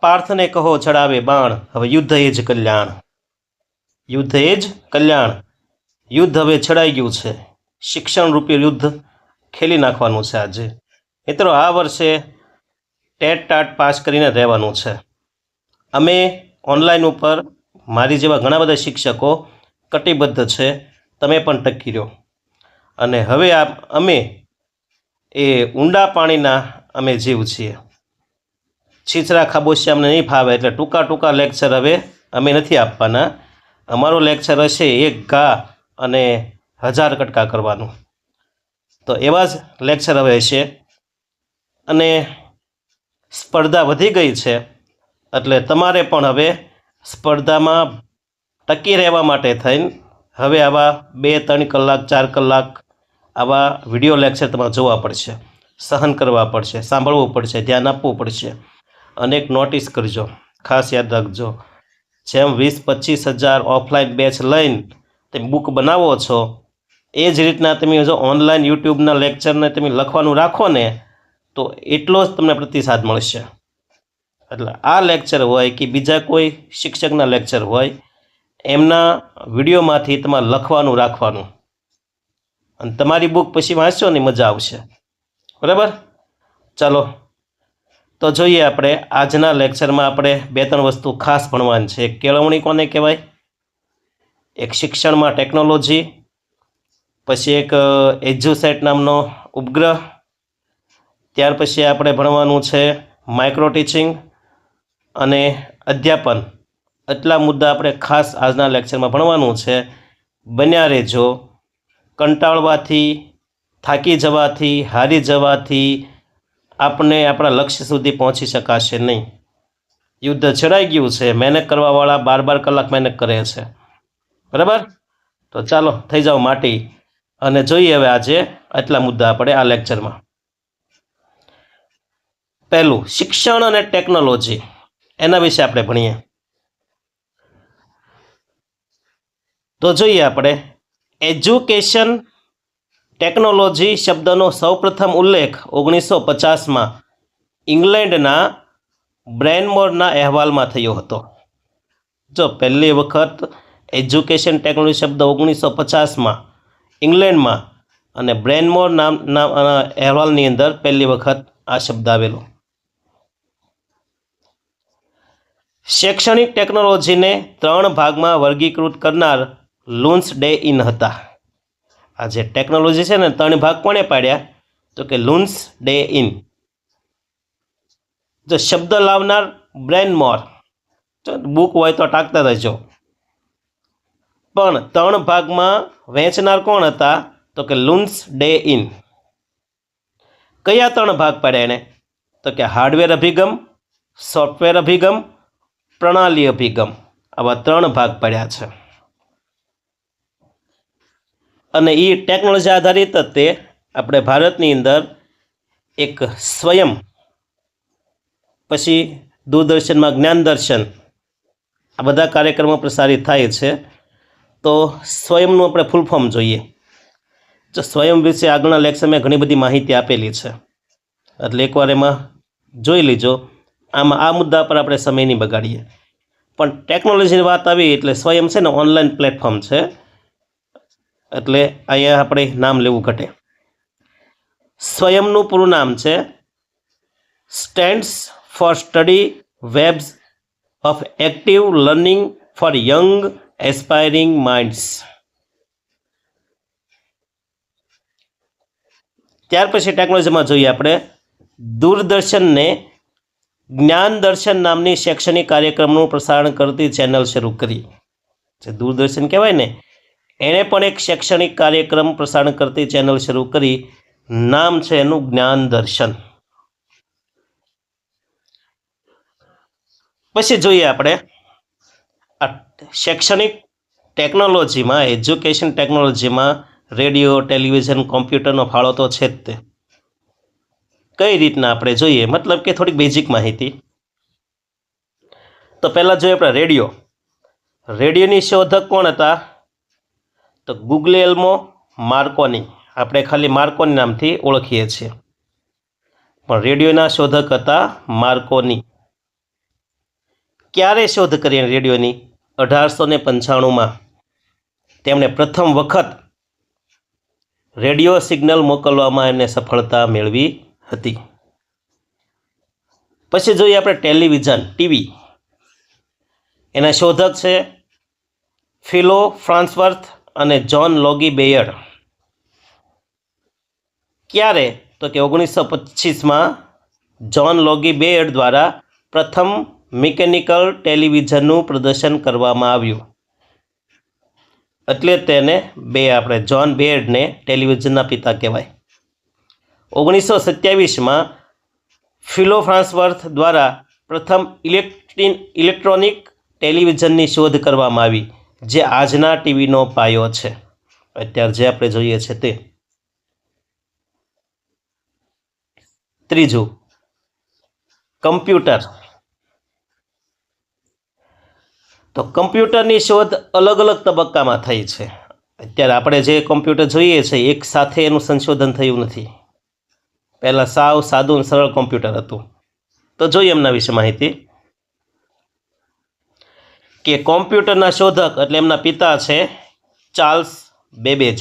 પાર્થને કહો ચડાવે બાણ, હવે યુદ્ધ એ જ કલ્યાણ. યુદ્ધ એ જ કલ્યાણ. યુદ્ધ હવે છડાઈ ગયું છે. શિક્ષણ રૂપી યુદ્ધ ખેલી નાખવાનું છે આજે. મિત્રો, આ વર્ષે ટેટ ટાટ પાસ કરીને રહેવાનું છે. અમે ઓનલાઈન ઉપર મારી જેવા ઘણા બધા શિક્ષકો કટિબદ્ધ છે. તમે પણ ટકી રહ્યો. અને હવે અમે એ ઊંડા પાણીના અમે જીવ છીએ. છીછરા ખાબોશિયા અમને નહીં ફાવે એટલે ટૂંકા ટૂંકા લેક્ચર હવે અમે નથી આપવાના. અમારો લેક્ચર હશે એક ઘા અને 1000 કટકા કરવાનું. તો એવા જ લેક્ચર હવે હશે. અને સ્પર્ધા વધી ગઈ છે એટલે તમારે પણ હવે સ્પર્ધામાં ટકી રહેવા માટે થઈને હવે આવા 2-3 કલાક 4 કલાક આવા વિડીયો લેક્ચર તમારે જોવા પડશે, સહન કરવા પડશે, સાંભળવું પડશે, ધ્યાન આપવું પડશે. અને એક નોટિસ કરજો, ખાસ યાદ રાખજો, જેમ 20-25 હજાર ઓફલાઈન બેચ લઈને તમે બુક બનાવો છો એ જ રીતના તમે જો ઓનલાઈન યુટ્યુબના લેક્ચરને તમે લખવાનું રાખો ને તો એટલો જ તમને પ્રતિસાદ મળશે. એટલે આ લેક્ચર હોય કે બીજા કોઈ શિક્ષકના લેક્ચર હોય એમના વિડીયોમાંથી તમારે લખવાનું રાખવાનું અને તમારી બુક પછી વાંચો ને મજા આવશે. બરાબર? ચાલો તો જોઈએ આપણે આજના લેક્ચરમાં આપણે 2-3 વસ્તુ ખાસ ભણવાની છે. એક કેળવણી કોને કહેવાય, એક શિક્ષણમાં ટેકનોલોજી, પછી એક એજ્યુસેટ નામનો ઉપગ્રહ, ત્યાર પછી આપણે ભણવાનું છે માઇક્રો ટીચિંગ અને અધ્યાપન. એટલા મુદ્દા આપણે ખાસ આજના લેક્ચરમાં ભણવાનું છે. બન્યા રહેજો. કંટાળવાથી, થાકી જવાથી, હારી જવાથી આપણે આપણા લક્ષ્ય સુધી પહોંચી શકાશે નહીં. યુદ્ધ છડાઈ ગયું છે. મહેનત કરવાવાળા 12 કલાક મહેનત કરે છે. બરાબર? તો ચાલો થઈ જાઓ માટી અને જોઈએ હવે આજે આટલા મુદ્દા આપણે આ લેક્ચરમાં. પહેલું, શિક્ષણ અને ટેકનોલોજી, એના વિશે આપણે ભણીએ. તો જોઈએ આપણે એજ્યુકેશન ટેકનોલોજી શબ્દનો સૌપ્રથમ ઉલ્લેખ 1950માં ઇંગ્લેન્ડના બ્રેનમોરના અહેવાલમાં થયો હતો. જો પહેલી વખત એજ્યુકેશન ટેકનોલોજી શબ્દ 1950માં ઇંગ્લેન્ડમાં અને બ્રેનમોર નામના અહેવાલની અંદર પહેલી વખત આ શબ્દ આવેલો. શૈક્ષણિક ટેકનોલોજીને 3 ભાગમાં વર્ગીકૃત કરનાર લુન્સ ડે ઇન હતા. આ જે ટેકનોલોજી છે ને 3 ભાગ કોણે પાડ્યા? તો કે લુન્સ ડે ઇન. જો શબ્દ લાવનાર બ્રેનમોર, બુક હોય તો ટાંકતા રહેજો. પણ 3 ભાગમાં વહેંચનાર કોણ હતા? તો કે લુન્સ ડે ઇન. કયા 3 ભાગ પાડ્યા એને? તો કે હાર્ડવેર અભિગમ, સોફ્ટવેર અભિગમ, પ્રણાલી અભિગમ. આવા 3 ભાગ પડ્યા છે. અને એ ટેકનોલોજી આધારિત જ તે આપણે ભારતની અંદર એક સ્વયં, પછી દૂરદર્શનમાં જ્ઞાન દર્શન, આ બધા કાર્યક્રમો પ્રસારિત થાય છે. તો સ્વયંનું આપણે ફૂલ ફોર્મ જોઈએ. જો સ્વયં વિશે આગળના લેક્ચરમાં ઘણી બધી માહિતી આપેલી છે એટલે એકવાર એમાં જોઈ લીજો. આમાં આ મુદ્દા પર આપણે સમય નહીં બગાડીએ. પણ ટેકનોલોજીની વાત આવી એટલે સ્વયં છે ને ઓનલાઈન પ્લેટફોર્મ છે એટલે અહીંયા આપણે નામ લેવું ઘટે. સ્વયંનું પૂરું નામ છે stands for study webs of active learning for young aspiring minds. ત્યાર પછી ટેકનોલોજીમાં જોઈએ આપણે દૂરદર્શનને જ્ઞાન દર્શન નામની શૈક્ષણિક કાર્યક્રમનું પ્રસારણ કરતી ચેનલ શરૂ કરી. જે દૂરદર્શન કહેવાય ને એણે પણ એક શૈક્ષણિક કાર્યક્રમ પ્રસારણ કરતી ચેનલ શરૂ કરી. નામ છે એનું જ્ઞાન દર્શન. પછી જોઈએ આપણે આ શૈક્ષણિક ટેકનોલોજીમાં, એજ્યુકેશન ટેકનોલોજીમાં રેડિયો, ટેલિવિઝન, કોમ્પ્યુટરનો ફાળો તો છે જ તે. કઈ રીતના આપણે જોઈએ, મતલબ કે થોડીક બેઝિક માહિતી. તો પહેલાં જોઈએ આપણે રેડિયો. રેડિયોની શોધક કોણ હતા? તો ગુગ્લિએલ્મો માર્કોની. આપણે ખાલી માર્કોની નામથી ઓળખીએ છીએ પણ રેડિયોના શોધક હતા માર્કોની. ક્યારે શોધ કરી રેડિયોની? 1895માં તેમણે પ્રથમ વખત રેડિયો સિગ્નલ મોકલવામાં એમને સફળતા મેળવી હતી. પછી જોઈએ આપણે ટેલિવિઝન, ટીવી. એના શોધક છે ફિલો ફ્રાન્સવર્થ અને જ્હોન લોગી બેયર્ડ. ક્યારે? તો કે 1925માં જ્હોન લોગી બેયર્ડ દ્વારા પ્રથમ મિકેનિકલ ટેલિવિઝનનું પ્રદર્શન કરવામાં આવ્યું. એટલે તેને આપણે જ્હોન બેયર્ડને ટેલિવિઝનના પિતા કહેવાય. 1927માં ફિલો ફ્રાન્સવર્થ દ્વારા પ્રથમ ઇલેક્ટ્રોનિક ટેલિવિઝનની શોધ કરવામાં આવી, જે આજના ટીવીનો પાયો છે. અત્યારે જે આપણે જોઈએ છે તે. ત્રીજું, કમ્પ્યુટર. તો કમ્પ્યુટરની શોધ અલગ અલગ તબક્કામાં થઈ છે. અત્યારે આપણે જે કમ્પ્યુટર જોઈએ છે એક સાથે એનું સંશોધન થયું નથી. પહેલાં સાવ સાદું અને સરળ કમ્પ્યુટર હતું. તો જોઈએ એમના વિશે માહિતી કે કોમ્પ્યુટરના શોધક એટલે એમના પિતા છે ચાર્લ્સ બેબેજ.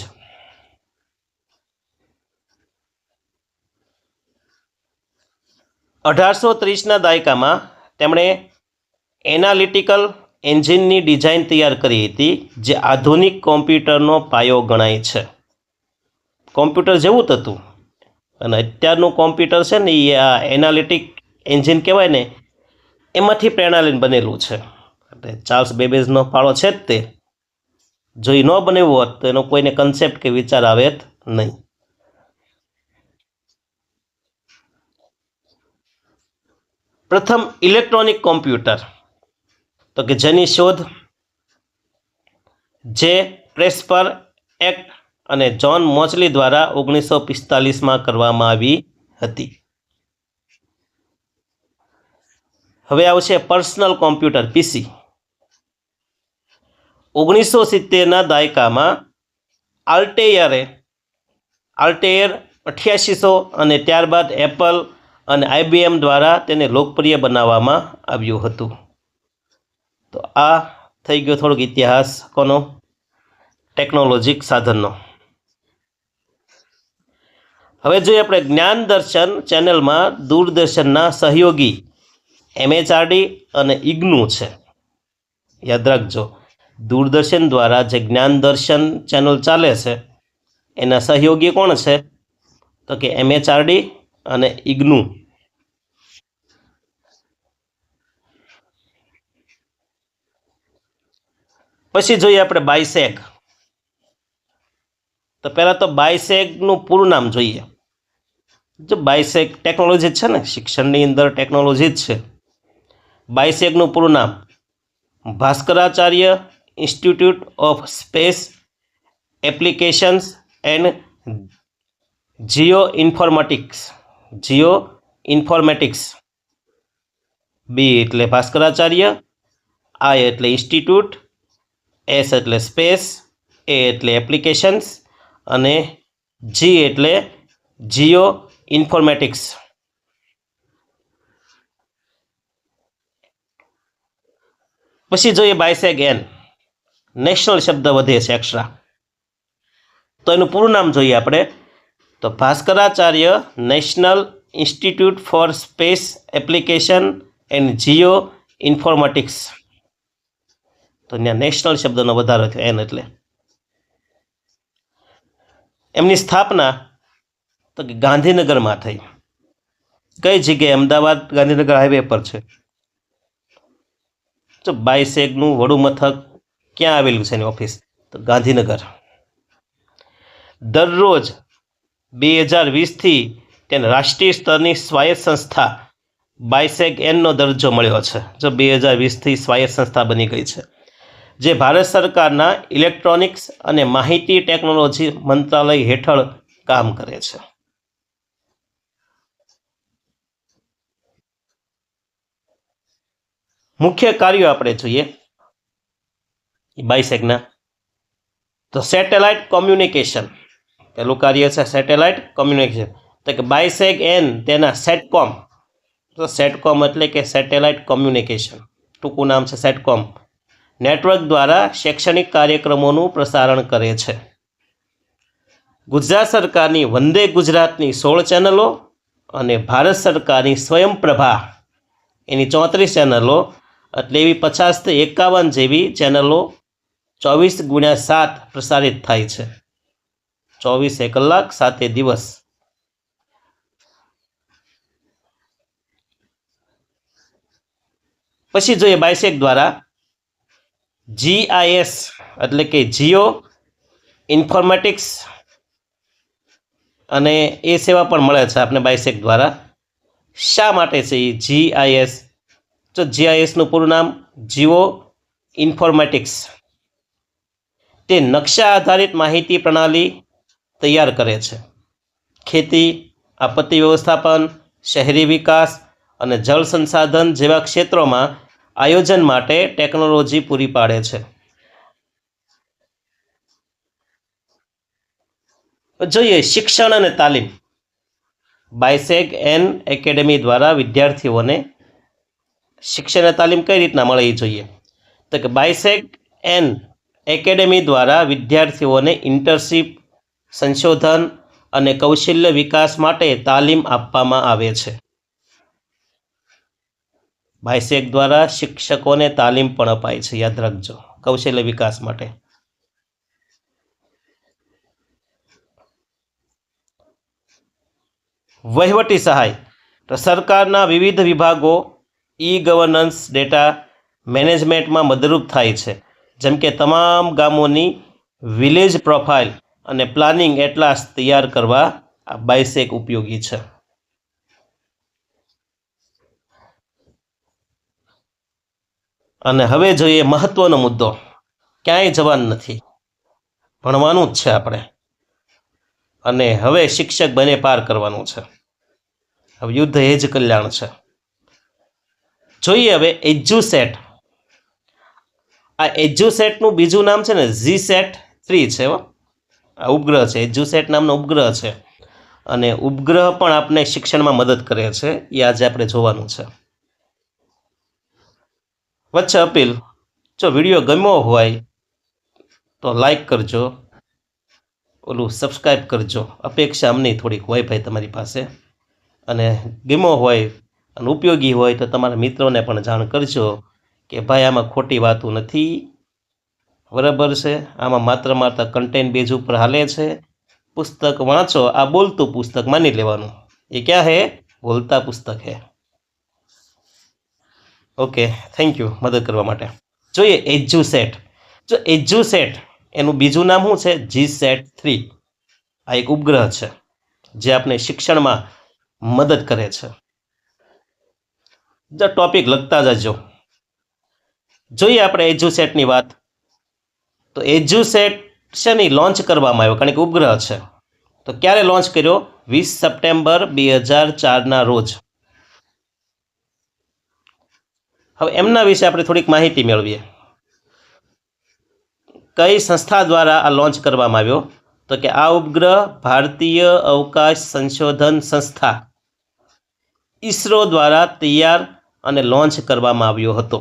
$1830ના દાયકામાં તેમણે એનાલિટિકલ એન્જિનની ડિઝાઇન તૈયાર કરી હતી, જે આધુનિક કોમ્પ્યુટરનો પાયો ગણાય છે. કોમ્પ્યુટર જેવું જ હતું અને અત્યારનું કોમ્પ્યુટર છે ને એ આ એનાલિટિક એન્જિન કહેવાય ને એમાંથી પ્રેરણા લઈને બનેલું છે. એટલે ચાર્લ્સ બેબેજનો ફાળો છે જ તે. જો એ ન બનાવ્યું હોત તો એનો કોઈને કન્સેપ્ટ કે વિચાર આવે જ નહીં. પ્રથમ ઇલેક્ટ્રોનિક કોમ્પ્યુટર તો કે જેની શોધ જે પ્રેસ્પર એક્ટ અને જ્હોન મોચલી દ્વારા 1945માં કરવામાં આવી હતી. હવે આવશે પર્સનલ કોમ્પ્યુટર, પીસી. 1970ના દાયકામાં આલ્ટેયર 8800 અને ત્યારબાદ એપલ અને IBM દ્વારા તેને લોકપ્રિય બનાવવામાં આવ્યું હતું. તો આ થઈ ગયો થોડોક ઇતિહાસ કોનો? ટેકનોલોજીક સાધનનો. હવે જોઈએ આપણે જ્ઞાન દર્શન ચેનલમાં દૂરદર્શનના સહયોગી MHRD અને ઇગ્નુ છે. યાદ રાખજો, દૂરદર્શન દ્વારા જે જ્ઞાન દર્શન ચેનલ ચાલે છે એના સહયોગી કોણ છે? તો કે MHRD અને ઇગ્નુ. પછી જોઈએ આપણે બાયસેગ. તો પહેલાં તો બાયસેગનું પૂરું નામ જોઈએ. જો બાયસેગ ટેકનોલોજી જ છે ને, શિક્ષણની અંદર ટેકનોલોજી જ છે. બાયસેગનું પૂરું નામ Bhaskaracharya institute of space applications and Jio informatics. B એટલે ભાસ્કરાચાર્ય, આઈ એટલે ઇન્સ્ટિટ્યૂટ, એસ એટલે સ્પેસ, એ એટલે એપ્લિકેશન્સ અને જી એટલે જીઓ ઇન્ફોર્મેટિક્સ. પછી જોઈએ બાયસેગ એન. નેશનલ શબ્દ વધે છે એક્સ્ટ્રા. તો એનું પૂરું નામ જોઈએ આપણે તો Bhaskaracharya national institute for space application and Jio informatics. તો ત્યાં નેશનલ શબ્દનો વધારો થયો એન એટલે. એમની સ્થાપના તો કે ગાંધીનગરમાં થઈ. કઈ જગ્યાએ? અમદાવાદ ગાંધીનગર હાઈવે પર છે. તો બાયસેગનું વડું મથક ક્યાં આવેલું છે એની ઓફિસ? તો ગાંધીનગર. દરરોજ 2020થી તેને રાષ્ટ્રીય સ્તરની સ્વાયત્ત સંસ્થા બાયસેગ એનનો દરજ્જો મળ્યો છે. જો 2020થી સ્વાયત્ત સંસ્થા બની ગઈ છે, જે ભારત સરકારના ઇલેક્ટ્રોનિક્સ અને માહિતી ટેકનોલોજી મંત્રાલય હેઠળ કામ કરે છે. મુખ્ય કાર્યો આપણે જોઈએ બાયસેગના. તો સેટેલાઇટ કોમ્યુનિકેશન પહેલું કાર્ય છે સેટેલાઇટ કોમ્યુનિકેશન. તો કે બાયસેગ એન તેના સેટકોમ. તો સેટકોમ એટલે કે સેટેલાઇટ કોમ્યુનિકેશન ટૂંકું નામ છે સેટકોમ, નેટવર્ક દ્વારા શૈક્ષણિક કાર્યક્રમોનું પ્રસારણ કરે છે. ગુજરાત સરકારની વંદે ગુજરાતની 16 ચેનલો અને ભારત સરકારની સ્વયંપ્રભા એની 34 ચેનલો, એટલે એવી 50 થી 51 જેવી ચેનલો 24x7 પ્રસારિત થાય છે. 24 કલાક 7 દિવસ. પછી જોઈએ બાયસેગ દ્વારા GIS એટલે કે જીઓ ઇન્ફોર્મેટિક્સ, અને એ સેવા પણ મળે છે આપણે બાયસેગ દ્વારા. શા માટે છે એ GIS? તો GISનું પૂરું નામ જીઓ ઇન્ફોર્મેટિક્સ. તે નકશા આધારિત માહિતી પ્રણાલી તૈયાર કરે છે. ખેતી, આપત્તિ વ્યવસ્થાપન, શહેરી વિકાસ અને જળ સંસાધન જેવા ક્ષેત્રોમાં આયોજન માટે ટેકનોલોજી પૂરી પાડે છે. જોઈએ શિક્ષણ અને તાલીમ. બાયસેગ એન એકેડેમી દ્વારા વિદ્યાર્થીઓને શિક્ષણ અને તાલીમ કઈ રીતના મળે એ જોઈએ. તો કે બાયસેગ એન એકેડેમી દ્વારા વિદ્યાર્થીઓને ઇન્ટર્નશીપ, સંશોધન અને કૌશલ્ય વિકાસ માટે તાલીમ આપવામાં આવે છે. બાયસેગ દ્વારા શિક્ષકોને તાલીમ પણ અપાય છે, યાદ રાખજો, કૌશલ્ય વિકાસ માટે. વહીવટી સહાય. તો સરકારના વિવિધ વિભાગો ગવર્નન્સ ડેટા મેનેજમેન્ટમાં મદદરૂપ થાય છે, જેમ કે તમામ ગામોની વિલેજ પ્રોફાઇલ અને પ્લાનિંગ એટલાસ તૈયાર કરવા આ બાયસેગ ઉપયોગી છે. અને હવે જોઈએ મહત્વનો મુદ્દો. ક્યાંય જવાનું નથી, ભણવાનું જ છે આપણે, અને હવે શિક્ષક બને પાર કરવાનું છે. હવે યુદ્ધ એ જ કલ્યાણ છે. જોઈએ હવે એજ્યુસેટ. આ એજ્યુસેટનું બીજું નામ છે ને GSAT-3 છે. આ ઉપગ્રહ છે, એજ્યુસેટ નામનો ઉપગ્રહ છે, અને ઉપગ્રહ પણ આપણે શિક્ષણમાં મદદ કરે છે. એ આજે આપણે જોવાનું છે. વચ્ચે અપીલ, જો વિડીયો ગમ્યો હોય તો લાઈક કરજો, ઓલું સબસ્ક્રાઈબ કરજો. અપેક્ષા અમને થોડીક હોય ભાઈ તમારી પાસે, અને ગમ્યો હોય અને ઉપયોગી હોય તો તમારા મિત્રોને પણ જાણ કરજો કે ભાઈ આમાં ખોટી વાતો નથી, બરાબર છે, આમાં માત્ર કન્ટેન્ટ બેઝ ઉપર હાલે છે. પુસ્તક વાંચો, આ બોલતું પુસ્તક માની લેવાનું. એ ક્યાં હે? બોલતા પુસ્તક હે. ઓકે, થેન્ક યુ મદદ કરવા માટે. જોઈએ એજ્યુસેટ. જો એજ્યુસેટ એનું બીજું નામ શું છે? GSAT-3. આ એક ઉપગ્રહ છે જે આપણે શિક્ષણમાં મદદ કરે છે. જો ટોપિક લખતા જજો. જોઈએ આપણે એજ્યુસેટની વાત. તો એજ્યુસેટ છે ને લોન્ચ કરવામાં આવ્યો, કારણ કે ઉપગ્રહ છે. તો ક્યારે લોન્ચ કર્યો? 20 સપ્ટેમ્બર 2004ના રોજ. હવે એમના વિશે આપણે થોડીક માહિતી મેળવીએ. કઈ સંસ્થા દ્વારા આ લોન્ચ કરવામાં આવ્યો? તો કે આ ઉપગ્રહ ભારતીય અવકાશ સંશોધન સંસ્થા ISRO દ્વારા તૈયાર અને લોન્ચ કરવામાં આવ્યો હતો.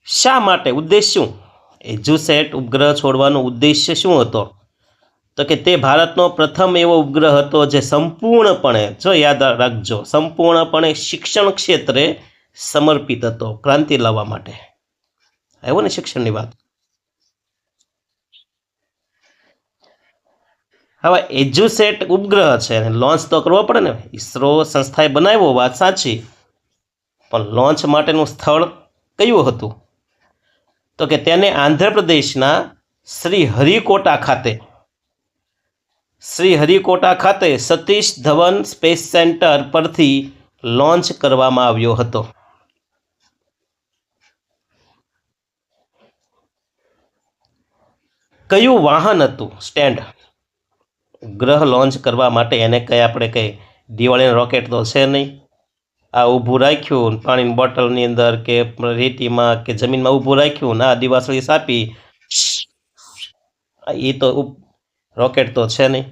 શા માટે? ઉદ્દેશ શું? એજ્યુસેટ ઉપગ્રહ છોડવાનો ઉદ્દેશ્ય શું હતો? તો કે તે ભારતનો પ્રથમ એવો ઉપગ્રહ હતો જે સંપૂર્ણપણે, જો યાદ રાખજો, સંપૂર્ણપણે શિક્ષણ ક્ષેત્રે સમર્પિત હતો, ક્રાંતિ લાવવા માટે. આવ્યો ને શિક્ષણની વાત. હવે એજ્યુસેટ ઉપગ્રહ છે, લોન્ચ તો કરવો પડે ને. ISRO સંસ્થાએ બનાવ્યો, વાત સાચી, પણ લોન્ચ માટેનું સ્થળ કયું હતું? તો કે તેને આંધ્રપ્રદેશના શ્રીહરિકોટા ખાતે સતીશ ધવન સ્પેસ સેન્ટર પરથી લોન્ચ કરવામાં આવ્યો હતો. કયું વાહન હતું સ્ટેન્ડ? ગ્રહ લોન્ચ કરવા માટે એને આપણે કઈ દિવાળીના રોકેટ તો છે નહીં. આ ઊભું રાખ્યું પાણીની બોટલની અંદર કે રેતીમાં કે જમીનમાં ઊભું રાખ્યું ને આ દિવાસળી સાપી, એ તો રોકેટ તો છે નહીં.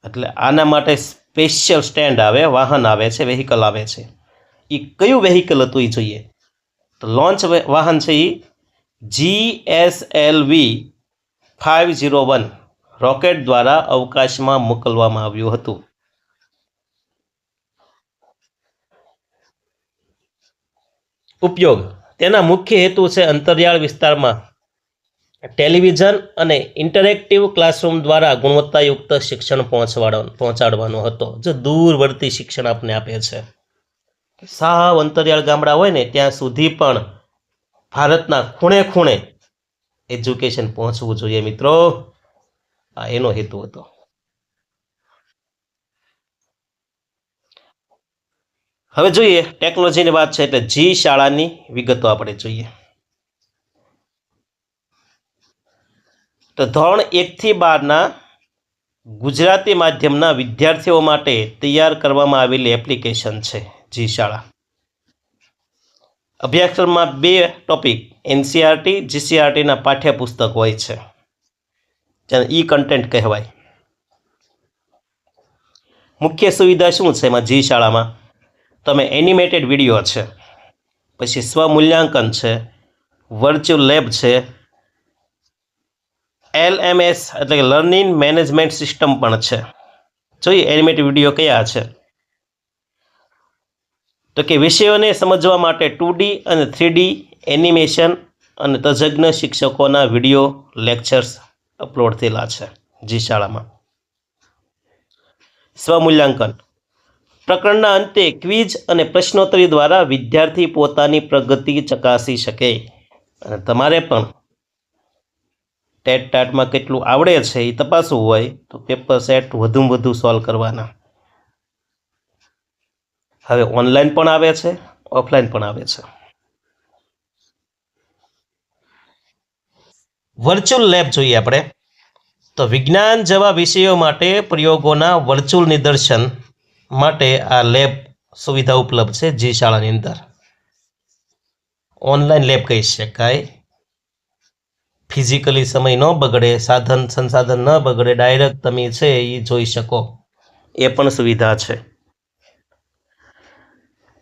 એટલે આના માટે સ્પેશિયલ સ્ટેન્ડ આવે, વાહન આવે છે, વેહિકલ આવે છે. એ કયું વેહિકલ હતું એ જોઈએ. તો લોન્ચ વાહન છે એ GSLV 501 રોકેટ દ્વારા અવકાશમાં મોકલવામાં આવ્યું હતું. ઉપયોગ. તેના મુખ્ય હેતુ છે અંતરિયાળ વિસ્તારમાં ટેલિવિઝન અને ઇન્ટરેક્ટિવ ક્લાસરૂમ દ્વારા ગુણવત્તાયુક્ત શિક્ષણ પહોંચાડવાનો હતો. જો દૂરવર્તી શિક્ષણ આપને આપે છે. સાવ અંતરિયાળ ગામડા હોય ને ત્યાં સુધી પણ ભારતના ખૂણે ખૂણે એજ્યુકેશન પહોંચવું જોઈએ મિત્રો. આ એનો હેતુ હતો. હવે જોઈએ ટેકનોલોજીની વાત છે એટલે જી શાળાની વિગતો આપણે જોઈએ. તો ધોરણ 1 થી 12ના ગુજરાતી માધ્યમના વિદ્યાર્થીઓ માટે તૈયાર કરવામાં આવેલી એપ્લિકેશન છે જી શાળા. અભ્યાસક્રમમાં 2 ટોપિક એનસીઆરટી જીસીઆરટીના પાઠ્યપુસ્તક હોય છે, જેને ઈ કન્ટેન્ટ કહેવાય. મુખ્ય સુવિધા શું છે એમાં જી શાળામાં? તમે એનિમેટેડ વિડીયો છે, પછી સ્વમૂલ્યાંકન છે, વર્ચ્યુઅલ લેબ છે, LMS એટલે કે લર્નિંગ મેનેજમેન્ટ સિસ્ટમ પણ છે. જોઈએ એનિમેટેડ વિડીયો કયા છે. તો કે વિષયોને સમજવા માટે 2D અને 3D એનિમેશન અને તજજ્ઞ શિક્ષકોના વિડીયો લેક્ચર્સ અપલોડ થયેલા છે જી શાળામાં. સ્વમૂલ્યાંકન. પ્રકરણના અંતે ક્વિઝ અને પ્રશ્નોત્તરી દ્વારા વિદ્યાર્થી પોતાની પ્રગતિ ચકાસી શકે. અને તમારે પણ ટેટ ટાટમાં કેટલું આવડે છે એ તપાસવું હોય તો પેપર સેટ વધુમાં વધુ સોલ્વ કરવાના. હવે ઓનલાઈન પણ આવે છે, ઓફલાઈન પણ આવે છે. વર્ચ્યુઅલ લેબ જોઈએ આપણે. તો વિજ્ઞાન જેવા વિષયો માટે પ્રયોગોના વર્ચ્યુઅલ નિદર્શન માટે આ લેબ સુવિધા ઉપલબ્ધ છે જી શાળાની અંદર. ઓનલાઈન લેબ કહી શકાય. ફિઝિકલી સમય ન બગડે, સાધન સંસાધન ન બગડે, ડાયરેક્ટ તમે છે એ જોઈ શકો, એ પણ સુવિધા છે.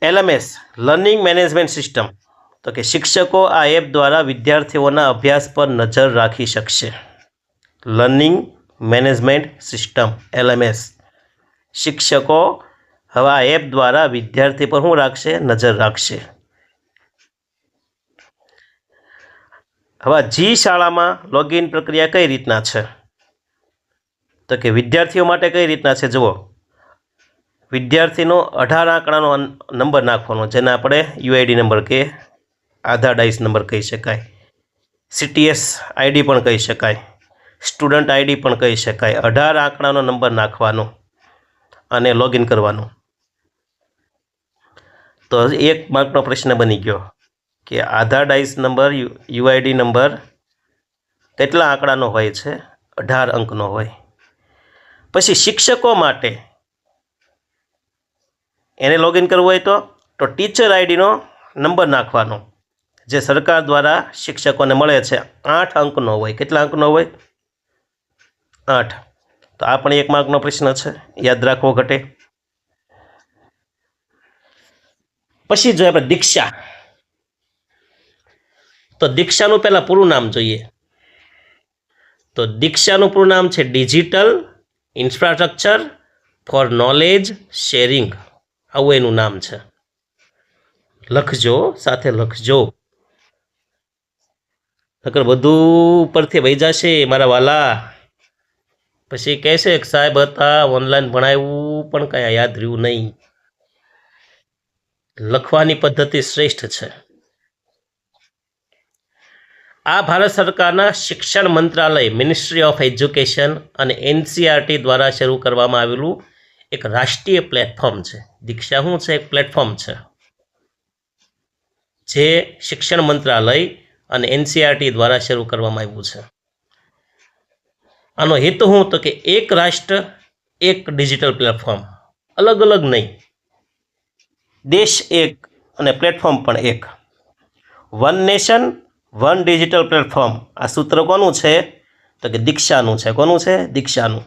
LMS learning management system. તો કે શિક્ષકો આ એપ દ્વારા વિદ્યાર્થીઓના અભ્યાસ પર નજર રાખી શકશે. Learning management system LMS. શિક્ષકો હવે આ એપ દ્વારા વિદ્યાર્થી પર શું રાખશે? નજર રાખશે. હવે જી શાળામાં લોગિન પ્રક્રિયા કઈ રીતના છે? તો કે વિદ્યાર્થીઓ માટે કઈ રીતના છે જુઓ. વિદ્યાર્થીનો 18 આંકડાનો નંબર નાખવાનો, જેને આપણે UID નંબર કે આધાર ડાઇસ નંબર કહી શકાય, CTS ID પણ કહી શકાય, સ્ટુડન્ટ ID પણ કહી શકાય. 18 આંકડાનો નંબર નાખવાનો અને લોગિન કરવાનું. તો 1 માર્કનો પ્રશ્ન બની ગયો કે આધાર ડાઇસ નંબર UID નંબર કેટલા આંકડાનો હોય છે? 18 અંકનો હોય. પછી શિક્ષકો માટે એને લોગિન કરવું હોય તો ટીચર આઈડીનો નંબર નાખવાનો, જે સરકાર દ્વારા શિક્ષકોને મળે છે. 8 અંકનો હોય. કેટલા અંકનો હોય? 8. તો આ પણ 1 માર્કનો પ્રશ્ન છે, યાદ રાખવો ઘટે. પછી જોઈએ આપણે દીક્ષા. તો દીક્ષાનું પહેલાં પૂરું નામ જોઈએ. તો દીક્ષાનું પૂરું નામ છે digital infrastructure four knowledge sharing. આવું એનું નામ છે. લખજો, સાથે લખજો, નકર બધું ઉપરથી વહી જશે મારા વાલા. પછી કહેશે કે સાહેબ હતા ઓનલાઈન ભણાવ્યું પણ કાંઈ યાદ રહ્યું નહીં. લખવાની પદ્ધતિ શ્રેષ્ઠ છે. આ ભારત સરકારના શિક્ષણ મંત્રાલય મિનિસ્ટ્રી ઓફ એજ્યુકેશન અને NCERT દ્વારા શરૂ કરવામાં આવેલું એક રાષ્ટ્રીય પ્લેટફોર્મ છે. દીક્ષા શું છે? એક પ્લેટફોર્મ છે જે શિક્ષણ મંત્રાલય અને NCERT દ્વારા શરૂ કરવામાં આવ્યું છે. આનો હેતુ શું? તો કે એક રાષ્ટ્ર એક ડિજિટલ પ્લેટફોર્મ. અલગ અલગ નહીં, દેશ એક અને પ્લેટફોર્મ પણ એક. One nation one digital platform. આ સૂત્ર કોનું છે? તો કે દીક્ષાનું છે. કોનું છે? દીક્ષાનું.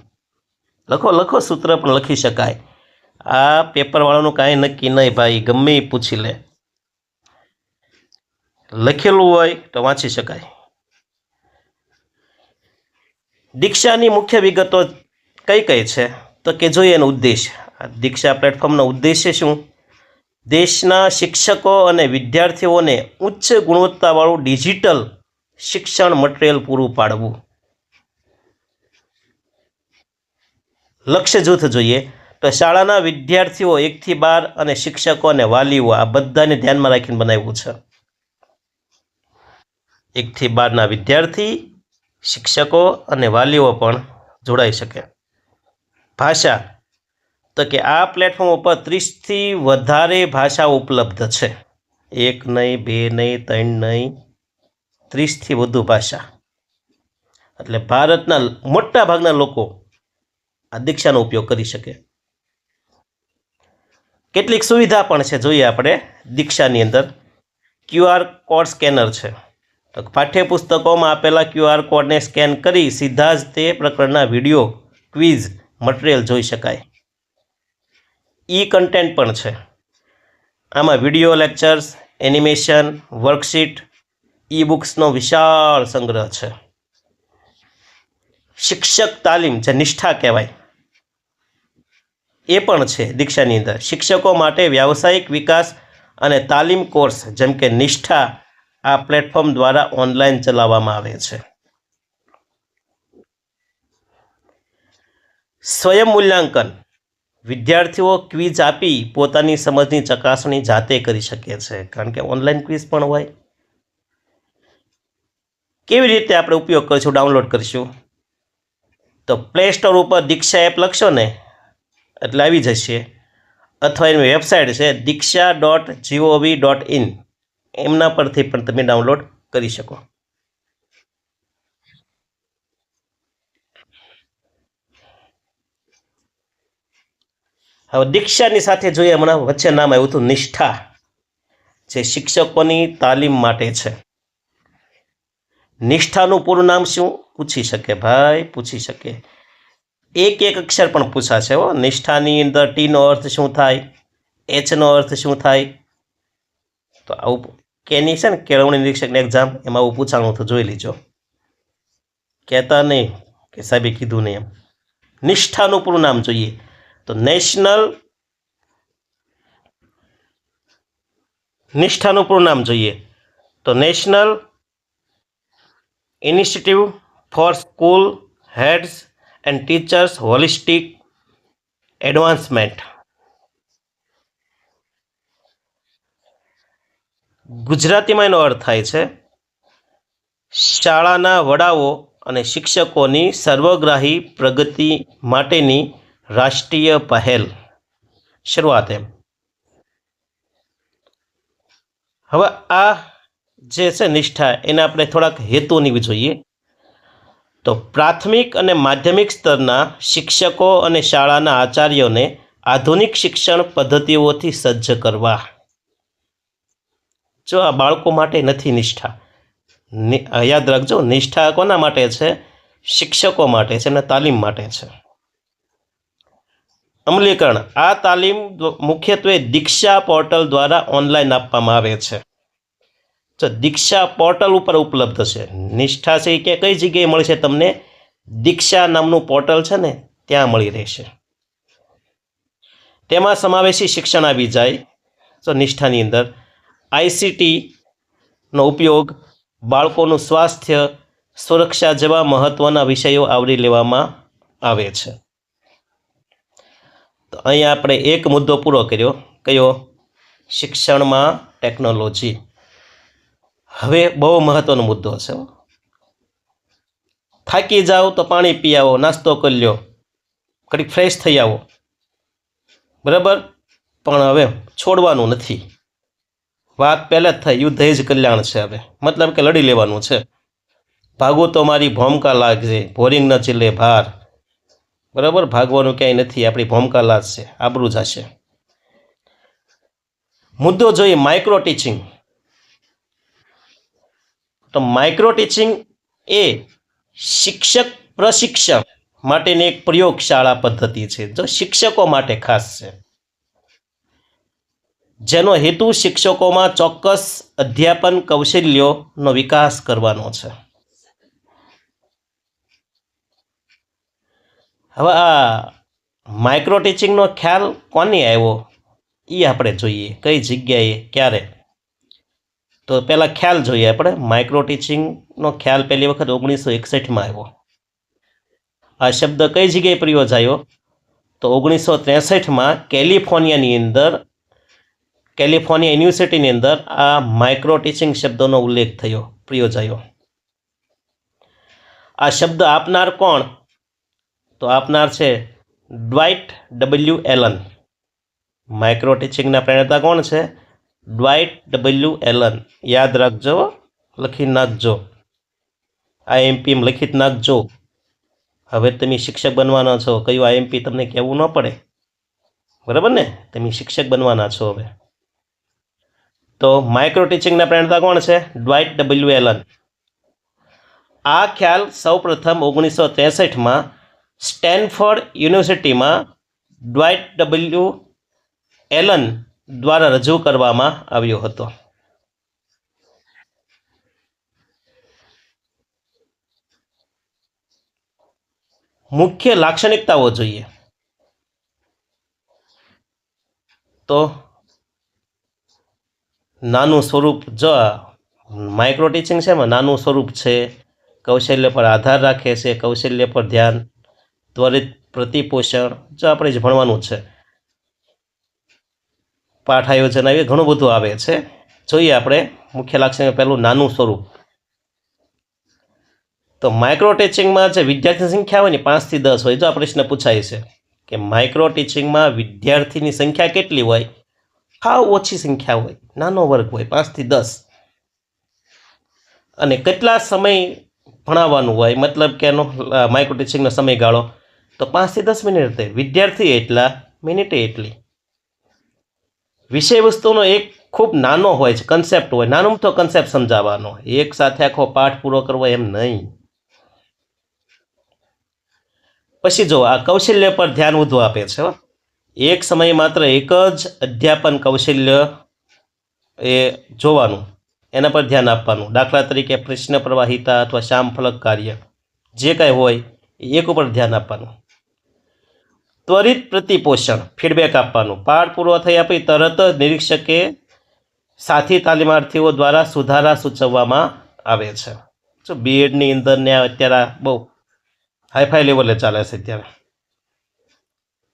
લખો લખો, સૂત્ર પણ લખી શકાય. આ પેપરવાળાનું કાંઈ નક્કી નહીં ભાઈ, ગમે એ પૂછી લે. લખેલું હોય તો વાંચી શકાય. દીક્ષાની મુખ્ય વિગતો કઈ કઈ છે તો કે જોઈએ એનો ઉદ્દેશ. દીક્ષા પ્લેટફોર્મનો ઉદ્દેશ્ય શું? દેશના શિક્ષકો અને વિદ્યાર્થીઓને ઉચ્ચ ગુણવત્તાવાળું ડિજિટલ શિક્ષણ મટીરિયલ પૂરું પાડવું. લક્ષ્ય જૂથ જોઈએ તો શાળાના વિદ્યાર્થીઓ 1 થી 12 અને શિક્ષકો અને વાલીઓ આ બધાને ધ્યાનમાં રાખીને બનાવ્યું છે. 1 થી 12ના વિદ્યાર્થી, શિક્ષકો અને વાલીઓ પણ જોડાઈ શકે. ભાષા તો કે આ પ્લેટફોર્મ ઉપર 30થી વધારે ભાષાઓ ઉપલબ્ધ છે. 1 નહીં, 2 નહીં, 3 નહીં, 30થી વધુ ભાષા. એટલે ભારતના મોટા ભાગના લોકો આ દીક્ષાનો ઉપયોગ કરી શકે. કેટલીક સુવિધા પણ છે જોઈએ આપણે દીક્ષાની અંદર. QR કોડ સ્કેનર છે. તો પાઠ્યપુસ્તકોમાં આપેલા QR કોડને સ્કેન કરી સીધા જ તે પ્રકરણના વિડીયો, ક્વિઝ, મટીરિયલ જોઈ શકાય. કન્ટેન્ટ પણ છે. આમાં વિડીયો લેક્ચર્સ, એનિમેશન, વર્કશીટ, બુક્સનો વિશાળ સંગ્રહ છે. શિક્ષક તાલીમ જે નિષ્ઠા કહેવાય એ પણ છે દીક્ષાની અંદર. શિક્ષકો માટે વ્યાવસાયિક વિકાસ અને તાલીમ કોર્સ જેમ કે નિષ્ઠા આ પ્લેટફોર્મ દ્વારા ઓનલાઈન ચલાવવામાં આવે છે. સ્વયં મૂલ્યાંકન, વિદ્યાર્થીઓ ક્વિઝ આપી પોતાની સમજની ચકાસણી જાતે કરી શકે છે, કારણ કે ઓનલાઈન ક્વિઝ પણ હોય. કેવી રીતે આપણે ઉપયોગ કરીશું, ડાઉનલોડ કરીશું? તો પ્લે સ્ટોર ઉપર દીક્ષા એપ લખશો ને એટલે આવી જશે, અથવા એની વેબસાઇટ છે diksha.gov.in, એમના પરથી પણ તમે ડાઉનલોડ કરી શકો. હવે દીક્ષાની સાથે જોઈએ, હમણાં વચ્ચે નામ આવ્યું હતું નિષ્ઠા, જે શિક્ષકોની તાલીમ માટે છે. નિષ્ઠાનું પૂરું નામ શું પૂછી શકે ભાઈ, પૂછી શકે. એક અક્ષર પણ પૂછાશે હો. નિષ્ઠાની અંદર ટીનો અર્થ શું થાય, એચનો અર્થ શું થાય? તો આવું કેની છે ને કેળવણી નિરીક્ષકની એક્ઝામ, એમાં આવું પૂછાણું તો જોઈ લીજો. કહેતા નહીં કે સાહેબે કીધું નહીં એમ. નિષ્ઠાનું પૂરું નામ જોઈએ તો નિષ્ઠાનું પૂરું નામ જોઈએ તો national initiative for school heads and teachers holistic advancement. ગુજરાતીમાં એનો અર્થ થાય છે શાળાના વડાઓ અને શિક્ષકોની સર્વગ્રાહી પ્રગતિ માટેની રાષ્ટ્રીય પહેલ. શરૂઆત એમ. હવે આ જે છે નિષ્ઠા, એને આપણે થોડાક હેતુની જોઈએ. તો પ્રાથમિક અને માધ્યમિક સ્તરના શિક્ષકો અને શાળાના આચાર્યોને આધુનિક શિક્ષણ પદ્ધતિઓથી સજ્જ કરવા. જો આ બાળકો માટે નથી નિષ્ઠા, યાદ રાખજો, નિષ્ઠા કોના માટે છે? શિક્ષકો માટે છે અને તાલીમ માટે છે. અમલીકરણ, આ તાલીમ મુખ્યત્વે દીક્ષા પોર્ટલ દ્વારા ઓનલાઈન આપવામાં આવે છે. તો દીક્ષા પોર્ટલ ઉપર ઉપલબ્ધ છે. નિષ્ઠા છે કે કઈ જગ્યાએ મળશે તમને? દીક્ષા નામનું પોર્ટલ છે ને ત્યાં મળી રહેશે. તેમાં સમાવેશી શિક્ષણ આવી જાય. તો નિષ્ઠાની અંદર ICTનો ઉપયોગ, બાળકોનું સ્વાસ્થ્ય, સુરક્ષા જેવા મહત્ત્વના વિષયો આવરી લેવામાં આવે છે. તો અહીંયા આપણે એક મુદ્દો પૂરો કર્યો. કયો? શિક્ષણમાં ટેકનોલોજી. હવે બહુ મહત્ત્વનો મુદ્દો છે. થાકી જાઓ તો પાણી પી આવો, નાસ્તો કરી લો, ઘડીક ફ્રેશ થઈ આવો, બરાબર, પણ હવે છોડવાનું નથી. વાત પહેલાં જ થાય, યુદ્ધ એ જ કલ્યાણ છે. હવે મતલબ કે લડી લેવાનું છે. ભાગવું તો મારી ભોમકા લાગશે, બોરિંગ ન ચીલે ભાર, બરાબર, ભાગવાનું ક્યાંય નથી, આપણી ભોમકા લાગશે, આબરૂ જશે. મુદ્દો જોઈએ માઇક્રો ટીચિંગ. તો માઇક્રો ટીચિંગ એ શિક્ષક પ્રશિક્ષણ માટેની એક પ્રયોગશાળા પદ્ધતિ છે, જો શિક્ષકો માટે ખાસ છે, જેનો હેતુ શિક્ષકોમાં ચોક્કસ અધ્યાપન કૌશલ્યોનો વિકાસ કરવાનો છે. હવે આ માઇક્રો ટીચિંગનો ખ્યાલ કોને આવ્યો એ આપણે જોઈએ, કઈ જગ્યાએ, ક્યારે. તો પહેલાં ખ્યાલ જોઈએ આપણે. માઇક્રો ટીચિંગનો ખ્યાલ પહેલી વખત 1961માં આવ્યો. આ શબ્દ કઈ જગ્યાએ પ્રયોજાયો? તો 1963માં કેલિફોર્નિયા યુનિવર્સિટીની અંદર આ માઇક્રો ટીચિંગ શબ્દનો ઉલ્લેખ થયો, પ્રયોજાયો. આ શબ્દ આપનાર કોણ? તો આપનાર છે ડ્વાઇટ ડબલ્યુ એલન. માઇક્રો ટીચિંગના પ્રણેતા કોણ છે? ડ્વાઇટ ડબલ્યુ એલન. યાદ રાખજો, લખી નાખજો, આઈએમપીમાં લખી નાખજો. હવે તમે શિક્ષક બનવાના છો, કયું આઈએમપી તમને કહેવું ન પડે, બરાબર ને? તમે શિક્ષક બનવાના છો હવે. તો માઇક્રો ટીચિંગના પ્રણેતા કોણ છે? ડ્વાઇટ ડબલ્યુ એલન. આ ખ્યાલ સૌપ્રથમ 1963માં સ્ટેનફોર્ડ યુનિવર્સિટીમાં ડ્વાઇટ ડબલ્યુ એલન દ્વારા રજૂ કરવામાં આવ્યો હતો. મુખ્ય લાક્ષણિકતાઓ જોઈએ તો નાનું સ્વરૂપ. જો માઇક્રો ટીચિંગ છે એમાં નાનું સ્વરૂપ છે, કૌશલ્ય પર આધાર રાખે છે, કૌશલ્ય પર ધ્યાન, ત્વરિત પ્રતિપોષણ. જો આપણે જ ભણવાનું છે, પાઠ આયોજન આવી ઘણું બધું આવે છે. જોઈએ આપણે મુખ્ય લાક્ષણિક. પહેલું નાનું સ્વરૂપ. તો માઇક્રો ટીચિંગમાં જે વિદ્યાર્થીની સંખ્યા હોય ને 5 થી 10 હોય. જો આ પ્રશ્ન પૂછાય છે કે માઇક્રો ટીચિંગમાં વિદ્યાર્થીની સંખ્યા કેટલી હોય? સાવ ઓછી સંખ્યા હોય, નાનો વર્ગ હોય, 5 થી 10. અને કેટલા સમય ભણાવવાનું હોય, મતલબ કે એનો માઇક્રો ટીચિંગનો સમયગાળો તો 5 થી 10 મિનિટ. વિદ્યાર્થી એટલા, મિનિટે એટલી. વિષય વસ્તુનો એક ખૂબ નાનો હોય છે, કન્સેપ્ટ હોય, નાનો તો કન્સેપ્ટ સમજાવવાનો, એક સાથે આખો પાઠ પૂરો કરવો એમ નહીં. પછી જો આ કૌશલ્ય પર ધ્યાન વધુ આપે છે. એક સમયે માત્ર એક જ અધ્યાપન કૌશલ્ય એ જોવાનું, એના પર ધ્યાન આપવાનું. દાખલા તરીકે પ્રશ્ન પ્રવાહિતા અથવા શામફલક કાર્ય જે કાંઈ હોય એક ઉપર ધ્યાન આપવાનું. ત્વરિત પ્રતિપોષણ, ફીડબેક આપવાનું. પાઠ પૂરો થયા પછી તરત જ નિરીક્ષકે સાથી તાલીમાર્થીઓ દ્વારા સુધારા સૂચવવામાં આવે છે. જો બીએડની અંદર ને અત્યારે બહુ હાઈફાઈ લેવલે ચાલે છે અત્યારે.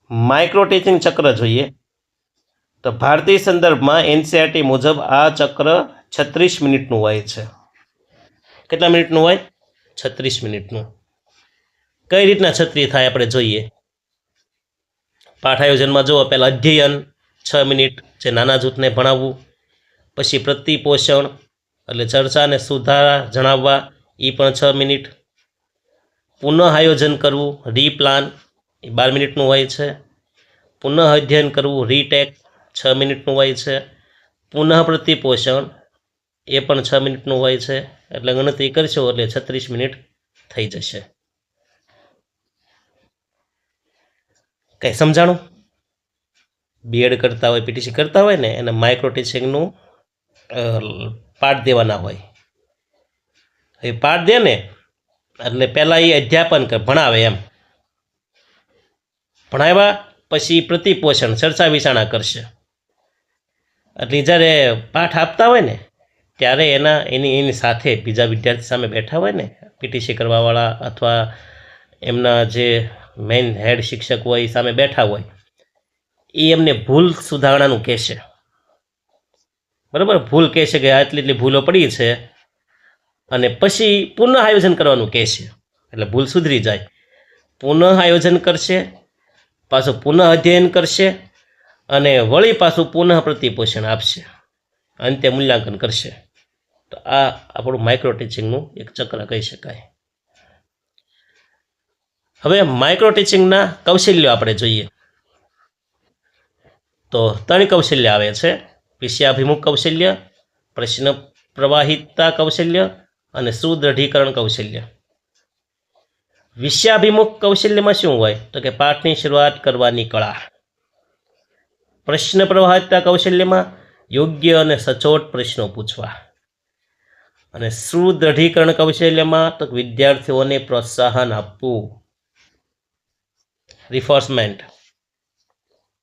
માઇક્રો ટીચિંગ ચક્ર જોઈએ તો ભારતીય સંદર્ભમાં એનસીઆરટી મુજબ આ ચક્ર 36 મિનિટનું હોય છે. કેટલા મિનિટનું હોય? 36 મિનિટનું. કઈ રીતના 36 થાય આપણે જોઈએ. પાઠ આયોજનમાં જુઓ, પહેલાં અધ્યયન 6 મિનિટ, જે નાના જૂથને ભણાવવું. પછી પ્રતિપોષણ એટલે ચર્ચા અને સુધારા જણાવવા, એ પણ 6 મિનિટ. પુનઃ આયોજન કરવું, રીપ્લાન, એ 12 મિનિટનું હોય છે. પુનઃ અધ્યયન કરવું, રીટેક, 6 મિનિટનું હોય છે. પુનઃ પ્રતિપોષણ એ પણ 6 મિનિટનું હોય છે. એટલે ગણતરી કરશો એટલે 36 મિનિટ થઈ જશે. કંઈ સમજાણું? બીએડ કરતા હોય, પીટીસી કરતા હોય ને એને માઇક્રો ટીચિંગનું પાઠ દેવાના હોય. એ પાઠ દે ને એટલે પહેલાં એ અધ્યાપન ભણાવે એમ. ભણાવ્યા પછી પ્રતિપોષણ, ચર્ચા વિચારણા કરશે. એટલે જ્યારે પાઠ આપતા હોય ને ત્યારે એની સાથે બીજા વિદ્યાર્થી સામે બેઠા હોય ને, પીટીસી કરવાવાળા અથવા એમના જે મેઇન હેડ શિક્ષક હોય એ સામે બેઠા હોય, એ એમને ભૂલ સુધારણાનું કહેશે. બરાબર? ભૂલ કહેશે કે આટલી ભૂલો પડી છે, અને પછી પુનઃ આયોજન કરવાનું કહેશે. એટલે ભૂલ સુધરી જાય. પુનઃ આયોજન કરશે, પાછું પુનઃ અધ્યયન કરશે, અને વળી પાછું પુનઃ પ્રતિપોષણ આપશે, અંતે મૂલ્યાંકન કરશે. તો આ આપણું માઇક્રો ટીચિંગનું એક ચક્ર કહી શકાય. હવે માઇક્રો ટીચિંગના કૌશલ્યો આપણે જોઈએ તો 3 કૌશલ્ય આવે છે: વિષયાભિમુખ કૌશલ્ય, પ્રશ્ન પ્રવાહિતતા કૌશલ્ય અને સુદૃઢીકરણ કૌશલ્ય. વિષયાભિમુખ કૌશલ્યમાં શું હોય તો કે પાઠની શરૂઆત કરવાની કળા. પ્રશ્ન પ્રવાહિતા કૌશલ્યમાં યોગ્ય અને સચોટ પ્રશ્નો પૂછવા. અને સુદૃઢીકરણ કૌશલ્યમાં તો વિદ્યાર્થીઓને પ્રોત્સાહન આપવું, રિફોર્સમેન્ટ,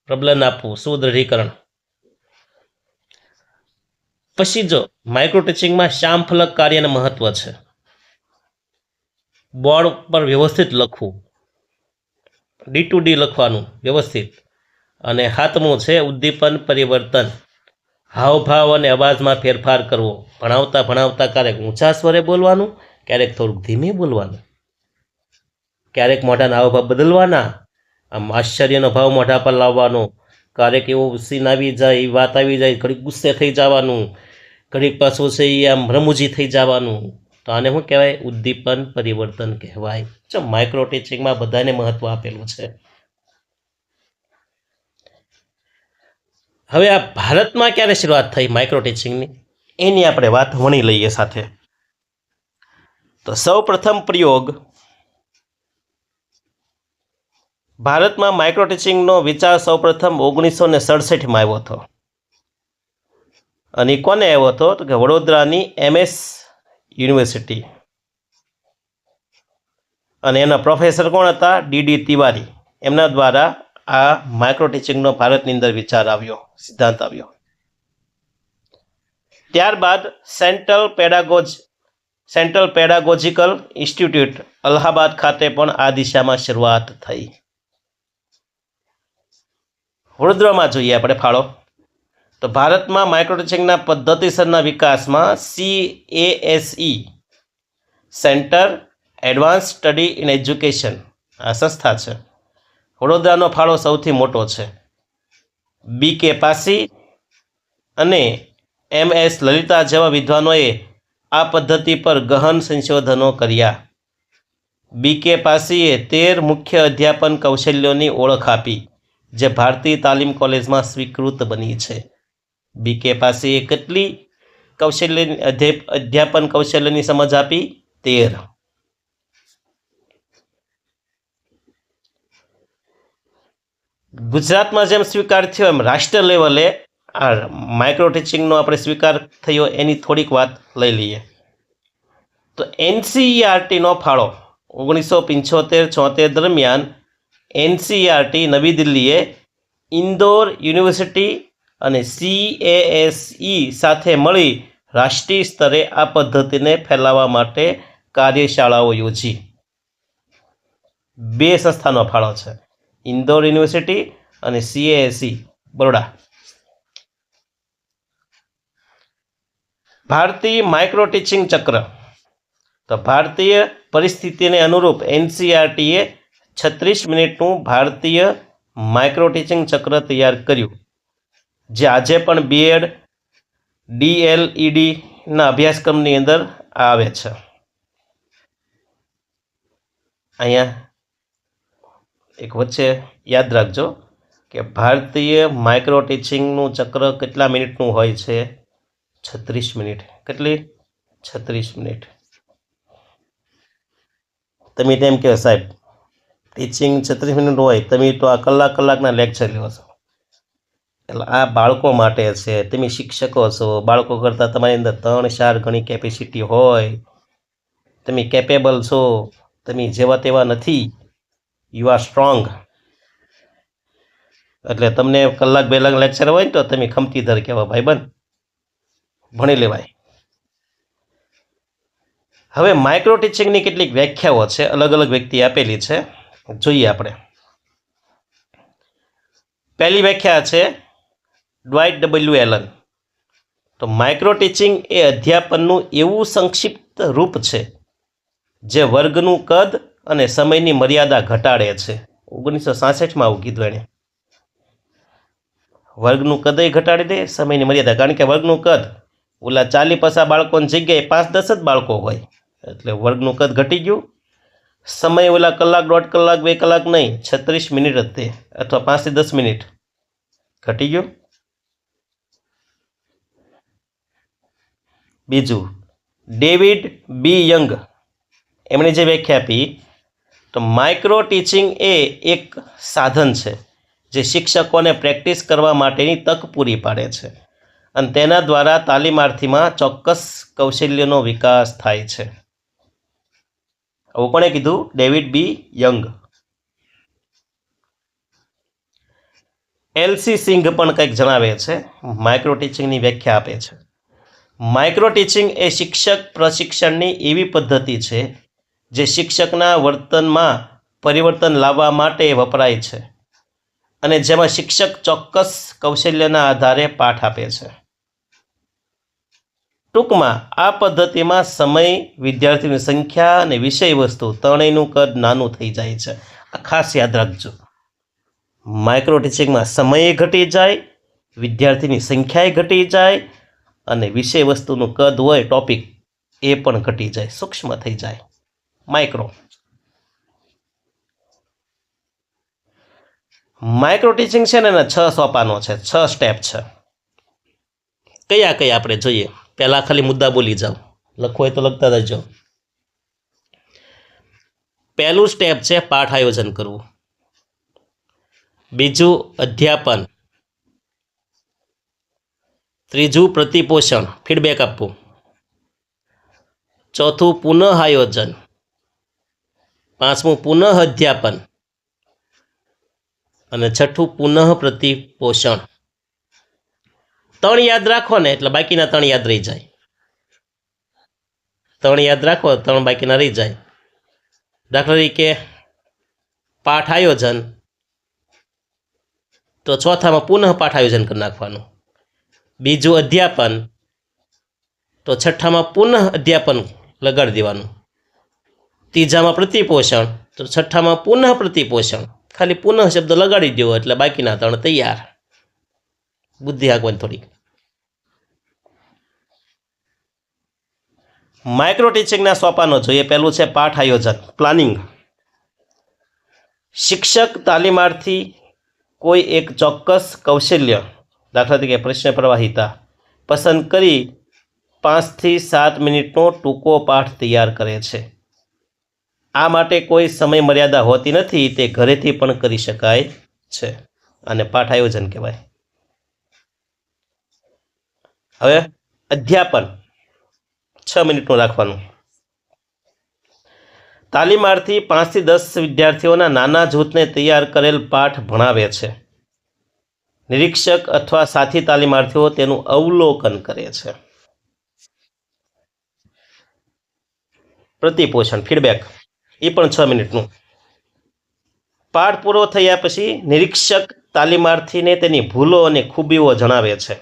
પ્રબલન આપવું, સુદૃઢીકરણ. પછી જો માઇક્રો ટીચિંગમાં શ્યામફલક કાર્યનું મહત્વ છે. બોર્ડ પર વ્યવસ્થિત લખવું, D2D લખવાનું વ્યવસ્થિત. અને સાતમું છે ઉદ્દીપન પરિવર્તન, હાવભાવ અને અવાજમાં ફેરફાર કરવો. ભણાવતા ભણાવતા ક્યારેક ઊંચા સ્વરે બોલવાનું, ક્યારેક થોડુંક ધીમે બોલવાનું, ક્યારેક મોઢાના હાવભાવ બદલવાના, આમ આશ્ચર્યનો ભાવ મોઢા પર લાવવાનો, ક્યારેક એવો સીન આવી જાય, એ વાત આવી જાય, ઘડીક ગુસ્સે થઈ જવાનું, ઘડીક પાછું છે એ આમ રમૂજી થઈ જવાનું. તો આને શું કહેવાય? ઉદ્દીપન પરિવર્તન કહેવાય. જો માઇક્રો ટીચિંગમાં બધાને મહત્વ આપેલું છે. હવે આ ભારતમાં ક્યારે શરૂઆત થઈ માઇક્રો ટીચિંગની એની આપણે વાત વણી લઈએ સાથે. તો સૌ પ્રથમ પ્રયોગ ભારતમાં માઇક્રો ટીચિંગનો વિચાર સૌપ્રથમ 1967માં આવ્યો હતો. અને કોને આવ્યો હતો તો કે વડોદરાની MS યુનિવર્સિટી, અને એના પ્રોફેસર કોણ હતા? DD તિવારી. એમના દ્વારા આ માઇક્રો ટીચિંગનો ભારતની અંદર વિચાર આવ્યો, સિદ્ધાંત આવ્યો. ત્યારબાદ સેન્ટ્રલ પેડાગોજિકલ ઇન્સ્ટિટ્યૂટ અલ્હાબાદ ખાતે પણ આ દિશામાં શરૂઆત થઈ. વડોદરામાં જોઈએ આપણે ફાળો. તો ભારતમાં માઇક્રો ટીચિંગના પદ્ધતિસરના વિકાસમાં CASE centre advance study in education આ સંસ્થા છે. વડોદરાનો ફાળો સૌથી મોટો છે. BK પાસી અને MS લલિતા જેવા વિદ્વાનોએ આ પદ્ધતિ પર ગહન સંશોધનો કર્યા. BK પાસીએ 13 મુખ્ય અધ્યાપન કૌશલ્યોની ઓળખ આપી જે ભારતીય તાલીમ કોલેજમાં સ્વીકૃત બની છે. BK પાસીએ કેટલી અધ્યાપન કૌશલ્યની સમજ આપી? 13. ગુજરાતમાં જેમ સ્વીકાર થયો એમ રાષ્ટ્ર લેવલે આ માઇક્રો ટીચિંગનો આપણે સ્વીકાર થયો એની થોડીક વાત લઈ લઈએ. તો NCERTનો ફાળો 1975-76 દરમિયાન NCERT નવી દિલ્હીએ ઇન્દોર યુનિવર્સિટી અને CASE સાથે મળી રાષ્ટ્રીય સ્તરે આ પદ્ધતિને ફેલાવવા માટે કાર્યશાળાઓ યોજી. 2 સંસ્થાનો ફાળો છે, ઇન્દોર યુનિવર્સિટી અને CASE બરોડા. ભારતીય માઇક્રો ટીચિંગ ચક્ર. તો ભારતીય પરિસ્થિતિને અનુરૂપ NCERTએ 36 મિનિટનું ભારતીય માઇક્રો ટીચિંગ ચક્ર તૈયાર કર્યું, જે આજે પણ BEd DLEDના અભ્યાસક્રમની અંદર આવે છે. અહીંયા એક વચ્ચે યાદ રાખજો કે ભારતીય માઇક્રો ટીચિંગનું ચક્ર કેટલા મિનિટનું હોય છે? 36 મિનિટ. કેટલી? 36 મિનિટ. તમે તેમ કહો સાહેબ ટીચિંગ 36 મિનિટ હોય, તમે તો આ કલાકના લેક્ચર લ્યો છો. એટલે આ બાળકો માટે છે, તમે શિક્ષકો છો, બાળકો કરતાં તમારી અંદર 3-4 ગણી કેપેસિટી હોય, તમે કેપેબલ છો, તમે જેવા તેવા નથી, યુ આર સ્ટ્રોંગ. એટલે તમને 1-2 કલાક લેક્ચર હોય ને તો તમે ખમતીધર કહેવા ભાઈબંધ, ભણી લેવાય. હવે માઇક્રો ટીચિંગની કેટલીક વ્યાખ્યાઓ છે, અલગ અલગ વ્યક્તિ આપેલી છે, જોઈએ આપણે. પહેલી વ્યાખ્યા છે ડ્વાઇટ W. એલન. તો માઇક્રો ટીચિંગ એ અધ્યાપનનું એવું સંક્ષિપ્ત રૂપ છે જે વર્ગનું કદ અને સમયની મર્યાદા ઘટાડે છે. 1966માં આવું કીધું એણે. વર્ગનું કદ ઘટાડી દે, સમયની મર્યાદા. કારણ કે વર્ગનું કદ ઓલા 40-50 બાળકોની જગ્યાએ 5-10 જ બાળકો હોય, એટલે વર્ગનું કદ ઘટી ગયું. સમય ઓલા કલાક, 1.5 કલાક, 2 કલાક નહીં, 36 મિનિટ જ તે, અથવા 5 થી 10 મિનિટ ઘટી ગયું. બીજું, ડેવિડ B. યંગ એમણે જે વ્યાખ્યા આપી તો માઇક્રો ટીચિંગ એ એક સાધન છે જે શિક્ષકોને પ્રેક્ટિસ કરવા માટેની તક પૂરી પાડે છે અને તેના દ્વારા તાલીમાર્થીમાં ચોક્કસ કૌશલ્યનો વિકાસ થાય છે. આવું કોણે કીધું? ડેવિડ બી યંગ. એલસી સિંઘ પણ કંઈક જણાવે છે, માઇક્રો ટીચિંગની વ્યાખ્યા આપે છે. માઇક્રો ટીચિંગ એ શિક્ષક પ્રશિક્ષણની એવી પદ્ધતિ છે જે શિક્ષકના વર્તનમાં પરિવર્તન લાવવા માટે વપરાય છે અને જેમાં શિક્ષક ચોક્કસ કૌશલ્યના આધારે પાઠ આપે છે. ટૂંકમાં આ પદ્ધતિમાં સમય, વિદ્યાર્થીની સંખ્યા અને વિષય વસ્તુ ત્રણેયનું કદ નાનું થઈ જાય છે. આ ખાસ યાદ રાખજો. માઇક્રો ટીચિંગમાં સમય ઘટી જાય, વિદ્યાર્થીની સંખ્યાએ ઘટી જાય અને વિષય વસ્તુનું કદ હોય ટોપિક એ પણ ઘટી જાય, સૂક્ષ્મ થઈ જાય. માઇક્રો ટીચિંગ છે ને એના 6 સોપાનો છે, 6 સ્ટેપ છે. કયા કયા આપણે જોઈએ? પહેલા ખાલી મુદ્દા બોલી જાઓ, લખો હોય તો લખતા જજો. પહેલું સ્ટેપ છે પાઠ આયોજન કરવું. બીજું અધ્યાપન. ત્રીજું પ્રતિપોષણ, ફીડબેક આપવું. ચોથું પુનઃ આયોજન. પાંચમું પુનઃ અધ્યાપન અને છઠ્ઠું પુનઃ પ્રતિપોષણ. 3 યાદ રાખો ને એટલે બાકીના 3 યાદ રહી જાય. 3 યાદ રાખો, 3 બાકીના રહી જાય. દાખલા તરીકે પાઠ આયોજન, તો ચોથામાં પુનઃ પાઠ આયોજન કરી નાખવાનું. બીજું અધ્યાપન, તો છઠ્ઠામાં પુનઃ અધ્યાપન લગાડી દેવાનું. ત્રીજામાં પ્રતિપોષણ, તો છઠ્ઠામાં પુનઃ પ્રતિપોષણ. ખાલી પુનઃ શબ્દ લગાડી દો એટલે બાકીના 3 તૈયાર. બુદ્ધિ હાંકવાની થોડીક. માઇક્રો ટીચિંગના સોપાનો જોઈએ. પહેલું છે પાઠ આયોજન, પ્લાનિંગ. શિક્ષક તાલીમાર્થી કોઈ એક ચોક્કસ કૌશલ્ય, દાખલા તરીકે પ્રશ્ન પ્રવાહિતા, પસંદ કરી 5 થી 7 મિનિટનો ટૂંકો પાઠ તૈયાર કરે છે. આ માટે કોઈ સમય મર્યાદા હોતી નથી, તે ઘરેથી પણ કરી શકાય છે અને પાઠ આયોજન કહેવાય. હવે અધ્યાપન 6 મિનિટનું રાખવાનું. તાલીમાર્થી 5 થી 10 વિદ્યાર્થીઓના નાના જૂથને તૈયાર કરેલ પાઠ ભણાવે છે. નિરીક્ષક અથવા સાથી તાલીમાર્થીઓ તેનું અવલોકન કરે છે. પ્રતિપોષણ, ફીડબેક, એ પણ 6 મિનિટનું. પાઠ પૂરો થયા પછી નિરીક્ષક તાલીમાર્થીને તેની ભૂલો અને ખૂબીઓ જણાવે છે.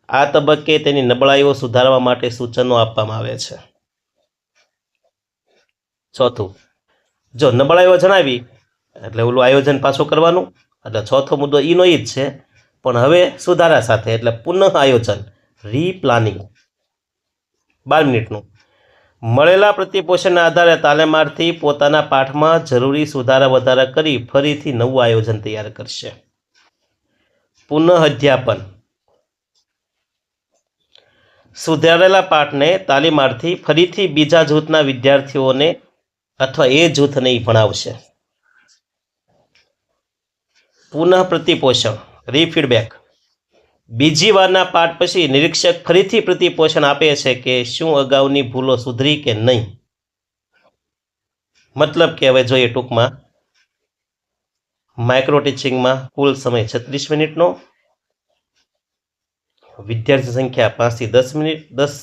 આ તબક્કે તેની નબળાઈઓ સુધારવા માટે સૂચનો આપવામાં આવે છે. ચોથું, જો નબળાઈઓ જણાવી એટલે ઓલું આયોજન પાછું કરવાનું. એટલે ચોથો મુદ્દો ઈનો ઈ જ છે, પણ હવે સુધારા સાથે, એટલે પુનઃ આયોજન, રીપ્લાનિંગ. 12 મિનિટનું. મળેલા પ્રતિપોષણના આધારે તાલીમાર્થી પોતાના પાઠમાં જરૂરી સુધારા વધારા કરી ફરીથી નવું આયોજન તૈયાર કરશે. પુનઃ અધ્યાપન. સુધારેલા પાઠને તાલીમાર્થી ફરીથી બીજા જૂથના વિદ્યાર્થીઓને અથવા એ જૂથને ભણાવશે. પુનઃ પ્રતિપોષણ, રીફીડબેક. બીજી વારના પાઠ પછી નિરીક્ષક ફરીથી પ્રતિપોષણ આપે છે કે શું અગાઉની ભૂલો સુધરી કે નહીં. મતલબ કે હવે જોઈએ ટૂંકમાં, માઇક્રો ટીચિંગમાં કુલ સમય 36 મિનિટનો, વિદ્યાર્થી સંખ્યા 5 થી 10 મિનિટ 10,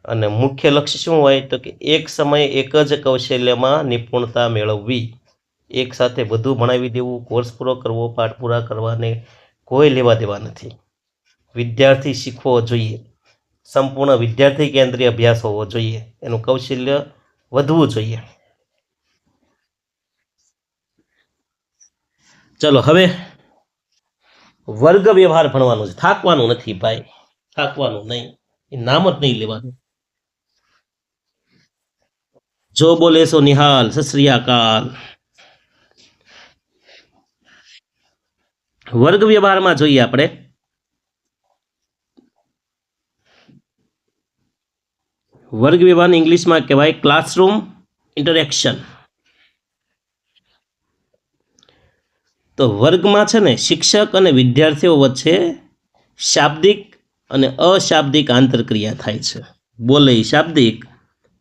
અને મુખ્ય લક્ષ્ય શું હોય તો કે એક સમયે એક જ કૌશલ્યમાં નિપુણતા મેળવવી. એક સાથે બધું ભણાવી દેવું, કોર્સ પૂરો કરવો, પાઠ પૂરા કરવાને કોઈ લેવા દેવા નથી. વિદ્યાર્થી શીખવો જોઈએ, સંપૂર્ણ વિદ્યાર્થી કેન્દ્રીય અભ્યાસ હોવો જોઈએ, એનું કૌશલ્ય વધવું જોઈએ. ચલો હવે વર્ગ વ્યવહાર ભણવાનું છે. થાકવાનું નથી ભાઈ, થાકવાનું નહીં, એ નામ જ નહીં લેવાનું. જો બોલે સો નિહાલ, સત શ્રી અકાલ. વર્ગ વ્યવહારમાં જોઈએ આપણે વર્ગ વ્યવહાર ઇંગ્લિશમાં કહેવાય ક્લાસરૂમ ઇન્ટરેક્શન. તો વર્ગમાં છે ને શિક્ષક અને વિદ્યાર્થીઓ વચ્ચે શાબ્દિક અને અશાબ્દિક આંતરક્રિયા થાય છે. બોલે એ શાબ્દિક,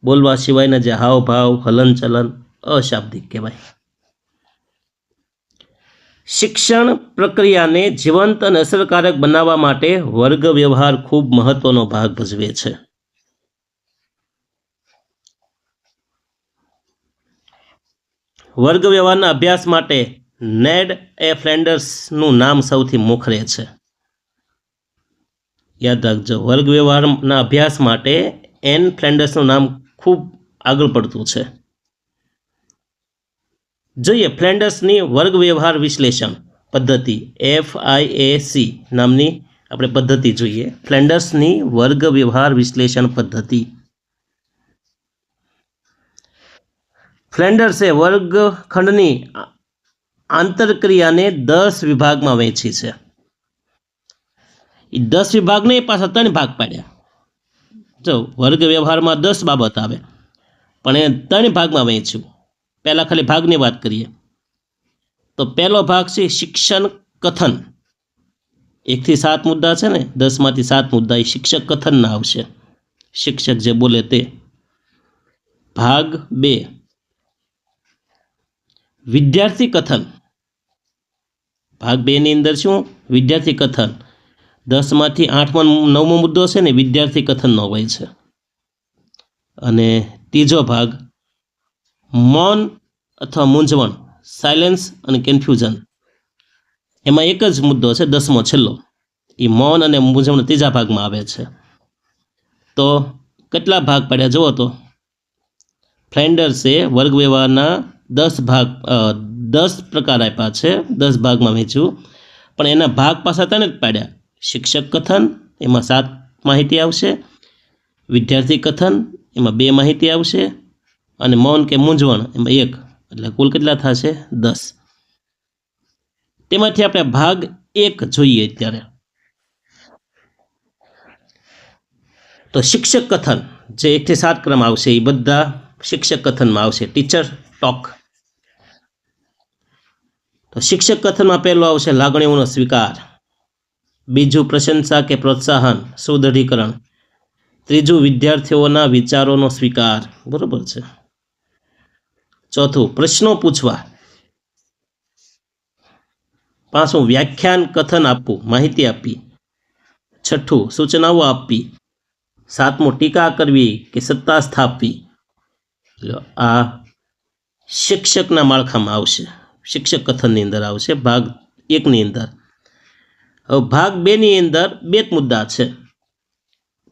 બોલવા સિવાયના જે હાવભાવ હલનચલન અશાબ્દિક કહેવાય. શિક્ષણ પ્રક્રિયાને જીવંત અને અસરકારક બનાવવા માટે વર્ગ વ્યવહાર ખૂબ મહત્વનો ભાગ ભજવે છે. વર્ગ વ્યવહારના અભ્યાસ માટે નેડ એ ફ્લેન્ડર્સનું નામ સૌથી મોખરે છે. યાદ રાખજો, વર્ગ વ્યવહારના અભ્યાસ માટે એન ફ્લેન્ડર્સનું નામ ખૂબ આગળ પડતું છે. જોઈએ ફ્લેન્ડર્સની વર્ગ વ્યવહાર વિશ્લેષણ પદ્ધતિ FIAC નામની આપણે પદ્ધતિ જોઈએ. ફ્લેન્ડર્સની વર્ગ વ્યવહાર વિશ્લેષણ પદ્ધતિ. ફ્લેન્ડર્સે વર્ગખંડની આંતરક્રિયાને 10 વિભાગમાં વહેંચી છે. એ 10 વિભાગને પાછા 3 ભાગ પાડ્યા. જો વર્ગ વ્યવહારમાં 10 બાબત આવે, પણ એ 3 ભાગમાં વહેંચ્યું. પહેલાં ખાલી ભાગની વાત કરીએ તો પહેલો ભાગ છે શિક્ષણ કથન. 1 થી 7 મુદ્દા છે ને, 10 માંથી 7 મુદ્દા એ શિક્ષક કથનના આવશે, શિક્ષક જે બોલે તે. ભાગ 2 વિદ્યાર્થી કથન. ભાગ 2 ની અંદર શું? વિદ્યાર્થી કથન. 10 માંથી 8મો 9મો મુદ્દો છે ને વિદ્યાર્થી કથનનો હોય છે. અને ત્રીજો ભાગ મૌન અથવા મૂંઝવણ, સાયલેન્સ અને કન્ફ્યુઝન. એમાં એક જ મુદ્દો છે 10મો છેલ્લો, એ મૌન અને મૂંઝવણ ત્રીજા ભાગમાં આવે છે. તો કેટલા ભાગ પાડ્યા જુઓ તો. ફ્લેન્ડર્સે વર્ગ વ્યવહારના 10 પ્રકાર આપ્યા છે, 10 ભાગમાં વહેંચ્યું, પણ એના ભાગ પાછા 3 જ પાડ્યા. શિક્ષક કથન એમાં 7 માહિતી આવશે, વિદ્યાર્થી કથન એમાં 2 માહિતી આવશે, અને મૌન કે મૂંઝવણ એમાં 1. એટલે કુલ કેટલા થશે? 10. તેમાંથી આપણે ભાગ 1 જોઈએ અત્યારે. તો શિક્ષક કથન જે 1 થી 7 ક્રમ આવશે એ બધા શિક્ષક કથનમાં આવશે, ટીચર ટોક. તો શિક્ષક કથનમાં પહેલો આવશે લાગણીઓનો સ્વીકાર, બીજું પ્રશંસા કે પ્રોત્સાહન, સુદૃઢીકરણ, ત્રીજું વિદ્યાર્થીઓના વિચારોનો સ્વીકાર, બરોબર છે. ચોથું પ્રશ્નો પૂછવા, પાંચમું વ્યાખ્યાન કથન આપવું, માહિતી આપવી, છઠ્ઠું સૂચનાઓ આપવી, સાતમું ટીકા કરવી કે સત્તા સ્થાપવી. આ શિક્ષકના માળખામાં આવશે, શિક્ષક કથનની અંદર આવશે ભાગ 1ની અંદર. હવે ભાગ 2ની અંદર 2 મુદ્દા છે.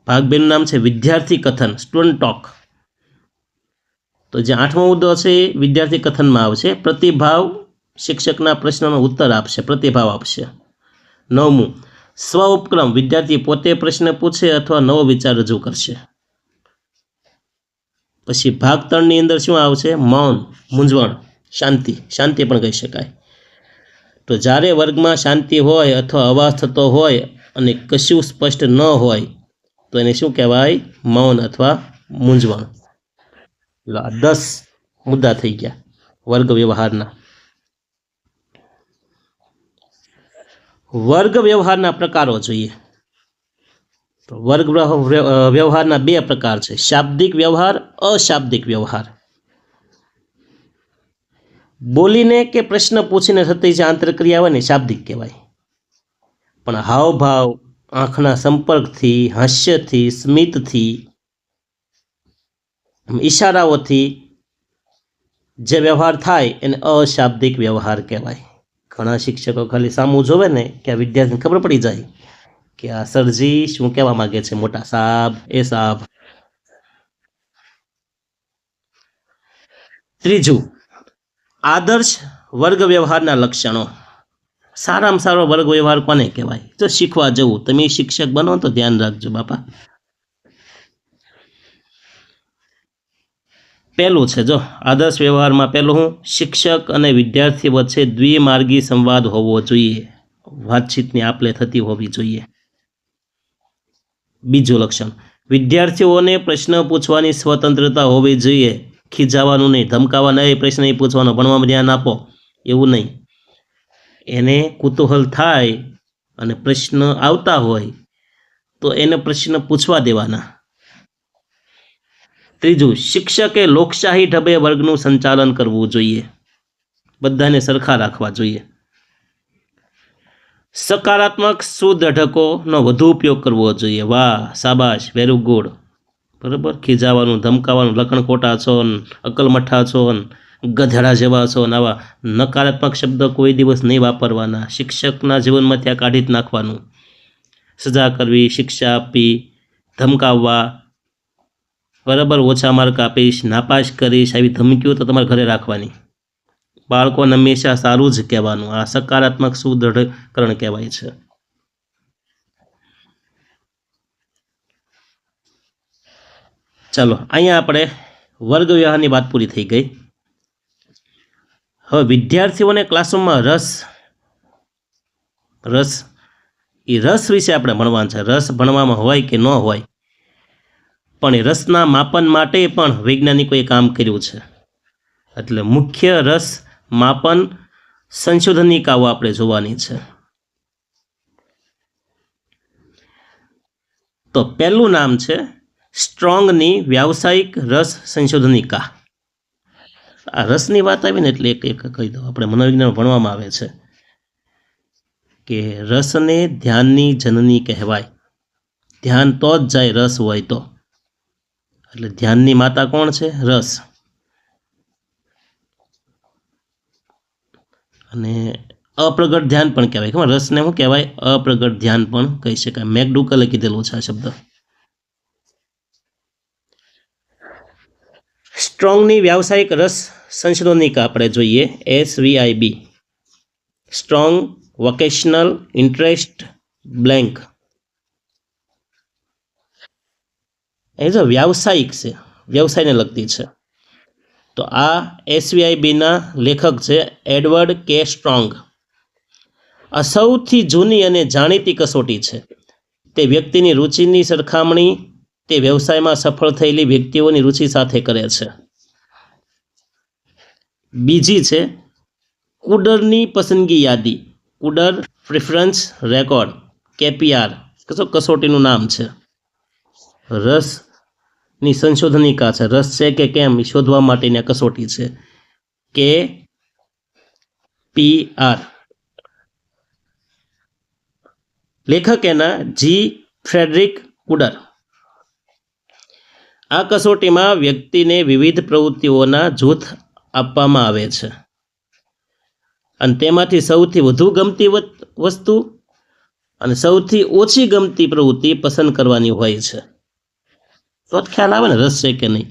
ભાગ 2નું નામ છે વિદ્યાર્થી કથન, સ્ટુડન્ટ ટોક. તો જે 8મો મુદ્દો છે એ વિદ્યાર્થી કથનમાં આવશે. પ્રતિભાવ, શિક્ષકના પ્રશ્નનો ઉત્તર આપશે, પ્રતિભાવ આપશે. 9મું સ્વ ઉપક્રમ, વિદ્યાર્થી પોતે પ્રશ્ન પૂછે અથવા નવો વિચાર રજૂ કરશે. પછી ભાગ 3ની અંદર શું આવશે? મૌન, મૂંઝવણ, શાંતિ, શાંતિ પણ કહી શકાય. તો જ્યારે વર્ગમાં શાંતિ હોય અથવા અવાજ થતો હોય અને કશું સ્પષ્ટ ન હોય તો એને શું કહેવાય? મૌન અથવા મૂંઝવણ. 10 મુદ્દા થઈ ગયા વર્ગ વ્યવહારના. વર્ગ વ્યવહારના પ્રકારો જોઈએ તો વર્ગ વ્યવહારના 2 પ્રકાર છે, શાબ્દિક વ્યવહાર, અશાબ્દિક વ્યવહાર. બોલીને કે પ્રશ્ન પૂછીને થતી જે આંતરક્રિયા હોય ને શાબ્દિક કહેવાય, પણ હાવભાવ, આંખના સંપર્કથી, હાસ્યથી, સ્મિતથી, ઈશારાઓથી જે વ્યવહાર થાય એને અશાબ્દિક વ્યવહાર કહેવાય. ઘણા શિક્ષકો ખાલી સામું જોવે ને કે આ વિદ્યાર્થીને ખબર પડી જાય કે આ સરજી શું કહેવા માંગે છે, મોટા સાહેબ, એ સાહેબ. ત્રીજું આદર્શ વર્ગ વ્યવહારના લક્ષણો. સારામાં સારો વર્ગ વ્યવહાર કોને કહેવાય? તો શીખવા જવું. તમે શિક્ષક બનો તો ધ્યાન રાખજો બાપા. પહેલું છે જો આદર્શ વ્યવહારમાં પહેલું હું, શિક્ષક અને વિદ્યાર્થી વચ્ચે દ્વિમાર્ગી સંવાદ હોવો જોઈએ, વાતચીતની આપલે થતી હોવી જોઈએ. બીજું લક્ષણ, વિદ્યાર્થીઓને પ્રશ્ન પૂછવાની સ્વતંત્રતા હોવી જોઈએ, ખીજાવાનું નહીં, ધમકાવા નહીં, પ્રશ્ન નહીં પૂછવાનો, ભણવામાં ધ્યાન આપો એવું નહીં. એને કુતૂહલ થાય અને પ્રશ્ન આવતા હોય તો એને પ્રશ્ન પૂછવા દેવાના. ત્રીજું, શિક્ષકે લોકશાહી ઢબે વર્ગનું સંચાલન કરવું જોઈએ, બધાને સરખા રાખવા જોઈએ. સકારાત્મક સુદઢકોનો વધુ ઉપયોગ કરવો જોઈએ. વાહ, શાબાશ, વેરી ગુડ. બરાબર, ખીજાવાનું, ધમકાવાનું, લખણ ખોટા છો, અકલમઠા છો, ગધેડા જેવા છો, આવા નકારાત્મક શબ્દ કોઈ દિવસ નહીં વાપરવાના. શિક્ષકના જીવનમાંથી આ કાઢી જ નાખવાનું. સજા કરવી, શિક્ષા આપવી, ધમકાવવા, બરાબર, ઓછા માર્ક આપીશ, નાપાસ કરીશ, આવી ધમકીઓ તો તમારે ઘરે રાખવાની. બાળકોને હંમેશા સારું જ કહેવાનું. આ સકારાત્મક સુદૃઢકરણ કહેવાય છે. ચાલો, અહીંયા આપણે વર્ગ વ્યવહારની વાત પૂરી થઈ ગઈ. હવે વિદ્યાર્થીઓને ક્લાસરૂમમાં રસ વિશે આપણે ભણવાનું છે. રસ ભણવામાં હોય કે ન હોય, પણ એ રસના માપન માટે પણ વૈજ્ઞાનિકોએ કામ કર્યું છે. એટલે મુખ્ય રસ માપન સંશોધનિકાઓ આપણે જોવાની છે. તો પહેલું નામ છે સ્ટ્રોંગની વ્યાવસાયિક રસ સંશોધનિકા. આ રસની વાત આવી ને એટલે એક કહી દઉં, આપણે મનોવિજ્ઞાન ભણવામાં આવે છે કે રસને ધ્યાનની જનની કહેવાય. ધ્યાન તો જ જાય રસ હોય તો. એટલે ધ્યાનની માતા કોણ છે? રસ. અને અપ્રગટ ધ્યાન પણ કહેવાય. ખબર રસને શું કહેવાય? અપ્રગટ ધ્યાન પણ કહી શકાય. મેકડુકલે કીધેલું છે આ શબ્દ. સ્ટ્રોંગની વ્યાવસાયિક રસ સંશોધનિકા આપણે જોઈએ, SVIB, strong vocational interest blank. એ જો વ્યાવસાયિક છે, વ્યવસાયને લગતી છે. તો આ SVIBના લેખક છે એડવર્ડ કે સ્ટ્રોંગ. આ સૌથી જૂની અને જાણીતી કસોટી છે. તે વ્યક્તિની રુચિની સરખામણી તે વ્યવસાયમાં સફળ થયેલી વ્યક્તિઓની રુચિ સાથે કરે છે. બીજી છે કુડરની પસંદગી યાદી, કુડર પ્રિફરન્સ રેકોર્ડ, KPR કસોટીનું નામ છે. રસની સંશોધનિકા છે. રસ છે કે કેમ એ શોધવા માટેની કસોટી છે, KPR. લેખક એના જી ફ્રેડરિક કુડર. આ કસોટીમાં વ્યક્તિને વિવિધ પ્રવૃત્તિઓના જૂથ આપવામાં આવે છે અને તેમાંથી સૌથી વધુ ગમતી વસ્તુ અને સૌથી ઓછી ગમતી પ્રવૃત્તિ પસંદ કરવાની હોય છે. તો જ ખ્યાલ આવે ને રસ છે કે નહીં.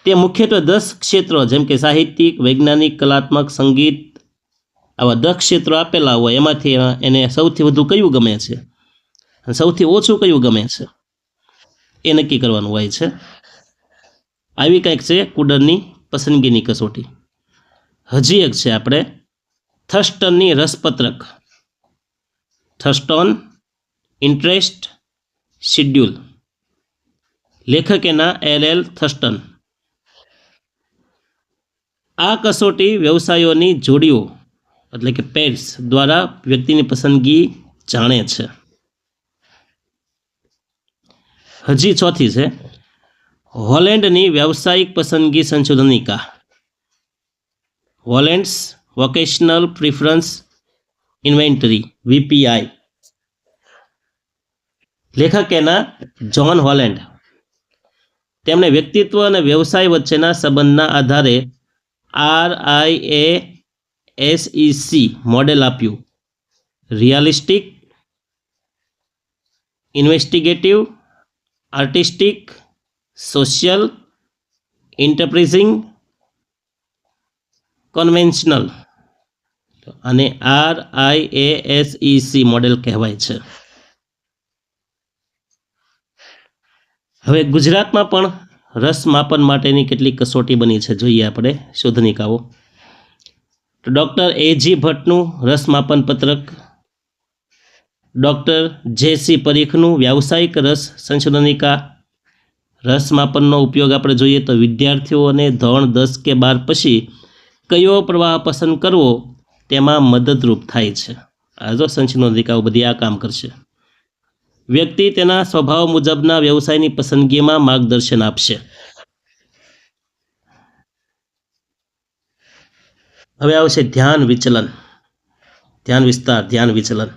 તે મુખ્યત્વે 10 ક્ષેત્રો જેમ કે સાહિત્યિક, વૈજ્ઞાનિક, કલાત્મક, સંગીત, આવા 10 ક્ષેત્રો આપેલા હોય. એમાંથી એને સૌથી વધુ કયું ગમે છે અને સૌથી ઓછું કયું ગમે છે એ નક્કી કરવાનું હોય છે. આવી કંઈક છે કુડરની પસંદગીની કસોટી. હજી એક છે આપણે થર્સ્ટનની રસપત્રક, થર્સ્ટન ઇન્ટરેસ્ટ શિડ્યુલ. લેખક એના LL થર્સ્ટન. આ કસોટી વ્યવસાયોની જોડીઓ એટલે કે પેર્સ દ્વારા વ્યક્તિની પસંદગી જાણે છે. હજી ચોથી છે હોલેન્ડની વ્યાવસાયિક પસંદગી સંશોધનિકા, હોલેન્ડ્સ વોકેશનલ પ્રિફરન્સ ઇન્વેન્ટરી, VPI. લેખક એના જ્હોન હોલેન્ડ. તેમણે વ્યક્તિત્વ અને વ્યવસાય વચ્ચેના સંબંધના આધારે RIASEC મોડેલ આપ્યું. Realistic, investigative, artistic, social, enterprising, conventional અને RIASEC મોડેલ કહેવાય છે. હવે ગુજરાતમાં પણ રસ માપન માટેની કેટલીક કસોટી બની છે, જોઈએ આપણે શોધનિકાઓ. તો ડૉક્ટર AG ભટ્ટનું રસ માપન પત્રક, ડૉક્ટર JC પરીખનું વ્યાવસાયિક રસ સંશોધનિકા. રસ માપનનો ઉપયોગ આપણે જોઈએ તો વિદ્યાર્થીઓને ધોરણ 10 કે 12 પછી કયો પ્રવાહ પસંદ કરવો તેમાં મદદરૂપ થાય છે. આ જો સંચિનોદિકાઓ બધી આ કામ કરશે. વ્યક્તિ તેના સ્વભાવ મુજબના વ્યવસાયની પસંદગીમાં માર્ગદર્શન આપશે. હવે આવશે ધ્યાન વિચલન, ધ્યાન વિસ્તાર, ધ્યાન વિચલન.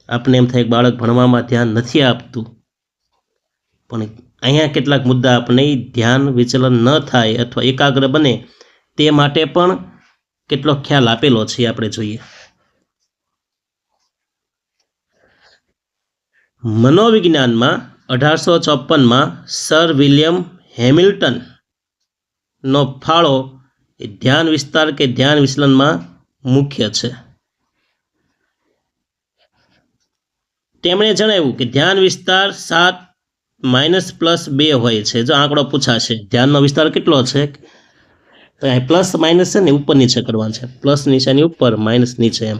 આપણે એમ થાય કે બાળક ભણવામાં ધ્યાન નથી આપતું, પણ અહીંયા કેટલાક મુદ્દા આપણે ધ્યાન વિચલન ન થાય અથવા એકાગ્ર બને તે માટે પણ કેટલો ખ્યાલ આપેલો છે આપણે જોઈએ. મનોવિજ્ઞાનમાં 1854માં સર વિલિયમ હેમિલ્ટનનો ફાળો એ ધ્યાન વિસ્તાર કે ધ્યાન વિચલનમાં મુખ્ય છે. તેમણે જણાવ્યું કે ધ્યાન વિસ્તાર 7 - +2 હોય છે. જો આંકડો પૂછાશે ધ્યાનનો વિસ્તાર કેટલો છે, તો અહીં પ્લસ માઇનસ છે ને ઉપર નીચે કરવાનું છે. પ્લસ નિશાની ઉપર, માઇનસ નીચે, એમ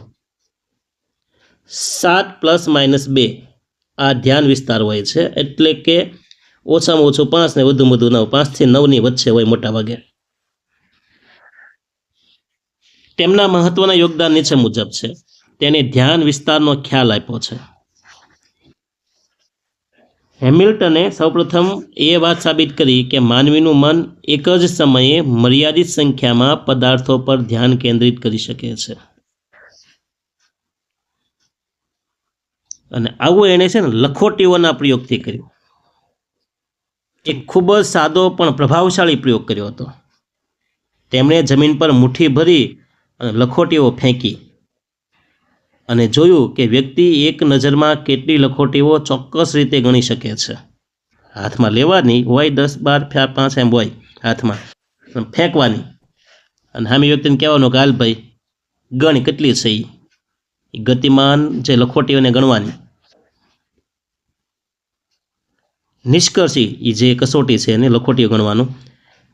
7 ± 2 આ ધ્યાન વિસ્તાર હોય છે. એટલે કે ઓછામાં ઓછું 5 ને વધુમાં વધુ 9, 5 થી 9 ની વચ્ચે હોય મોટા ભાગે. તેમના મહત્વના યોગદાન નીચે મુજબ છે. તેને ધ્યાન વિસ્તારનો ખ્યાલ આપ્યો છે. હેમિલ્ટને સૌપ્રથમ એ વાત સાબિત કરી કે માનવીનું મન એક જ સમયે મર્યાદિત સંખ્યામાં પદાર્થો પર ધ્યાન કેન્દ્રિત કરી શકે છે. અને આવું એણે છે ને લખોટીઓના પ્રયોગથી કર્યું. એક ખૂબ જ સાદો પણ પ્રભાવશાળી પ્રયોગ કર્યો હતો. તેમણે જમીન પર મુઠ્ઠી ભરી અને લખોટીઓ ફેંકી અને જોયું કે વ્યક્તિ એક નજરમાં કેટલી લખોટીઓ ચોક્કસ રીતે ગણી શકે છે. હાથમાં લેવાની હોય, 10, 12, 5 એમ હોય હાથમાં, ફેંકવાની અને સામે વ્યક્તિને કહેવાનું કે હાલ ભાઈ ગણ કેટલી છે. એ ગતિમાન જે લખોટીઓને ગણવાની. નિષ્કર્ષ એ જે કસોટી છે એને લખોટીઓ ગણવાનું.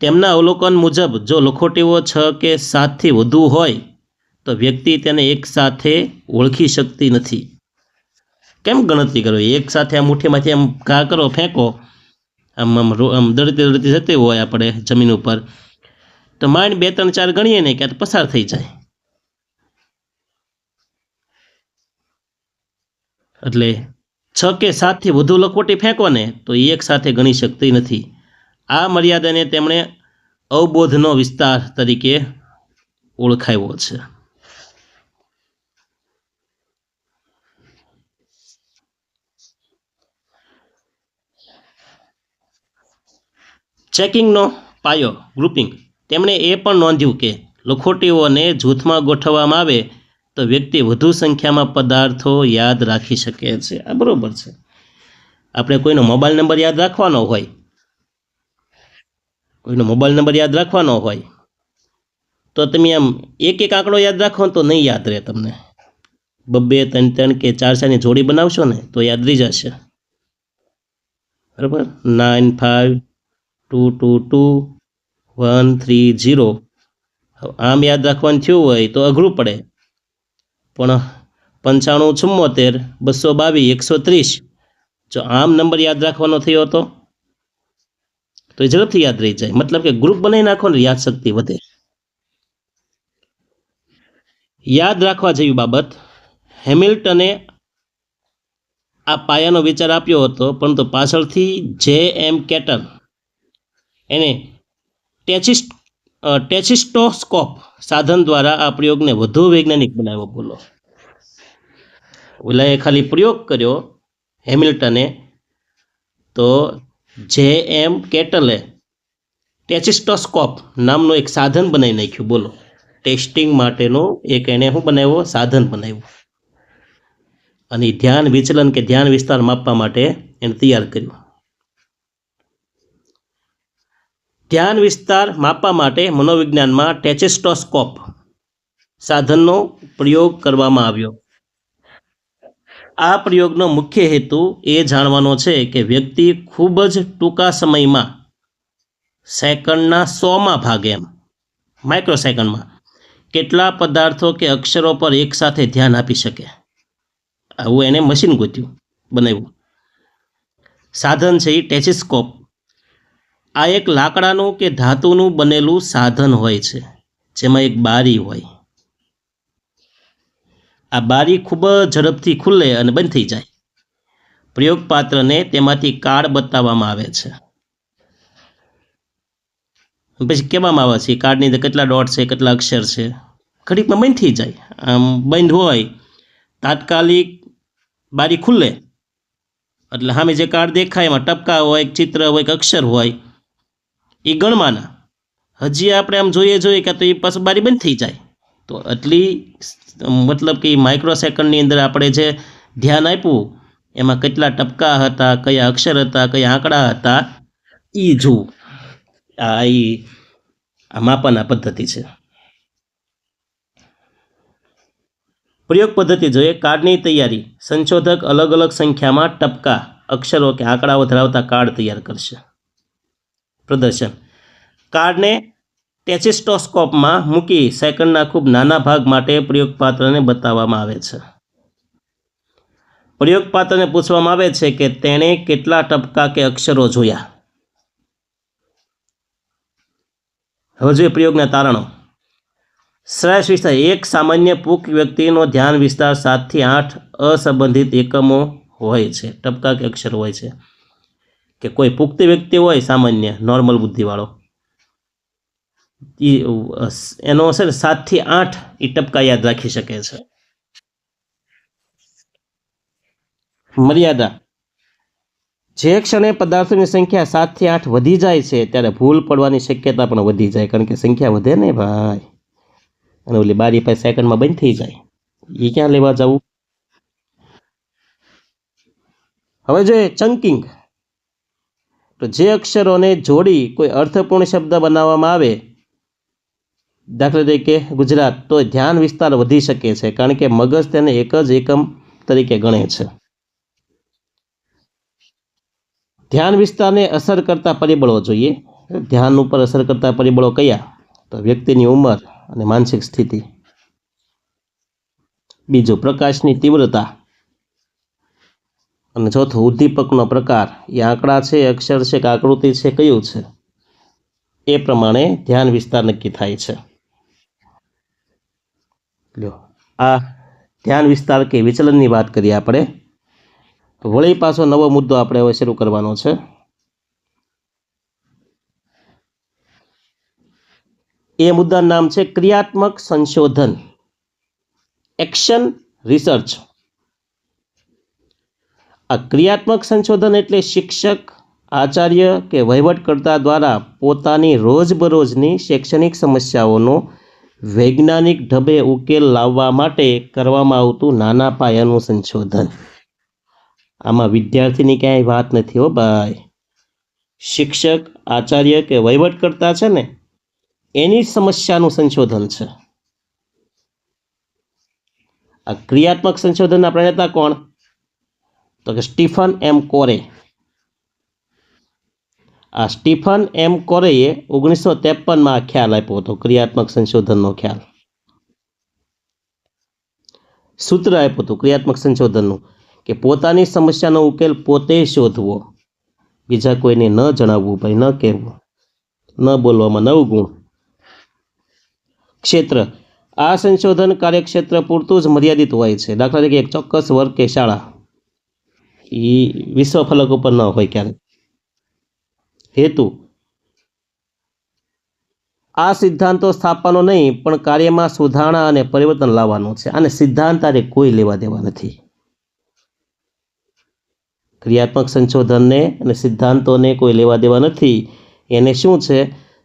તેમના અવલોકન મુજબ જો લખોટીઓ 6 કે 7થી વધુ હોય તો વ્યક્તિ તેને એક સાથે ઓળખી શકતી નથી. કેમ ગણતરી કરો? એક સાથે આ મુઠ્ઠીમાંથી આમ ઘા કરો, ફેંકો, આમ દળતી જતી હોય આપણે જમીન ઉપર, તો માંડ 2, 3, 4 ગણીએ ને કે પસાર થઈ જાય. એટલે 6 કે 7થી વધુ લખોટી ફેંકો ને તો એ એક સાથે ગણી શકતી નથી. આ મર્યાદાને તેમણે અવબોધનો વિસ્તાર તરીકે ઓળખાવ્યો છે. ચેકિંગનો પાયો, ગ્રુપિંગ. તેમણે એ પણ નોંધ્યું કે લખોટીઓને જૂથમાં ગોઠવવામાં આવે તો વ્યક્તિ વધુ સંખ્યામાં પદાર્થો યાદ રાખી શકે છે. આ બરોબર છે. આપણે કોઈનો મોબાઈલ નંબર યાદ રાખવાનો હોય, તો તમે આમ એક આંકડો યાદ રાખો તો નહીં યાદ રહે તમને. 2, 3, 3 કે 4 ની જોડી બનાવશો ને તો યાદ રહી જશે. બરાબર? 9, 5, 2, 2, 2, 1, 3, 0. આમ યાદ રાખવાનું થયું હોય તો અઘરું પડે, પણ 95, 74, 222, 130 જો આમ નંબર યાદ રાખવાનો થયો હતો તો એ ઝડપથી યાદ રહી જાય. મતલબ કે ગ્રુપ બનાવી નાખો ને યાદ શક્તિ વધે. યાદ રાખવા જેવી બાબત, હેમિલ્ટને આ પાયાનો વિચાર આપ્યો હતો, પરંતુ પાછળથી J.M. કેટલ એને ટેચિસ્ટોસ્કોપ સાધન દ્વારા આ પ્રયોગને વધુ વૈજ્ઞાનિક બનાવ્યો. બોલો, ઓલાએ ખાલી પ્રયોગ કર્યો હેમિલ્ટને, તો J.M. કેટલે ટેચિસ્ટોસ્કોપ નામનું એક સાધન બનાવી નાખ્યું. બોલો, ટેસ્ટિંગ માટેનું એક એણે શું બનાવ્યો? સાધન બનાવ્યું. અને ધ્યાન વિચલન કે ધ્યાન વિસ્તાર માપવા માટે એને તૈયાર કર્યું. ધ્યાન વિસ્તાર માપવા માટે મનોવિજ્ઞાનમાં ટેચિસ્ટોસ્કોપ સાધનનો પ્રયોગ કરવામાં આવ્યો. આ પ્રયોગનો મુખ્ય હેતુ એ જાણવાનો છે કે વ્યક્તિ ખૂબ જ ટૂંકા સમયમાં, સેકન્ડના 100માં ભાગે, એમ માઇક્રોસેકન્ડમાં, કેટલા પદાર્થો કે અક્ષરો પર એકસાથે ધ્યાન આપી શકે. આવું એને મશીન ગોત્યું, બનાવ્યું. સાધન છે એ ટેચિસ્કોપ. આ એક લાકડાનું કે ધાતુનું બનેલું સાધન હોય છે, જેમાં એક બારી હોય. આ બારી ખૂબ જ ઝડપથી ખુલે અને બંધ થઈ જાય. પ્રયોગપાત્રને તેમાંથી કાર્ડ બતાવવામાં આવે છે. પછી કહેવામાં આવે છે કાર્ડની અંદર કેટલા ડોટ છે, કેટલા અક્ષર છે. ઘડીકમાં બંધ થઈ જાય. આમ બંધ હોય તાત્કાલિક બારી ખુલે એટલે સામે જે કાર્ડ દેખાય એમાં ટપકા હોય, ચિત્ર હોય કે અક્ષર હોય એ ગણવાના. હજી આપણે આમ જોઈએ કે તો એ પાછું બારી બંધ થઈ જાય. તો એટલી મતલબ કે માઇક્રો સેકન્ડની અંદર આપણે જે ધ્યાન આપ્યું એમાં કેટલા ટપકા હતા, કયા અક્ષર હતા, કયા આંકડા હતા એ જોવું. આ માપનના પદ્ધતિ છે. પ્રયોગ પદ્ધતિ જોઈએ. કાર્ડની તૈયારી. સંશોધક અલગ અલગ સંખ્યામાં ટપકા, અક્ષરો કે આંકડાઓ ધરાવતા કાર્ડ તૈયાર કરશે. પ્રદર્શન. કાર્ડને ટેચિસ્ટોસ્કોપમાં મૂકી સેકન્ડના ખૂબ નાના ભાગ માટે પ્રયોગપાત્રને બતાવવામાં આવે છે. પ્રયોગપાત્રને પૂછવામાં આવે છે કે તેણે કેટલા ટપકા કે અક્ષરો જોયા. હવે જોઈએ પ્રયોગના તારણો. શ્રેષ્ઠ વિસ્તાર. એક સામાન્ય પુખ્ત વ્યક્તિનો ધ્યાન વિસ્તાર 7 થી 8 અસંબંધિત એકમો હોય છે. ટપકા કે અક્ષર હોય છે. કે કોઈ પુખ્ત વ્યક્તિ હોય સામાન્ય નોર્મલ બુદ્ધિવાળો એનો છે ને 7 થી 8 એ ટપકા યાદ રાખી શકે છે. મર્યાદા. જે ક્ષણે પદાર્થોની સંખ્યા 7 થી 8 વધી જાય છે ત્યારે ભૂલ પડવાની શક્યતા પણ વધી જાય, કારણ કે સંખ્યા વધે ને ભાઈ. અને ઓલી બારી પાસે સેકન્ડમાં બંધ થઈ જાય, એ ક્યાં લેવા જવું. હવે જોઈએ ચંકિંગ. તો જે અક્ષરોને જોડી કોઈ અર્થપૂર્ણ શબ્દ બનાવવામાં આવે, દાખલા તરીકે ગુજરાત, તો ધ્યાન વિસ્તાર વધી શકે છે, કારણ કે મગજ તેને એક જ એકમ તરીકે ગણે છે. ધ્યાન વિસ્તારને અસર કરતા પરિબળો જોઈએ. ધ્યાન ઉપર અસર કરતા પરિબળો કયા? તો વ્યક્તિની ઉંમર અને માનસિક સ્થિતિ. બીજું પ્રકાશની તીવ્રતા. અને ચોથું ઉદ્દીપકનો પ્રકાર. એ આંકડા છે, અક્ષર છે કે આકૃતિ છે, કયું છે, એ પ્રમાણે ધ્યાન વિસ્તાર નક્કી થાય છે. લ્યો, આ ધ્યાન વિસ્તાર કે વિચલનની વાત કરીએ આપણે. વળી પાછો નવો મુદ્દો આપણે હવે શરૂ કરવાનો છે. એ મુદ્દાનું નામ છે ક્રિયાત્મક સંશોધન, એક્શન રિસર્ચ. આ ક્રિયાત્મક સંશોધન એટલે શિક્ષક, આચાર્ય કે વહીવટકર્તા દ્વારા પોતાની રોજબરોજની શૈક્ષણિક સમસ્યાઓનો વૈજ્ઞાનિક ઢબે ઉકેલ લાવવા માટે કરવામાં આવતું નાના પાયાનું સંશોધન. આમાં વિદ્યાર્થીની ક્યાંય વાત નથી હો ભાઈ. શિક્ષક, આચાર્ય કે વહીવટકર્તા છે ને એની સમસ્યાનું સંશોધન છે. આ ક્રિયાત્મક સંશોધનના પ્રણેતા કોણ? તો કે સ્ટીફન એમ કોરે. આ સ્ટીફન એમ કોરેએ 1953માં આ ખ્યાલ આપ્યો હતો, ક્રિયાત્મક સંશોધનનો ખ્યાલ. સૂત્ર આપ્યું હતું ક્રિયાત્મક સંશોધનનું કે પોતાની સમસ્યાનો ઉકેલ પોતે શોધવો, બીજા કોઈને ન જણાવવું, ભાઈ ન કહેવું, ન બોલવામાં 9 ગુણ. ક્ષેત્ર. આ સંશોધન કાર્યક્ષેત્ર પૂરતું જ મર્યાદિત હોય છે. દાખલા તરીકે એક ચોક્કસ વર્ગ કે શાળા, એ વિશ્વ ફલક ઉપર ન હોય ક્યારેક. હેતુ. આ સિદ્ધાંતો સ્થાપવાનો નહીં પણ કાર્યમાં સુધારણા અને પરિવર્તન લાવવાનું છે. અને સિદ્ધાંત આરે કોઈ લેવા દેવા નથી. ક્રિયાત્મક સંશોધનને અને સિદ્ધાંતોને કોઈ લેવા દેવા નથી. એને શું છે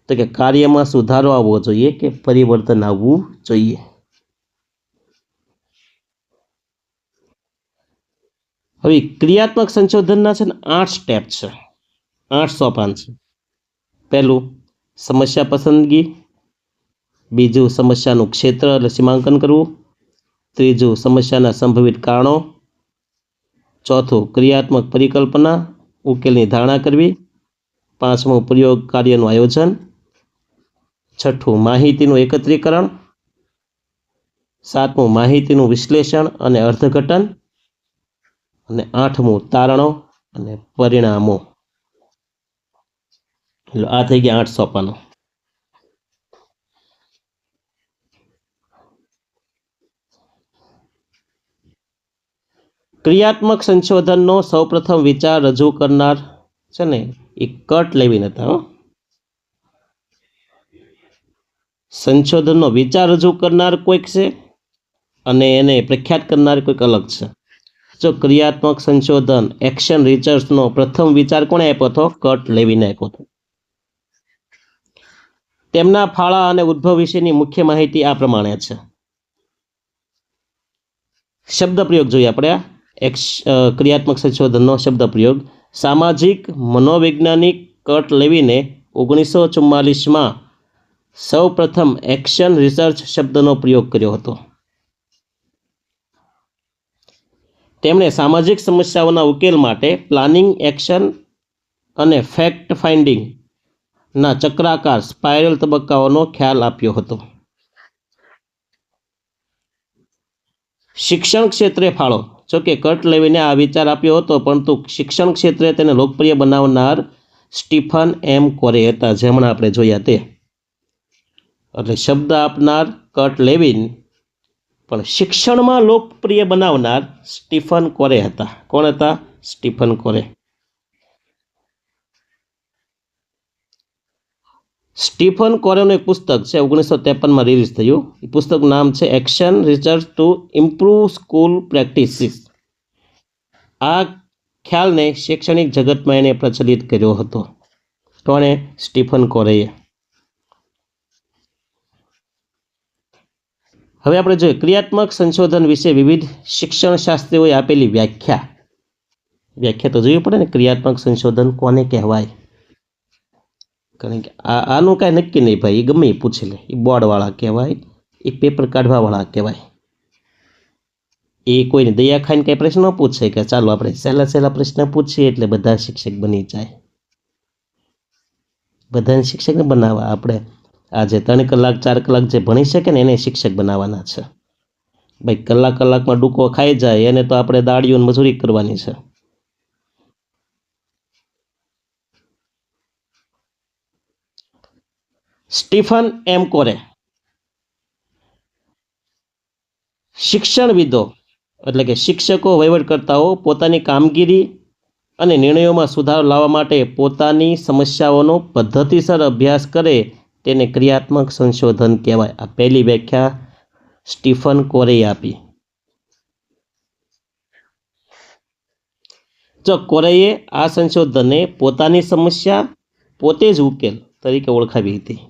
તો કે કાર્યમાં સુધારો આવવો જોઈએ કે પરિવર્તન આવવું જોઈએ. હવે ક્રિયાત્મક સંશોધનના છે ને 8 સ્ટેપ છે, 8 સોપાન છે. પહેલું સમસ્યા પસંદગી. બીજું સમસ્યાનું ક્ષેત્ર એટલે સીમાંકન કરવું. ત્રીજું સમસ્યાના સંભવિત કારણો. ચોથું ક્રિયાત્મક પરિકલ્પના, ઉકેલની ધારણા કરવી. પાંચમું પ્રયોગ કાર્યનું આયોજન. છઠ્ઠું માહિતીનું એકત્રીકરણ. સાતમું માહિતીનું વિશ્લેષણ અને અર્થઘટન. અને આઠમું તારણો અને પરિણામો. આ થઈ ગયા 8 સોપાનો. ક્રિયાત્મક સંશોધનનો સૌપ્રથમ વિચાર રજૂ કરનાર છે ને એ કર્ટ લેવિન હતા. સંશોધનનો વિચાર રજૂ કરનાર કોઈક છે અને એને પ્રખ્યાત કરનાર કોઈક અલગ છે. જો ક્રિયાત્મક સંશોધન એક્શન રિસર્ચનો પ્રથમ વિચાર કોણે આપ્યો હતો? કર્ટ લેવિને આપ્યો હતો. તેમના ફાળા અને ઉદ્ભવ વિશેની મુખ્ય માહિતી આ પ્રમાણે છે. શબ્દ પ્રયોગ જોઈએ આપણે. ક્રિયાત્મક સંશોધનનો શબ્દ પ્રયોગ. સામાજિક મનોવૈજ્ઞાનિક કર્ટ લેવિને 1944માં સૌ પ્રથમ એક્શન રિસર્ચ શબ્દનો પ્રયોગ કર્યો હતો. તેમણે સામાજિક સમસ્યાઓના ઉકેલ માટે પ્લાનિંગ, એક્શન અને ફેક્ટ ફાઇન્ડિંગના ચક્રાકાર સ્પાઇરલ તબક્કાઓનો ખ્યાલ આપ્યો હતો. શિક્ષણ ક્ષેત્રે ફાળો. જોકે કર્ટ લેવિને આ વિચાર આપ્યો હતો, પરંતુ શિક્ષણ ક્ષેત્રે તેને લોકપ્રિય બનાવનાર સ્ટીફન એમ કોરે હતા, જે હમણાં આપણે જોયા તે. એટલે શબ્દ આપનાર કર્ટ લેવિન, પણ શિક્ષણમાં લોકપ્રિય બનાવનાર સ્ટીફન કોરે હતા. કોણ હતા? સ્ટીફન કોરે. સ્ટીફન કોરેનું એક પુસ્તક છે, 1953માં રિલીઝ થયું. એ પુસ્તકનું નામ છે action research to improve school practices. આ ખ્યાલને શૈક્ષણિક જગતમાં એને પ્રચલિત કર્યો હતો. કોણે? સ્ટીફન કોરેએ. હવે આપણે જોઈએ ક્રિયાત્મક સંશોધન વિશે વિવિધ શિક્ષણ શાસ્ત્રીઓએ આપેલી વ્યાખ્યા તો જોવી પડે ને. ક્રિયાત્મક સંશોધન કોને કહેવાય? કારણ કે આનું કાંઈ નક્કી નહીં ભાઈ, એ ગમે એ પૂછી લે. એ બોર્ડવાળા કહેવાય, એ પેપર કાઢવાવાળા કહેવાય. એ કોઈને દયા ખાઈને કંઈ પ્રશ્ન ન પૂછે કે ચાલો આપણે સહેલા પ્રશ્ન પૂછીએ એટલે બધા શિક્ષક બની જાય. બધાને શિક્ષક બનાવવા આપણે આજે 3 કલાક 4 કલાક જે ભણી શકે ને એને શિક્ષક બનાવવાના છે. ભાઈ કલાકમાં ડૂકો ખાઈ જાય એને તો આપણે દાડીઓ મજૂરી કરવાની છે. સ્ટીફન એમ કોરે. શિક્ષણવિદો એટલે કે શિક્ષકો, વહીવટકર્તાઓ પોતાની કામગીરી અને નિર્ણયોમાં સુધારો લાવવા માટે પોતાની સમસ્યાઓનો પદ્ધતિસર અભ્યાસ કરે તેને ક્રિયાત્મક સંશોધન કહેવાય. આ પહેલી વ્યાખ્યા સ્ટીફન કોરેએ આપી. જો કોરેએ આ સંશોધનને પોતાની સમસ્યા પોતે જ ઉકેલ તરીકે ઓળખાવી હતી.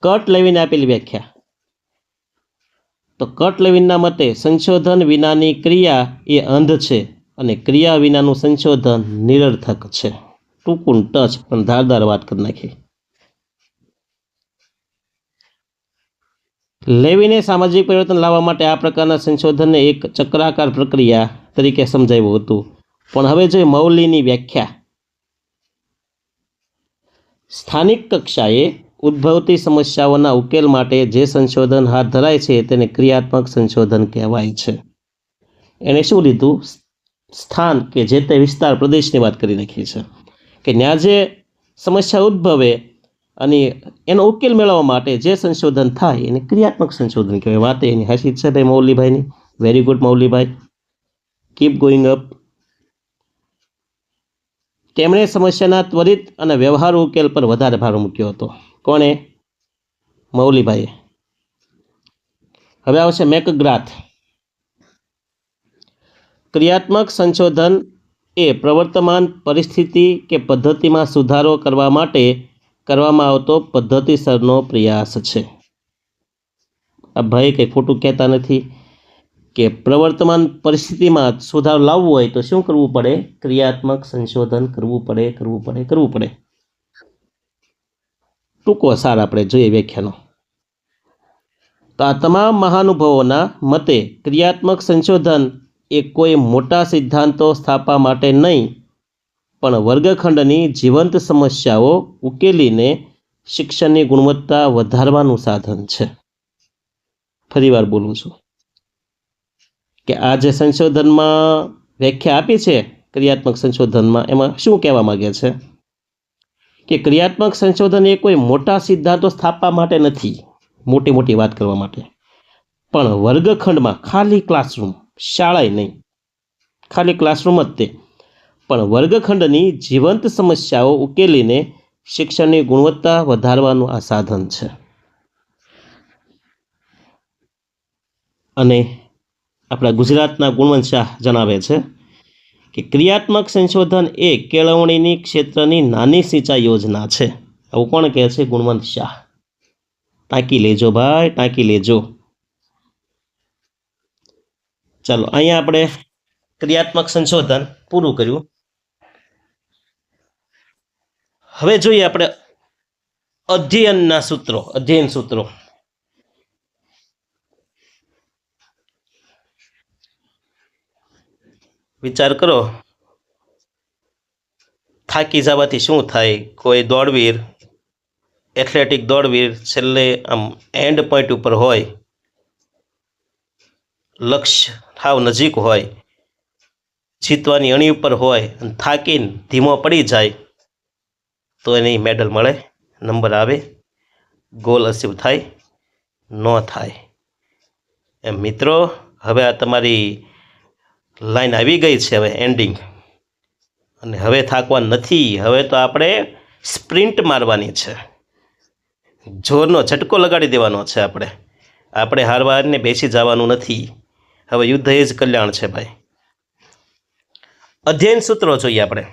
કર્ટ લેવિને આપેલી વ્યાખ્યા. તો કર્ટ લેવિનના મતે સંશોધન વિનાની ક્રિયા એ અંધ છે અને ક્રિયા વિનાનું સંશોધન નિરર્થક છે. ટૂંકું ટચ પણ ધારદાર વાત કરી નાખી. લેવિને સામાજિક પરિવર્તન લાવવા માટે આ પ્રકારના સંશોધનને એક ચક્રાકાર પ્રક્રિયા તરીકે સમજાવ્યું હતું. પણ હવે જોઈએ મૌલીની વ્યાખ્યા. સ્થાનિક કક્ષાએ ઉદ્ભવતી સમસ્યાઓના ઉકેલ માટે જે સંશોધન હાથ ધરાય છે તેને ક્રિયાત્મક સંશોધન કહેવાય છે. એણે શું લીધું? સ્થાન કે જે તે વિસ્તાર પ્રદેશની વાત કરી નાખી છે કે ત્યાં જે સમસ્યા ઉદ્ભવે અને એનો ઉકેલ મેળવવા માટે જે સંશોધન થાય એને ક્રિયાત્મક સંશોધન કહેવાય. વાત એની હાસી છે ભાઈ મૌલીભાઈની. Very good Maulibhai, keep going up. તેમણે સમસ્યાના ત્વરિત અને વ્યવહારુ ઉકેલ પર વધારે ભાર મૂક્યો હતો. કોણે? મૌલીભાઈએ. હવે આવશે મેકગ્રાથ. ક્રિયાત્મક સંશોધન એ પ્રવર્તમાન પરિસ્થિતિ કે પદ્ધતિમાં સુધારો કરવા માટે કરવામાં આવતો પદ્ધતિસરનો પ્રયાસ છે. આ ભાઈ કંઈ ખોટું કહેતા નથી કે પ્રવર્તમાન પરિસ્થિતિમાં સુધારો લાવવો હોય તો શું કરવું પડે? ક્રિયાત્મક સંશોધન કરવું પડે. ટૂંકો સાર આપણે જોઈએ વ્યાખ્યાનો. તો આ તમામ મહાનુભાવોના મતે ક્રિયાત્મક સંશોધન એ કોઈ મોટા સિદ્ધાંતો સ્થાપવા માટે નહીં, પણ વર્ગખંડની જીવંત સમસ્યાઓ ઉકેલીને શિક્ષણની ગુણવત્તા વધારવાનું સાધન છે. ફરીવાર બોલું છું કે આ જે સંશોધનમાં વ્યાખ્યા આપી છે ક્રિયાત્મક સંશોધનમાં, એમાં શું કહેવા માગે છે કે ક્રિયાત્મક સંશોધન એ કોઈ મોટા સિદ્ધાંતો સ્થાપવા માટે નથી, મોટી વાત કરવા માટે, પણ વર્ગખંડમાં ખાલી ક્લાસરૂમ શાળાએ નહીં, ખાલી ક્લાસરૂમ જ તે, પણ વર્ગખંડની જીવંત સમસ્યાઓ ઉકેલીને શિક્ષણની ગુણવત્તા વધારવાનું આ સાધન છે. અને આપણા ગુજરાતના ગુણવંત શાહ જણાવે છે કે ક્રિયાત્મક સંશોધન એ કેળવણીની ક્ષેત્રની નાની સિંચાઈ યોજના છે. આવું કોણ કહે છે? ગુણવંત શાહ. ટાંકી લેજો ભાઈ, ટાંકી લેજો. ચાલો, અહીંયા આપણે ક્રિયાત્મક સંશોધન પૂરું કર્યું. હવે જોઈએ આપણે અધ્યયનના સૂત્રો. અધ્યયન સૂત્રો વિચાર કરો, થાકી જવાથી શું થાય? કોઈ દોડવીર, એથ્લેટિક દોડવીર છેલ્લે આમ એન્ડ પોઈન્ટ ઉપર હોય, લક્ષ્ય હાવ નજીક હોય, જીતવાની અણી ઉપર હોય અને થાકીને ધીમો પડી જાય તો એને મેડલ મળે, નંબર આવે, ગોલ અચીવ થાય? ન થાય. એમ મિત્રો, હવે આ તમારી લાઈન આવી ગઈ છે, હવે એન્ડિંગ. અને હવે થાકવાનું નથી. હવે તો આપણે સ્પ્રિન્ટ મારવાની છે, જોરનો ઝટકો લગાડી દેવાનો છે. આપણે હારવારને બેસી જવાનું નથી. હવે યુદ્ધ એ જ કલ્યાણ છે ભાઈ. અધ્યયન સૂત્રો જોઈએ આપણે.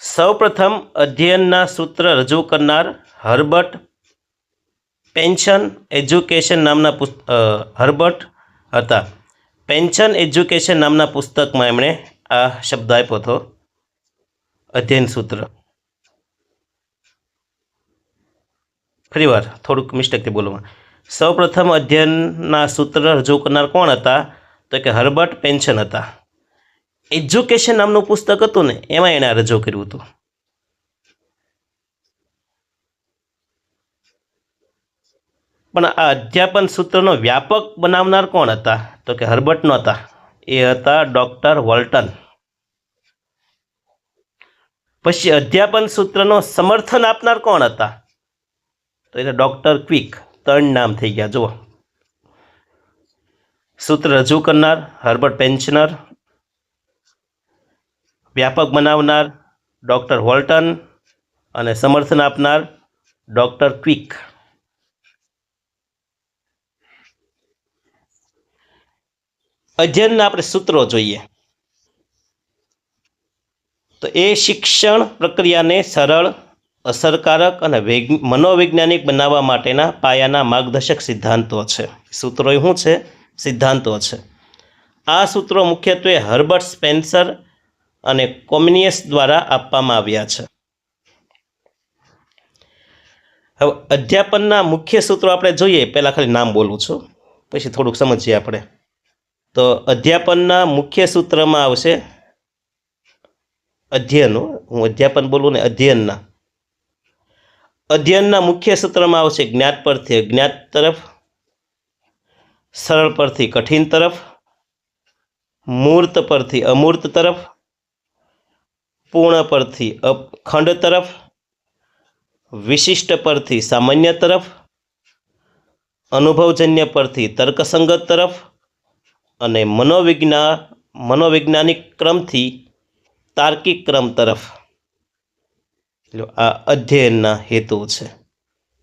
સૌપ્રથમ અધ્યયનના સૂત્ર રજૂ કરનાર હર્બર્ટ પેન્શન એજ્યુકેશન નામના હર્બર્ટ હતા. પેન્શન એજ્યુકેશન નામના પુસ્તકમાં એમણે આ શબ્દ આપ્યો હતો, અધ્યયન સૂત્ર. ફરીવાર થોડુંક મિસ્ટેકથી બોલવા. સૌપ્રથમ અધ્યયનના સૂત્ર રજૂ કરનાર કોણ હતા? તો કે હર્બર્ટ પેન્શન હતા. એજ્યુકેશન નામનું પુસ્તક હતું ને, એમાં એણે રજૂ કર્યું હતું. પણ આ અધ્યાપન સૂત્રનો વ્યાપક બનાવનાર કોણ હતા? તો કે હર્બર્ટ નહોતા, એ હતા ડોક્ટર વોલ્ટન. પછી અધ્યાપન સૂત્રનો સમર્થન આપનાર કોણ હતા? તો એટલે ડોક્ટર ક્વિક. 3 નામ થઈ ગયા. જુઓ, સૂત્ર રજૂ કરનાર હર્બર્ટ પેન્શનર, વ્યાપક બનાવનાર ડોક્ટર વોલ્ટન અને સમર્થન આપનાર ડોક્ટર ક્વિક. અધ્યયનના આપણે સૂત્રો જોઈએ તો એ શિક્ષણ પ્રક્રિયાને સરળ, અસરકારક અને મનોવૈજ્ઞાનિક બનાવવા માટેના પાયાના માર્ગદર્શક સિદ્ધાંતો છે. સૂત્રો શું છે? સિદ્ધાંતો છે. આ સૂત્રો મુખ્યત્વે હર્બર્ટ સ્પેન્સર અને કોમિનિયસ દ્વારા આપવામાં આવ્યા છે. હવે અધ્યાપનના મુખ્ય સૂત્રો આપણે જોઈએ. પહેલાં ખાલી નામ બોલું છું, પછી થોડુંક સમજીએ આપણે. તો અધ્યાપનના મુખ્ય સૂત્રમાં આવશે અધ્યયનો. હું અધ્યાપન બોલું ને, અધ્યયનના મુખ્ય સૂત્રમાં આવશે જ્ઞાત પરથી અજ્ઞાત તરફ, સરળ પરથી કઠિન તરફ, મૂર્ત પરથી અમૂર્ત તરફ, પૂર્ણ પરથી અખંડ તરફ, વિશિષ્ટ પરથી સામાન્ય તરફ, અનુભવજન્ય પરથી તર્કસંગત તરફ અને મનોવૈજ્ઞાનિક ક્રમથી તાર્કિક ક્રમ તરફ. આ અધ્યયનના હેતુ છે,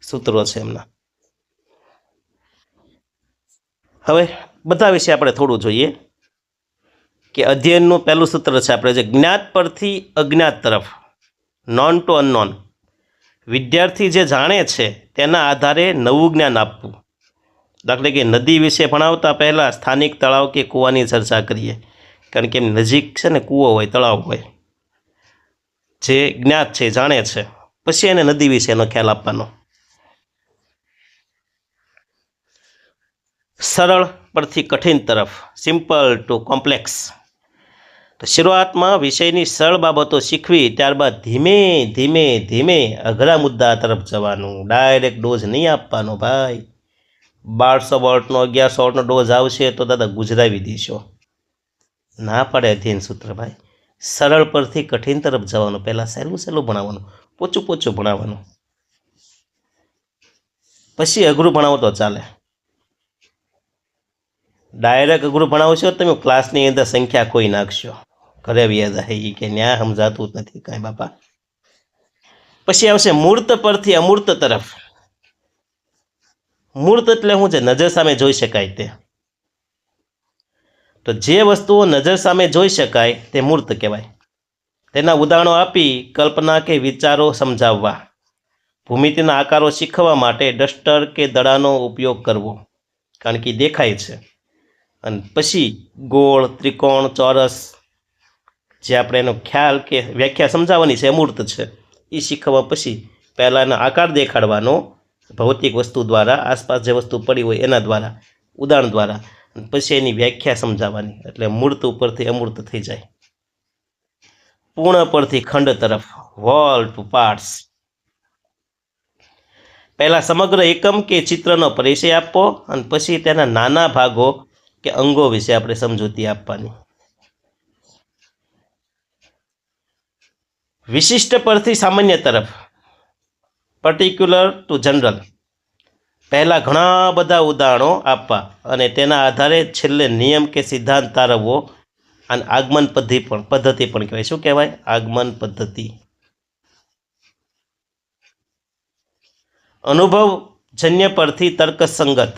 સૂત્રો છે એમના. હવે બધા વિશે આપણે થોડું જોઈએ કે અધ્યયનનું પહેલું સૂત્ર છે આપણે જે જ્ઞાત પરથી અજ્ઞાત તરફ, નોન ટુ અનનોન. વિદ્યાર્થી જે જાણે છે તેના આધારે નવું જ્ઞાન આપવું. દાખલા કે નદી વિશે ભણાવતા પહેલાં સ્થાનિક તળાવ કે કૂવાની ચર્ચા કરીએ, કારણ કે એમની નજીક છે ને કૂવો હોય, તળાવ હોય. જે જ્ઞાત છે, જાણે છે, પછી એને નદી વિશે એનો ખ્યાલ આપવાનો. સરળ પરથી કઠિન તરફ, સિમ્પલ ટુ કોમ્પ્લેક્સ. તો શરૂઆતમાં વિષયની સરળ બાબતો શીખવી, ત્યારબાદ ધીમે ધીમે ધીમે અઘરા મુદ્દા તરફ જવાનું. ડાયરેક્ટ ડોઝ નહીં આપવાનો ભાઈ. 1200 વોલ્ટનો 1100 વોલ્ટનો ડોઝ આવશે તો દાદા ગુજરાવી દઈશો. ના પડે અધ્યયન સૂત્ર ભાઈ. સરળ પરથી કઠિન તરફ જવાનું. પહેલાં સહેલું ભણાવવાનું, પોચું ભણાવવાનું, પછી અઘરું ભણાવો તો ચાલે. ડાયરેક્ટ અઘરું ભણાવશો તમે ક્લાસની અંદર સંખ્યા કોઈ નાખશો, ઘરે વ્યાજ એ કે ન્યા સમજાતું જ નથી કાંઈ બાપા. પછી આવશે મૂર્ત પરથી અમૂર્ત તરફ. મૂર્ત એટલે શું છે? નજર સામે જોઈ શકાય તે. તો જે વસ્તુઓ નજર સામે જોઈ શકાય તે મૂર્ત કહેવાય. તેના ઉદાહરણો આપી કલ્પના કે વિચારો સમજાવવા. ભૂમિતિના આકારો શીખવવા માટે ડસ્ટર કે દડાનો ઉપયોગ કરવો, કારણ કે દેખાય છે. અને પછી ગોળ, ત્રિકોણ, ચોરસ, જે આપણે એનો ખ્યાલ કે વ્યાખ્યા સમજાવવાની છે, અમૂર્ત છે, એ શીખવવા પછી પહેલાં એનો આકાર દેખાડવાનો ભૌતિક વસ્તુ દ્વારા, આસપાસ જે વસ્તુ પડી હોય એના દ્વારા, ઉદાહરણ દ્વારા, પછી એની વ્યાખ્યા સમજાવવાની. એટલે મૂર્ત ઉપરથી અમૂર્ત થઈ જાય. પૂર્ણ પરથી ખંડ તરફ, વોલ ટુ પાર્ટ્સ. પહેલા સમગ્ર એકમ કે ચિત્રનો પરિચય આપવો અને પછી તેના નાના ભાગો કે અંગો વિશે આપણે સમજૂતી આપવાની. વિશિષ્ટ પરથી સામાન્ય તરફ, પર્ટિક્યુલર ટુ જનરલ. પહેલા ઘણા બધા ઉદાહરણો આપવા અને તેના આધારે છેલ્લે નિયમ કે સિદ્ધાંત તારવવો. અને આગમન પદ્ધતિ પણ કહેવાય. શું કહેવાય? આગમન પદ્ધતિ. અનુભવજન્ય પરથી તર્કસંગત.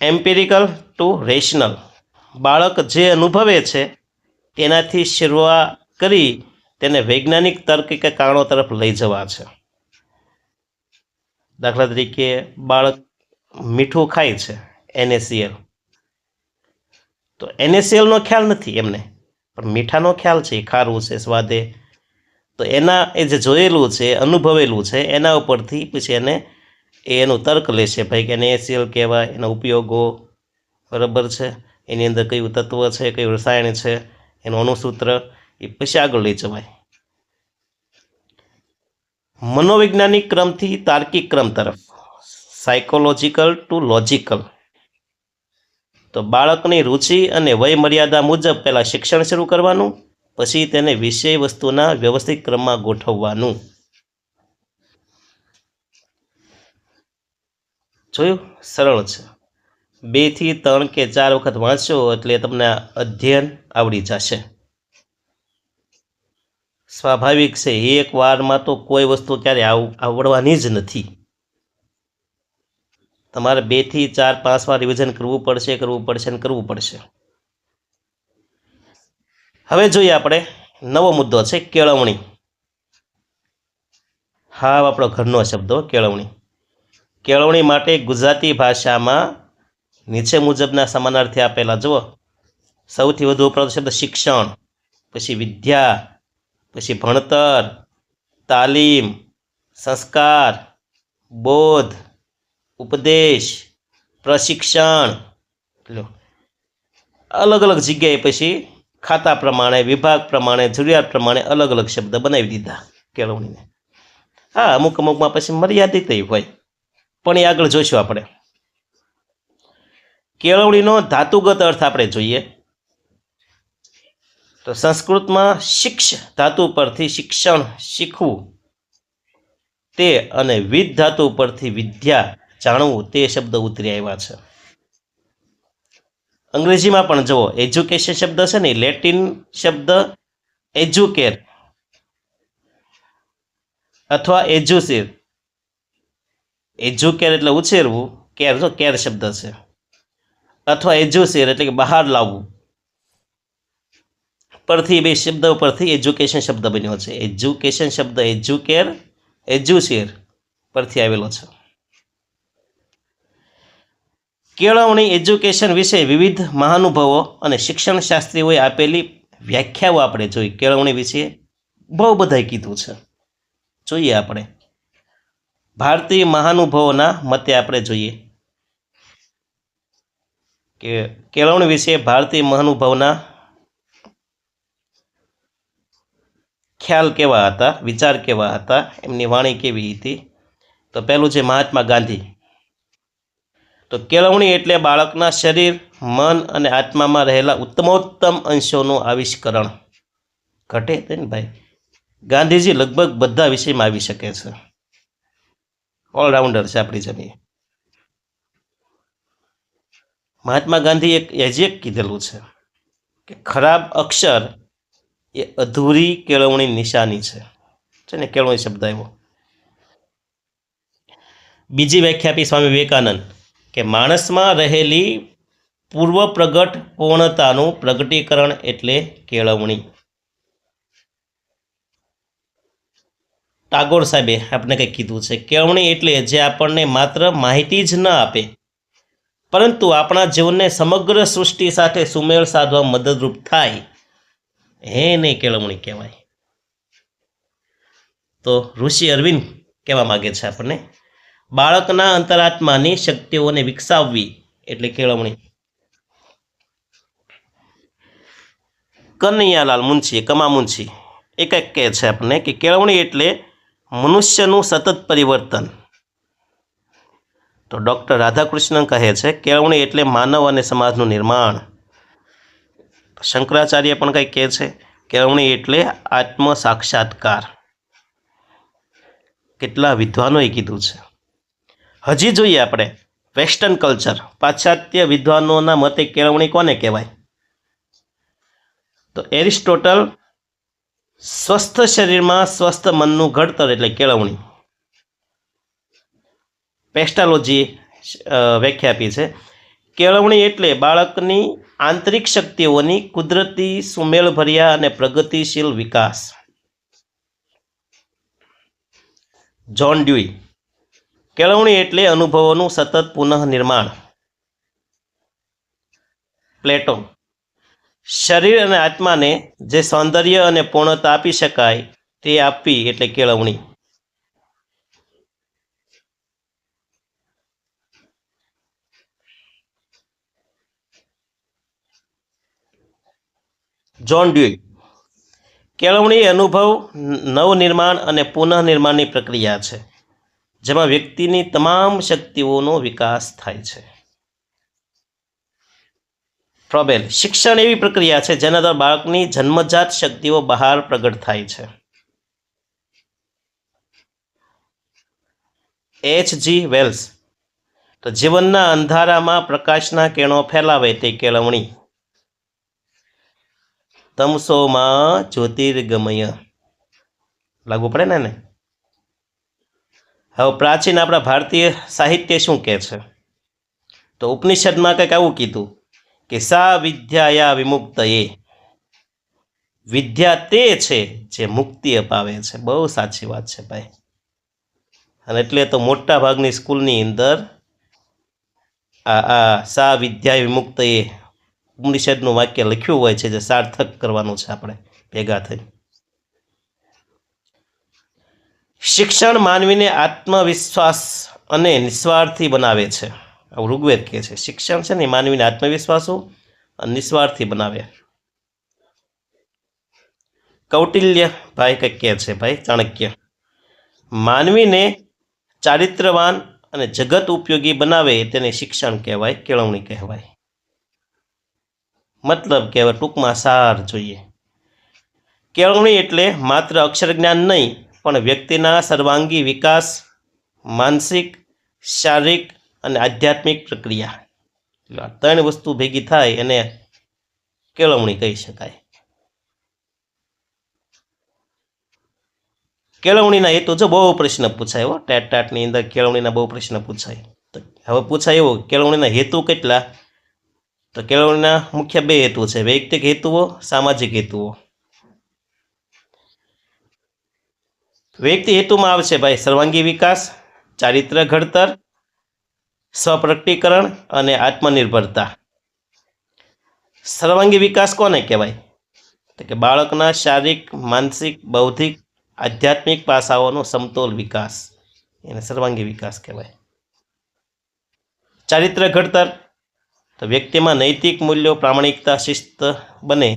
Empirical to rational. બાળક જે અનુભવે છે તેનાથી શરૂઆત કરી તેને વૈજ્ઞાનિક તર્ક કે કારણો તરફ લઈ જવા છે. દાખલા તરીકે બાળક મીઠું ખાય છે, NaCl, તો NaClનો ખ્યાલ નથી એમને, પણ મીઠાનો ખ્યાલ છે, ખારું છે, સ્વાદે. તો એના એ જે જોયેલું છે, અનુભવેલું છે, એના ઉપરથી પછી એને એનું તર્ક લેશે, ભાઈ કે NaCl કહેવાય, એના ઉપયોગો બરાબર છે, એની અંદર કયું તત્વ છે, કયું રસાયણ છે, એનું અણુસૂત્ર, એ પછી આગળ લઈ જવાય. મનોવૈજ્ઞાનિક ક્રમથી તાર્કિક ક્રમ તરફ, સાયકોલોજીકલ ટુ લોજિકલ. તો બાળકની રુચિ અને વય મર્યાદા મુજબ પહેલાં શિક્ષણ શરૂ કરવાનું, પછી તેને વિષય વસ્તુના વ્યવસ્થિત ક્રમમાં ગોઠવવાનું. જોયું? સરળ છે. 2 થી 3 કે 4 વખત વાંચો એટલે તમને અધ્યયન આવડી જશે. સ્વાભાવિક છે, એક વારમાં તો કોઈ વસ્તુ ક્યારે આવડવાની જ નથી. તમારે 2 થી 4, 5 વાર રિવિઝન કરવું પડશે. હવે જોઈએ આપણે નવો મુદ્દો છે કેળવણી. હા, આપણો ઘરનો શબ્દો કેળવણી. કેળવણી માટે ગુજરાતી ભાષામાં નીચે મુજબના સમાનાર્થી આપેલા. જુઓ, સૌથી વધુ વપરાતો શબ્દ શિક્ષણ, પછી વિદ્યા, પછી ભણતર, તાલીમ, સંસ્કાર, બોધ, ઉપદેશ, પ્રશિક્ષણ. અલગ અલગ જગ્યાએ પછી ખાતા પ્રમાણે, વિભાગ પ્રમાણે, જરૂરિયાત પ્રમાણે અલગ અલગ શબ્દ બનાવી દીધા કેળવણીને. હા, અમુકમાં પછી મર્યાદિત હોય, પણ એ આગળ જોઈશું આપણે. કેળવણીનો ધાતુગત અર્થ આપણે જોઈએ તો સંસ્કૃતમાં શિક્ષ ધાતુ પરથી શિક્ષણ, શીખવું તે, અને વિદ ધાતુ પરથી વિદ્યા, જાણવું તે શબ્દ ઉતરી આવ્યા છે. અંગ્રેજીમાં પણ જુઓ, એજ્યુકેશન શબ્દ છે ને, લેટિન શબ્દ એજ્યુકેર અથવા એજ્યુસીર. એજ્યુકેર એટલે ઉછેરવું, કેર શબ્દ છે, અથવા એજ્યુસીર એટલે કે બહાર લાવવું. પરથી બે શબ્દ પરથી એજ્યુકેશન શબ્દ બન્યો છે. એજ્યુકેશન શબ્દ એજ્યુકેર, એજ્યુસીર પરથી આવેલો છે. કેળવણી એજ્યુકેશન વિશે વિવિધ મહાનુભાવો અને શિક્ષણ શાસ્ત્રીઓએ આપેલી વ્યાખ્યાઓ આપણે જોઈ. કેળવણી વિશે બહુ બધાએ કીધું છે, જોઈએ આપણે. ભારતીય મહાનુભાવોના મતે આપણે જોઈએ કે કેળવણી વિશે ભારતીય મહાનુભાવના ખ્યાલ કેવા હતા, વિચાર કેવા હતા, એમની વાણી કેવી હતી. તો પહેલું છે મહાત્મા ગાંધી. તો કેળવણી એટલે બાળકના શરીર, મન અને આત્મામાં રહેલા ઉત્તમોત્તમ અંશોનું આવિષ્કરણ. ઘટે ને ભાઈ, ગાંધીજી લગભગ બધા વિષયમાં આવી શકે છે. ઓલરાઉન્ડર છે આપણી જમીન. મહાત્મા ગાંધી એક કીધેલું છે કે ખરાબ અક્ષર એ અધૂરી કેળવણી નિશાની છે ને કેળવણી શબ્દ આવ્યો. બીજી વ્યાખ્યા આપી સ્વામી વિવેકાનંદ કે માણસમાં રહેલી પૂર્વ પ્રગટ પૂર્ણતાનું પ્રગટીકરણ એટલે કેળવણી. ટાગોર સાહેબે આપણે કંઈક કીધું છે, કેળવણી એટલે જે આપણને માત્ર માહિતી જ ન આપે પરંતુ આપણા જીવનને સમગ્ર સૃષ્ટિ સાથે સુમેળ સાધવા મદદરૂપ થાય એને કેળવણી કહેવાય. તો ઋષિ અરવિંદ કહેવા માગે છે આપણને બાળકના અંતરાત્માની શક્તિઓને વિકસાવવી એટલે કેળવણી. કનૈયાલાલ મુનશી કમા મુનશી એ કંઈક કહે છે આપણને કે કેળવણી એટલે મનુષ્યનું સતત પરિવર્તન. તો ડૉક્ટર રાધાકૃષ્ણન કહે છે કેળવણી એટલે માનવ અને સમાજનું નિર્માણ. શંકરાચાર્ય પણ કંઈક કહે છે કેળવણી એટલે આત્મ સાક્ષાત્કાર. કેટલા વિદ્વાનોએ કીધું છે. હજી જોઈએ આપણે વેસ્ટર્ન કલ્ચર, પાશ્ચાત્ય વિદ્વાનોના મતે કેળવણી કોને કહેવાય? તો એરિસ્ટોટલ સ્વસ્થ શરીરમાં સ્વસ્થ મનનું ઘડતર એટલે કેળવણી. પેસ્ટાલોજી વ્યાખ્યા આપી છે કેળવણી એટલે બાળકની આંતરિક શક્તિઓની કુદરતી સુમેળભર્યા અને પ્રગતિશીલ વિકાસ. જ્હોન ડ્યુઈ કેળવણી એટલે અનુભવોનું સતત પુનઃનિર્માણ. પ્લેટો શરીર અને આત્માને જે સૌંદર્ય અને પૂર્ણતા આપી શકાય તે આપવી એટલે કેળવણી. જ્હોન ડ્યુઈ કેળવણી અનુભવ, નવનિર્માણ અને પુનઃનિર્માણની પ્રક્રિયા છે જેમાં વ્યક્તિની તમામ શક્તિઓનો વિકાસ થાય છે. ફ્રોબેલ શિક્ષણ એવી પ્રક્રિયા છે જેના દ્વારા બાળકની જન્મજાત શક્તિઓ બહાર પ્રગટ થાય છે. H.G. વેલ્સ તો જીવનના અંધારામાં પ્રકાશના કિરણો ફેલાવે તે કેળવણી. તમસોમાં જ્યોતિર્ગમય લાગુ પડે ને. હવે પ્રાચીન આપણા ભારતીય સાહિત્ય શું કહે છે? તો ઉપનિષદમાં કંઈક આવું કીધું કે સા વિદ્યાયા વિમુક્તયે, વિદ્યા તે છે જે મુક્તિ અપાવે છે. બહુ સાચી વાત છે ભાઈ. અને એટલે તો મોટા ભાગની સ્કૂલની અંદર આ સા વિદ્યા વિમુક્તયે ઉપનિષદનું વાક્ય લખ્યું હોય છે જે સાર્થક કરવાનું છે આપણે ભેગા થઈ. શિક્ષણ માનવીને આત્મવિશ્વાસ અને નિસ્વાર્થી બનાવે છે. આવું ઋગ્વેદ કહે છે શિક્ષણ છે ને માનવીને આત્મવિશ્વાસુ અને નિસ્વાર્થી બનાવે. કૌટિલ્ય ભાઈ કંઈક કહે છે ભાઈ ચાણક્ય માનવીને ચારિત્રવાન અને જગત ઉપયોગી બનાવે તેને શિક્ષણ કહેવાય, કેળવણી કહેવાય. મતલબ કે હવે ટૂંકમાં સાર જોઈએ. કેળવણી એટલે માત્ર અક્ષર જ્ઞાન નહીં પણ વ્યક્તિના સર્વાંગી વિકાસ, માનસિક, શારીરિક અને આધ્યાત્મિક પ્રક્રિયા. ત્રણ વસ્તુ ભેગી થાય એને કેળવણી કહી શકાય. કેળવણીના હેતુ જો બહુ પ્રશ્ન પૂછાય હો, ટાટની અંદર કેળવણીના બહુ પ્રશ્ન પૂછાય. તો હવે પૂછાય એવો કેળવણીના હેતુ કેટલા? તો કેળવણીના મુખ્ય બે હેતુ છે, વૈયક્તિક હેતુઓ, સામાજિક હેતુઓ. વૈયક્તિક હેતુમાં આવશે ભાઈ સર્વાંગી વિકાસ, ચારિત્ર ઘડતર, સ્વપ્રકટીકરણ અને આત્મનિર્ભરતા. સર્વાંગી વિકાસ કોને કહેવાય? તો કે બાળકના શારીરિક, માનસિક, બૌદ્ધિક, આધ્યાત્મિક પાસાઓનો સમતોલ વિકાસ એને સર્વાંગી વિકાસ કહેવાય. ચારિત્ર ઘડતર તો વ્યક્તિમાં નૈતિક મૂલ્યો, પ્રામાણિકતા, શિસ્ત બને,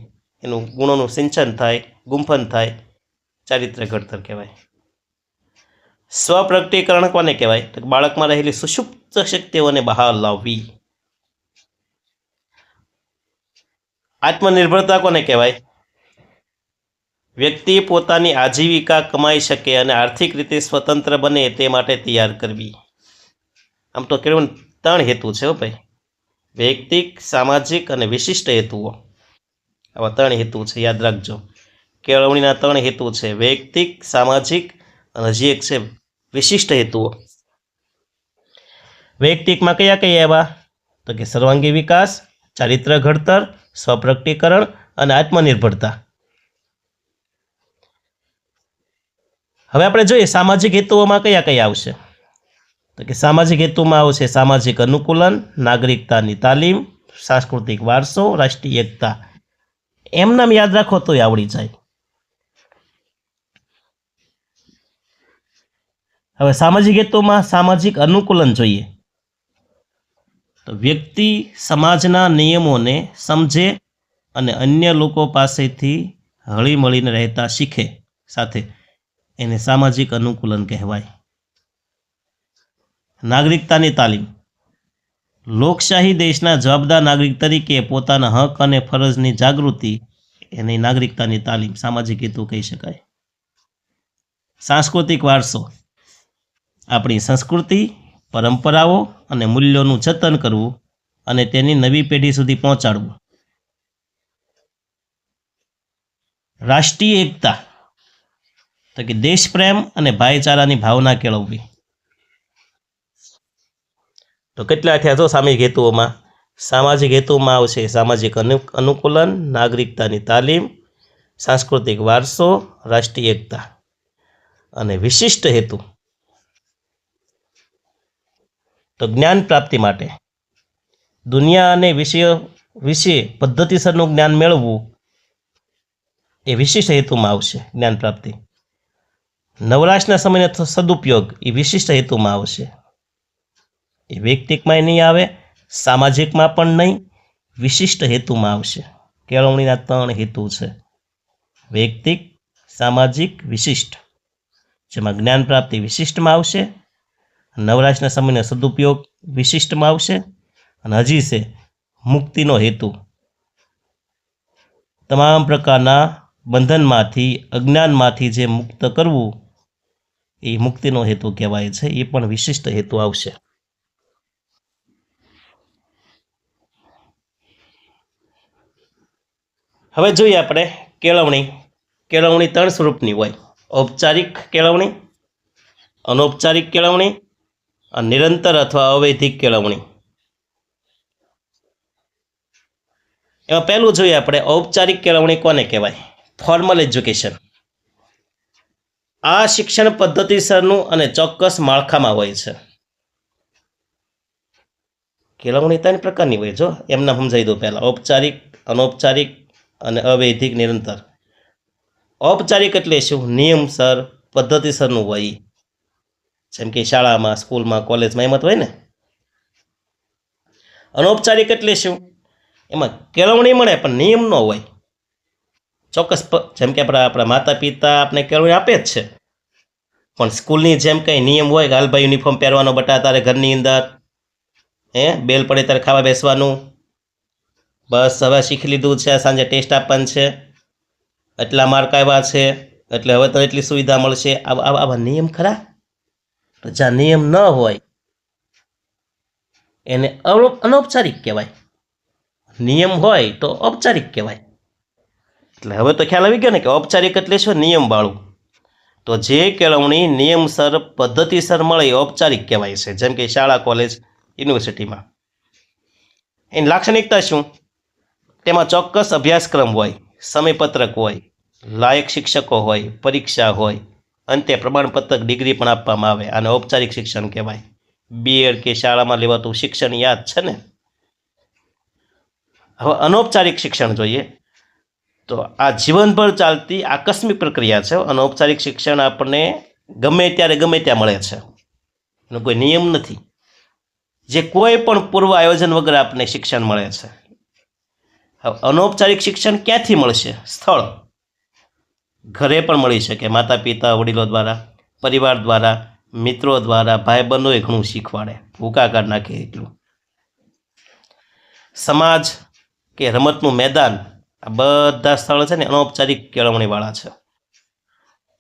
એનું ગુણોનું સિંચન થાય, ગુંફન થાય, ચારિત્ર ઘડતર કહેવાય. સ્વપ્રકટીકરણ કોને કહેવાય? તો બાળકમાં રહેલી સુષુપ્ત શક્તિઓને બહાર લાવવી. આત્મનિર્ભરતા કોને કહેવાય? વ્યક્તિ પોતાની આજીવિકા કમાઈ શકે અને આર્થિક રીતે સ્વતંત્ર બને તે માટે તૈયાર કરવી. આમ તો કેળવણી 3 હેતુ છે હો ભાઈ, વૈયક્તિક, સામાજિક અને વિશિષ્ટ હેતુઓ. આવા 3 હેતુ છે, યાદ રાખજો. કેળવણીના 3 હેતુ છે, વૈયક્તિક, સામાજિક અને હજી એક છે વિશિષ્ટ હેતુઓ. વૈયક્તિકમાં કયા કયા એવા? તો કે સર્વાંગી વિકાસ, ચારિત્ર ઘડતર, સ્વપ્રકટીકરણ અને આત્મનિર્ભરતા. હવે આપણે જોઈએ સામાજિક હેતુઓમાં કયા કયા આવશે. તો કે સામાજિક હેતુમાં આવશે સામાજિક અનુકૂલન, નાગરિકતાની તાલીમ, સાંસ્કૃતિક વારસો, રાષ્ટ્રીય એકતા. એમ નામ યાદ રાખો તોય આવડી જાય. હવે સામાજિક હેતુમાં સામાજિક અનુકૂલન જોઈએ. તો વ્યક્તિ સમાજના નિયમોને સમજે અને અન્ય લોકો પાસેથી હળીમળીને રહેતા શીખે સાથે, એને સામાજિક અનુકૂલન કહેવાય. નાગરિકતાની તાલીમ, લોકશાહી દેશના જવાબદાર નાગરિક તરીકે પોતાના હક અને ફરજની જાગૃતિ, એની નાગરિકતાની તાલીમ સામાજિક હેતુ કહી શકાય. સાંસ્કૃતિક વારસો, આપણી સંસ્કૃતિ, પરંપરાઓ અને મૂલ્યોનું જતન કરવું અને તેની નવી પેઢી સુધી પહોંચાડવું. રાષ્ટ્રીય એકતા, તો કે દેશપ્રેમ અને ભાઈચારાની ભાવના કેળવવી. તો કેટલા થયા છો સામાજિક હેતુઓમાં? સામાજિક હેતુમાં આવશે સામાજિક અનુકૂલન, નાગરિકતાની તાલીમ, સાંસ્કૃતિક વારસો, રાષ્ટ્રીય એકતા. અને વિશિષ્ટ હેતુ તો જ્ઞાન પ્રાપ્તિ માટે, દુનિયા અને વિષયો વિશે પદ્ધતિસરનું જ્ઞાન મેળવવું, એ વિશિષ્ટ હેતુમાં આવશે. જ્ઞાન પ્રાપ્તિ. નવરાશના સમયનો સદુપયોગ એ વિશિષ્ટ હેતુમાં આવશે. એ વૈયક્તિકમાં નહીં આવે, સામાજિકમાં પણ નહીં, વિશિષ્ટ હેતુમાં આવશે. કેળવણીના 3 હેતુ છે, વૈયક્તિક, સામાજિક, વિશિષ્ટ. જેમાં જ્ઞાન પ્રાપ્તિ વિશિષ્ટમાં આવશે, નવરાશના સમયનો સદુપયોગ વિશિષ્ટમાં આવશે, અને હજી છે મુક્તિનો હેતુ. તમામ પ્રકારના બંધનમાંથી, અજ્ઞાનમાંથી જે મુક્ત કરવું, એ મુક્તિનો હેતુ કહેવાય છે. એ પણ વિશિષ્ટ હેતુ આવશે. હવે જોઈએ આપણે કેળવણી. કેળવણી 3 સ્વરૂપની હોય, ઔપચારિક કેળવણી, અનૌપચારિક કેળવણી અને નિરંતર અથવા અવૈધિક કેળવણી. એમાં પહેલું જોઈએ આપણે ઔપચારિક કેળવણી કોને કહેવાય? Formal education. આ શિક્ષણ પદ્ધતિસરનું અને ચોક્કસ માળખામાં હોય છે. કેળવણી 3 પ્રકારની હોય, જો એમને સમજાવી દો પહેલા. ઔપચારિક, અનૌપચારિક અને અવૈધિક, નિરંતર. ઔપચારિક એટલે શું? નિયમસર, પદ્ધતિસરનું હોય, જેમ કે શાળામાં, સ્કૂલમાં, કોલેજમાં એમ જ હોય ને. અનૌપચારિક એટલે શું? એમાં કેળવણી મળે પણ નિયમ ન હોય. ચોક્કસ, જેમ કે આપણા માતા પિતા આપણે કેળવણી આપે જ છે, પણ સ્કૂલની જેમ કંઈ નિયમ હોય કે હાલભાઈ યુનિફોર્મ પહેરવાનો બટા તારે ઘરની અંદર, બેલ પડે ત્યારે ખાવા બેસવાનું, બસ હવે શીખી લીધું છે, સાંજે ટેસ્ટ આપવાનું છે, એટલા માર્ક આવ્યા છે એટલે હવે તો એટલી સુવિધા મળશે. આવા નિયમ ખરા? તો જ્યાં નિયમ ન હોય એને અનૌપચારિક કહેવાય, નિયમ હોય તો ઔપચારિક કહેવાય. એટલે હવે તો ખ્યાલ આવી ગયો ને કે ઔપચારિક એટલે શું? નિયમવાળું. તો જે કેળવણી નિયમસર, પદ્ધતિસર મળે એ ઔપચારિક કહેવાય છે, જેમ કે શાળા, કોલેજ, યુનિવર્સિટીમાં. એની લાક્ષણિકતા શું? તેમાં ચોક્કસ અભ્યાસક્રમ હોય, સમયપત્રક હોય, લાયક શિક્ષકો હોય, પરીક્ષા હોય, અંતે પ્રમાણપત્ર, ડિગ્રી પણ આપવામાં આવે. આને ઔપચારિક શિક્ષણ કહેવાય. બીએડ કે શાળામાં લેવાતું શિક્ષણ યાદ છે ને. હવે અનૌપચારિક શિક્ષણ જોઈએ તો આ જીવનભર ચાલતી આકસ્મિક પ્રક્રિયા છે. અનૌપચારિક શિક્ષણ આપણને ગમે ત્યારે ગમે ત્યાં મળે છે, એનો કોઈ નિયમ નથી. જે કોઈ પણ પૂર્વ આયોજન વગર આપણને શિક્ષણ મળે છે. હવે અનૌપચારિક શિક્ષણ ક્યાંથી મળશે? સ્થળ, ઘરે પણ મળી શકે, માતા પિતા, વડીલો દ્વારા, પરિવાર દ્વારા, મિત્રો દ્વારા, ભાઈબંધોએ ઘણું શીખવાડે, ભૂકા કાઢ નાખે એટલું. સમાજ કે રમતનું મેદાન, આ બધા સ્થળ છે ને અનૌપચારિક કેળવણીવાળા છે.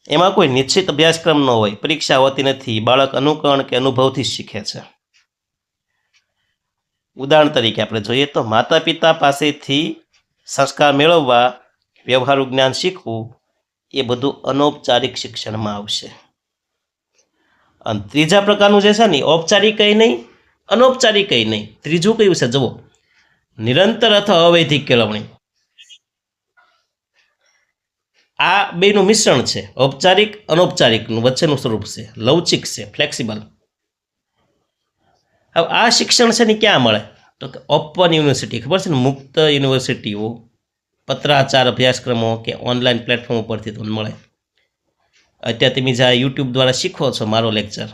એમાં કોઈ નિશ્ચિત અભ્યાસક્રમ ન હોય, પરીક્ષા હોતી નથી, બાળક અનુકરણ કે અનુભવથી શીખે છે. ઉદાહરણ તરીકે આપણે જોઈએ તો માતા પિતા પાસેથી સંસ્કાર મેળવવા, વ્યવહારુ જ્ઞાન શીખવું, એ બધું અનૌપચારિક શિક્ષણમાં આવશે. અને ત્રીજા પ્રકારનું જે છે ને ઔપચારિક કંઈ નહીં, અનૌપચારિક કંઈ નહીં. ત્રીજું કયું છે જુઓ, નિરંતર અથવા અવૈધિક કેળવણી. આ બેનું મિશ્રણ છે, ઔપચારિક અનૌપચારિકનું વચ્ચેનું સ્વરૂપ છે, લવચિક છે, ફ્લેક્સિબલ. હવે આ શિક્ષણ છે ને ક્યાં મળે? તો કે ઓપન યુનિવર્સિટી, ખબર છે ને, મુક્ત યુનિવર્સિટીઓ, પત્રાચાર અભ્યાસક્રમો કે ઓનલાઈન પ્લેટફોર્મ ઉપરથી તમને મળે. અત્યારે તમે જ્યાં યુટ્યુબ દ્વારા શીખો છો મારો લેક્ચર,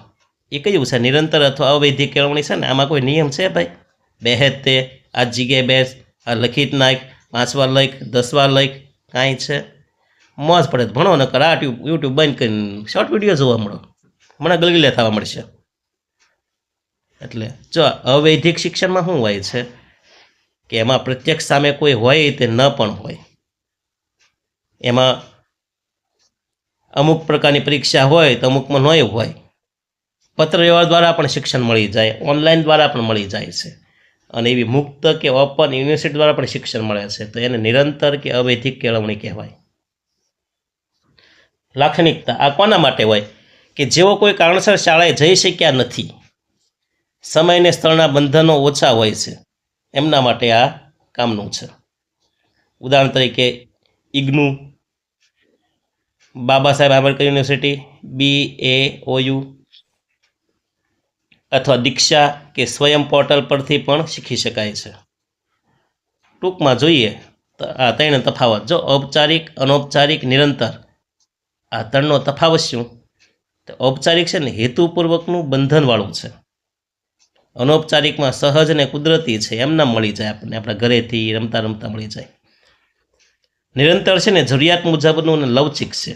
એ કયું છે? નિરંતર અથવા અવૈધિક કેળવણી છે ને. આમાં કોઈ નિયમ છે ભાઈ? બેહેજ તે આ જગ્યાએ બેસ, આ લખી જ નાખ, 5 વાર લખ, 10 વાર લખ, કાંઈ છે? મોજ પડે ભણો, નકર આ યુટ્યુબ બંધ કરીને શોર્ટ વિડીયો જોવા મળો, મને ગલગલિયા થવા મળશે. એટલે જો અવૈધિક શિક્ષણમાં શું હોય છે કે એમાં પ્રત્યક્ષ સામે કોઈ હોય તે ન પણ હોય. એમાં અમુક પ્રકારની પરીક્ષા હોય તો અમુકમાં ન હોય. પત્ર વ્યવહાર દ્વારા પણ શિક્ષણ મળી જાય, ઓનલાઈન દ્વારા પણ મળી જાય છે. અને એવી મુક્ત કે ઓપન યુનિવર્સિટી દ્વારા પણ શિક્ષણ મળે છે. તો એને નિરંતર કે અવૈધિક કેળવણી કહેવાય. લાક્ષણિકતા આ કોના માટે હોય? કે જેઓ કોઈ કારણસર શાળાએ જઈ શક્યા નથી, સમય અને સ્થળના બંધનો ઓછા હોય છે, એમના માટે આ કામનું છે. ઉદાહરણ તરીકે IGNOU, Baba Saheb Ambedkar university, BAOU, અથવા દીક્ષા કે સ્વયં પોર્ટલ પરથી પણ શીખી શકાય છે. ટૂંકમાં જોઈએ તો આ ત્રણ તફાવત જો, ઔપચારિક, અનૌપચારિક, નિરંતર, આ ત્રણનો તફાવત શું? તો ઔપચારિક છે ને હેતુપૂર્વકનું બંધનવાળું છે. અનૌપચારિકમાં સહજ અને કુદરતી છે, એમના મળી જાય આપણને, આપણા ઘરેથી રમતા રમતા મળી જાય. નિરંતર છે ને જરૂરિયાત મુજબનું અને લવચિક છે,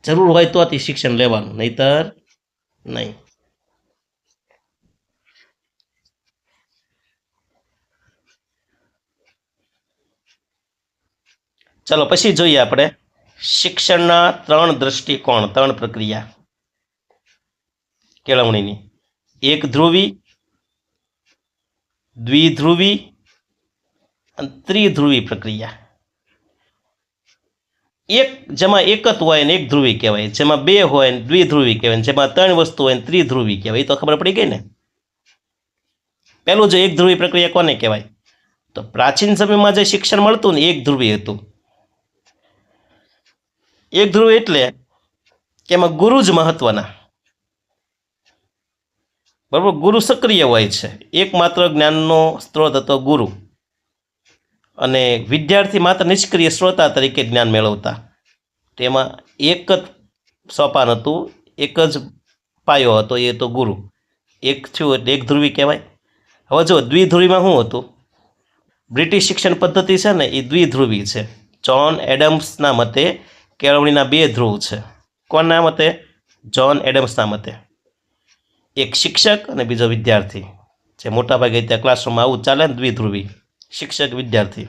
જરૂર હોય તો તે શિક્ષણ લેવાનું, નહીતર નહીં. ચલો પછી જોઈએ આપણે શિક્ષણના 3 દ્રષ્ટિકોણ, 3 પ્રક્રિયા કેળવણીની. એક ધ્રુવી, દ્વિધ્રુવી અને ત્રિધ્રુવી પ્રક્રિયા. જેમાં એક જ હોય ને એક ધ્રુવી કહેવાય, જેમાં 2 હોય ને દ્વિધ્રુવી કહેવાય, જેમાં 3 વસ્તુ હોય ને ત્રિધ્રુવી કહેવાય. એ તો ખબર પડી ગઈ ને. પહેલું જો એક ધ્રુવી પ્રક્રિયા કોને કહેવાય? તો પ્રાચીન સમયમાં જે શિક્ષણ મળતું ને એક ધ્રુવી હતું. એક ધ્રુવી એટલે કે એમાં ગુરુ જ મહત્વના, બરાબર. ગુરુ સક્રિય હોય છે, એકમાત્ર જ્ઞાનનો સ્ત્રોત હતો ગુરુ, અને વિદ્યાર્થી માત્ર નિષ્ક્રિય શ્રોતા તરીકે જ્ઞાન મેળવતા. તેમાં એક જ સોપાન હતું, એક જ પાયો હતો, એ તો ગુરુ. એક થયું એટલે એક ધ્રુવી કહેવાય. હવે જો દ્વિધ્રુવીમાં શું હતું? બ્રિટિશ શિક્ષણ પદ્ધતિ છે ને એ દ્વિધ્રુવી છે. જ્હોન એડમ્સના મતે કેળવણીના 2 ધ્રુવ છે. કોના મતે? જ્હોન એડમ્સના મતે. એક શિક્ષક અને બીજો વિદ્યાર્થી. જે મોટાભાગે ત્યાં ક્લાસરૂમમાં આવું ચાલે ને, દ્વિધ્રુવી, શિક્ષક વિદ્યાર્થી.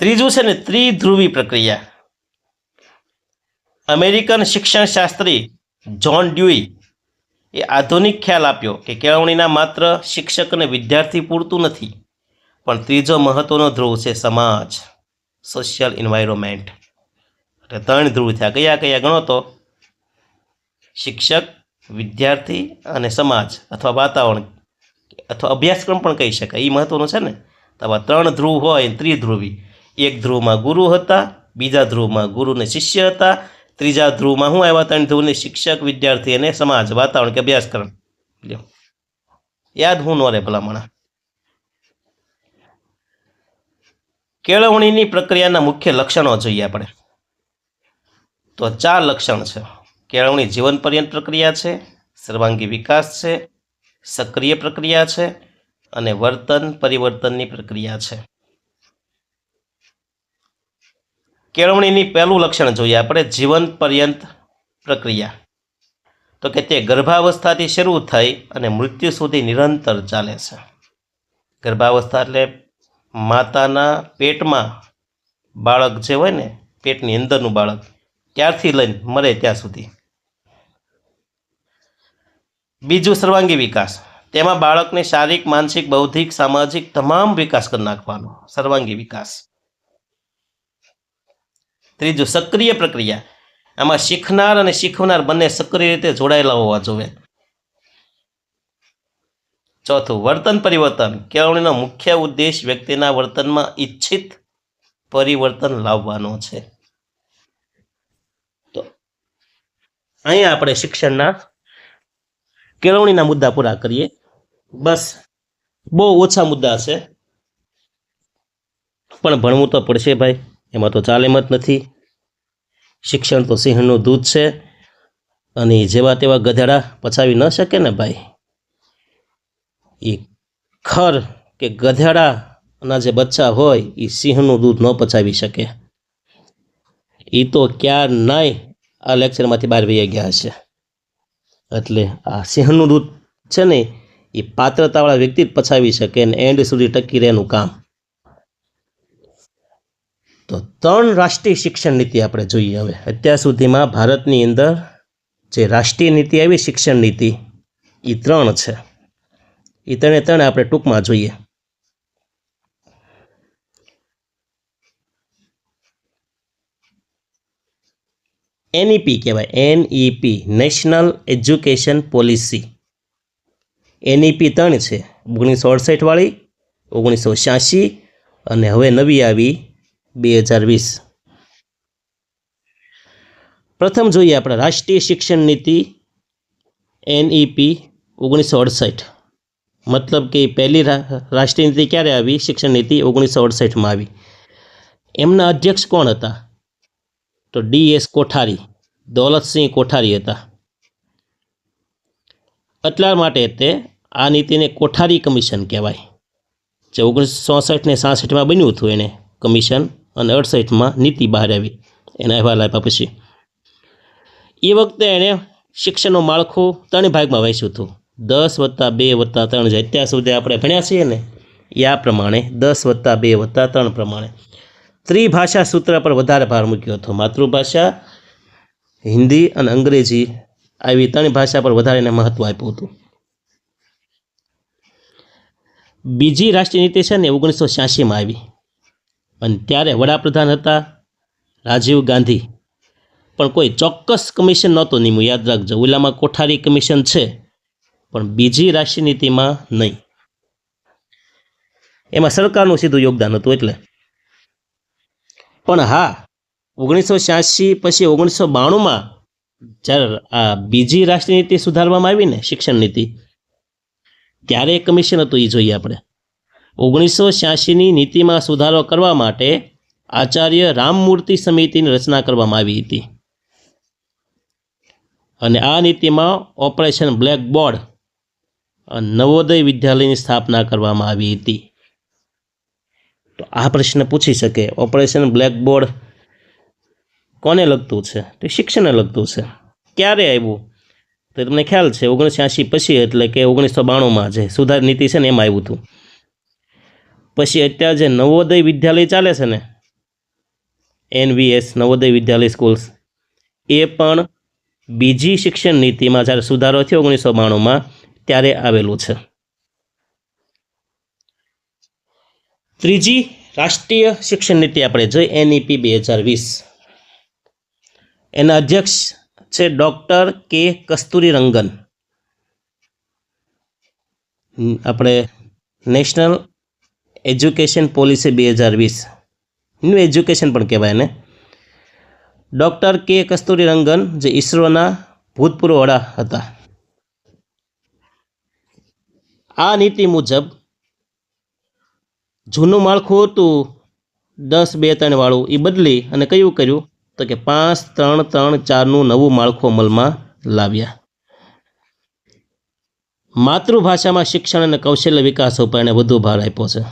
ત્રીજું છે ને ત્રિધ્રુવી પ્રક્રિયા. અમેરિકન શિક્ષણશાસ્ત્રી જ્હોન ડ્યુઈ એ આધુનિક ખ્યાલ આપ્યો કે કેળવણીના માત્ર શિક્ષક અને વિદ્યાર્થી પૂરતું નથી, પણ ત્રીજો મહત્વનો ધ્રુવ છે સમાજ, સોશિયલ એન્વાયરમેન્ટ. એટલે 3 ધ્રુવ થયા. કયા કયા ગણો તો? શિક્ષક, વિદ્યાર્થી અને સમાજ અથવા વાતાવરણ અથવા અભ્યાસક્રમ પણ કહી શકાય. એ મહત્વનું છે ને. તો આવા 3 ધ્રુવ હોય ત્રિધ્રુવી. એક ધ્રુવમાં ગુરુ હતા, બીજા ધ્રુવમાં ગુરુ ને શિષ્ય હતા, ત્રીજા ધ્રુવમાં શું આવ્યા? 3 ધ્રુવને શિક્ષક, વિદ્યાર્થી અને સમાજ, વાતાવરણ કે અભ્યાસક્રમ. યાદ હું ન રહે ભલામણા. કેળવણીની પ્રક્રિયાના મુખ્ય લક્ષણો જોઈએ આપણે તો 4 લક્ષણ છે. કેળવણી જીવન પર્યંત પ્રક્રિયા છે, સર્વાંગી વિકાસ છે, સક્રિય પ્રક્રિયા છે અને વર્તન પરિવર્તનની પ્રક્રિયા છે. કેળવણીની પહેલું લક્ષણ જોઈએ આપણે, જીવન પર્યંત પ્રક્રિયા. તો કે તે ગર્ભાવસ્થાથી શરૂ થઈ અને મૃત્યુ સુધી નિરંતર ચાલે છે. ગર્ભાવસ્થા એટલે માતાના પેટમાં બાળક જે હોય ને પેટની અંદરનું બાળક ત્યારથી લઈને મરે ત્યાં સુધી. બીજું સર્વાંગી વિકાસ, તેમાં બાળકને શારીરિક, માનસિક, બૌદ્ધિક, સામાજિક તમામ વિકાસ કરી નાખવાનો સર્વાંગી વિકાસ. ત્રીજું સક્રિય પ્રક્રિયા, આમાં શીખનાર અને શીખવનાર બંને સક્રિય રીતે જોડાયેલા હોવા જોઈએ. ચોથું વર્તન પરિવર્તન, કેળવણીનો મુખ્ય ઉદ્દેશ વ્યક્તિના વર્તનમાં ઈચ્છિત પરિવર્તન લાવવાનો છે. તો અહીંયા આપણે શિક્ષણના કેળવણીના મુદ્દા પૂરા કરીએ. બસ બહુ ઓછા મુદ્દા છે, પણ ભણવું તો પડશે ભાઈ, એમાં તો ચાલે મત નથી. શિક્ષણ તો સિંહનું દૂધ છે, અને જેવા તેવા ગધેડા પચાવી ન શકે ને ભાઈ. એ ખર કે ગધેડાના જે બચ્ચા હોય એ સિંહનું દૂધ ન પચાવી શકે. એ તો ક્યાં નાય આ લેક્ચરમાંથી બહાર વહી ગયા છે. એટલે આ સિંહનું દૂધ છે ને એ પાત્રતાવાળા વ્યક્તિ જ પચાવી શકે અને એન્ડ સુધી ટકી રહે એનું કામ. તો 3 રાષ્ટ્રીય શિક્ષણ નીતિ આપણે જોઈએ. હવે અત્યાર સુધીમાં ભારતની અંદર જે રાષ્ટ્રીય નીતિ આવી શિક્ષણ નીતિ એ 3 છે. એ 3 આપણે ટૂંકમાં જોઈએ. NEP કહેવાય, NEP national education policy. NEP 3 છે, 1968 વાળી, 1986 અને હવે નવી આવી 2020. પ્રથમ જોઈએ આપણે રાષ્ટ્રીય શિક્ષણ નીતિ NEP 1968. મતલબ કે પહેલી રાષ્ટ્રીય નીતિ ક્યારે આવી? શિક્ષણ નીતિ 1968માં આવી. એમના અધ્યક્ષ કોણ હતા? તો DS કોઠારી, દૌલતસિંહ કોઠારી હતા. એટલા માટે તે આ નીતિને કોઠારી કમિશન કહેવાય. જે 1964 ને 66માં બન્યું હતું એને કમિશન, અને 68માં નીતિ બહાર આવી એના અહેવાલ આપ્યા પછી. એ વખતે એણે શિક્ષણનું માળખું 3 ભાગમાં વહેંચ્યું હતું. 10+2+3, જે અત્યાર સુધી આપણે ભણ્યા છીએ ને એ આ પ્રમાણે 10+2+3 પ્રમાણે. ત્રિભાષા સૂત્ર પર વધારે ભાર મૂક્યો હતો. માતૃભાષા, હિન્દી અને અંગ્રેજી આવી 3 ભાષા પર વધારે એને મહત્વ આપ્યું હતું. બીજી રાષ્ટ્રીય નીતિ છે ને 1986માં આવી, અને ત્યારે વડાપ્રધાન હતા રાજીવ ગાંધી. પણ કોઈ ચોક્કસ કમિશન નહોતું નિમ્યું, યાદ રાખજો. ઓલામાં કોઠારી કમિશન છે, પણ બીજી રાષ્ટ્રીય નીતિમાં નહીં. એમાં સરકારનું સીધું યોગદાન હતું એટલે. પણ હા, 1986 પછી 1992માં જ્યારે આ બીજી રાષ્ટ્રીય નીતિ સુધારવામાં આવી ને શિક્ષણ નીતિ, ત્યારે કમિશન હતું. એ જોઈએ આપણે. 1986ની નીતિમાં સુધારો કરવા માટે આચાર્ય રામમૂર્તિ સમિતિની રચના કરવામાં આવી હતી, અને આ નીતિમાં ઓપરેશન બ્લેક બોર્ડ અને નવોદય વિદ્યાલયની સ્થાપના કરવામાં આવી હતી. તો આ પ્રશ્ન પૂછી શકે, ઓપરેશન બ્લેક બોર્ડ કોને લગતું છે? તો શિક્ષણને લગતું છે. ક્યારે આવ્યું? તો તમને ખ્યાલ છે 1986 પછી, એટલે કે 1992માં જે સુધાર નીતિ છે ને એમાં આવ્યું હતું. પછી અત્યારે જે નવોદય વિદ્યાલય ચાલે છે ને, NVS નવોદય વિદ્યાલય સ્કૂલ્સ, એ પણ બીજી શિક્ષણ નીતિમાં જ્યારે સુધારો થયો 1992માં ત્યારે આવેલું છે. ત્રીજી રાષ્ટ્રીય શિક્ષણ નીતિ આપણે જોઈ NEP 2020. એના અધ્યક્ષ છે ડૉક્ટર કે કસ્તુરીરંગન. આપણે national education policy 2020, new education પણ કહેવાય ને. ડૉક્ટર કે કસ્તુરીરંગન જે ઈસરોના ભૂતપૂર્વ વડા હતા. આ નીતિ મુજબ જૂનું માળખું હતું 10-2-3 વાળું, એ બદલી અને કયું કર્યું? તો કે 5-3-3-4નું નવું માળખું અમલમાં લાવ્યા. માતૃભાષામાં શિક્ષણ અને કૌશલ્ય વિકાસ ઉપર એને વધુ ભાર આપ્યો છે.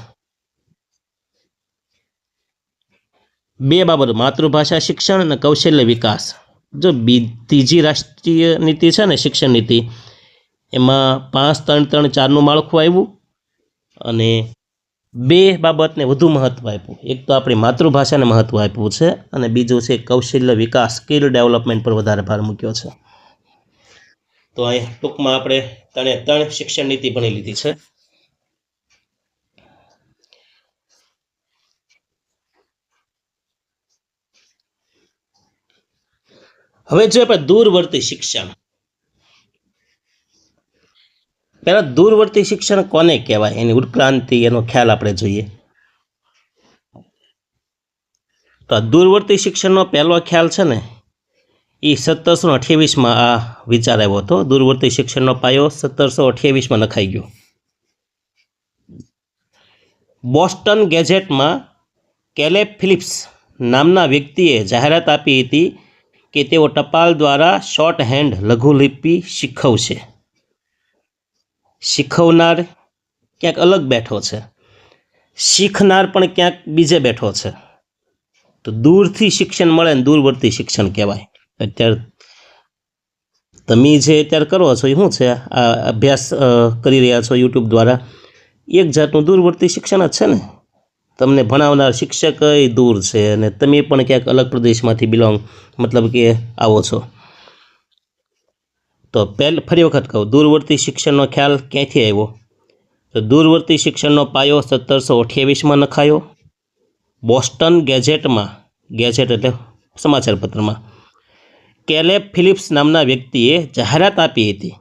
2 બાબત, માતૃભાષા શિક્ષણ અને કૌશલ્ય વિકાસ. જો ત્રીજી રાષ્ટ્રીય નીતિ છે ને શિક્ષણ નીતિ, એમાં 5-3-3-4નું માળખું આવ્યું, અને બે બાબતને વધુ મહત્ત્વ આપ્યું. એક તો આપણી માતૃભાષાને મહત્ત્વ આપ્યું છે અને બીજું છે કૌશલ્ય વિકાસ, સ્કિલ ડેવલપમેન્ટ પર વધારે ભાર મૂક્યો છે. તો અહીં ટૂંકમાં આપણે ત્રણ શિક્ષણ નીતિ ભણી લીધી છે. હવે જો આપણે દૂરવર્તી શિક્ષણ, પહેલા દૂરવર્તી શિક્ષણ કોને કહેવાય, એની ઉત્ક્રાંતિ, એનો ખ્યાલ આપણે જોઈએ. તો આ દૂરવર્તી શિક્ષણનો પહેલો ખ્યાલ છે ને એ 1728માં આ વિચાર આવ્યો હતો. દૂરવર્તી શિક્ષણનો પાયો 1728માં નખાઈ ગયો. બોસ્ટન ગેઝેટમાં કેલેબ ફિલિપ્સ નામના વ્યક્તિએ જાહેરાત આપી હતી કે તેઓ ટપાલ દ્વારા શોર્ટ હેન્ડ લઘુલિપિ શીખવશે. શીખવનાર ક્યાંક અલગ બેઠો છે, શીખનાર પણ ક્યાંક બીજે બેઠો છે. તો દૂરથી શિક્ષણ મળે ને દૂરવર્તી શિક્ષણ કહેવાય. અત્યારે તમે જે અત્યારે કરો છો એ શું છે, આ અભ્યાસ કરી રહ્યા છો યુટ્યુબ દ્વારા, એક જાતનું દૂરવર્તી શિક્ષણ જ છે ને. તમને ભણાવનાર શિક્ષક દૂર છે અને તમે પણ ક્યાંક અલગ પ્રદેશમાંથી મતલબ કે આવો છો. તો ફરી વખત કહું, દૂરવર્તી શિક્ષણનો ખ્યાલ ક્યાંથી આવ્યો? તો દૂરવર્તી શિક્ષણનો પાયો 1728માં નખાયો. બોસ્ટન ગેઝેટમાં, ગેઝેટ એટલે સમાચાર પત્રમાં, કેલેબ ફિલિપ્સ નામના વ્યક્તિએ જાહેરાત આપી હતી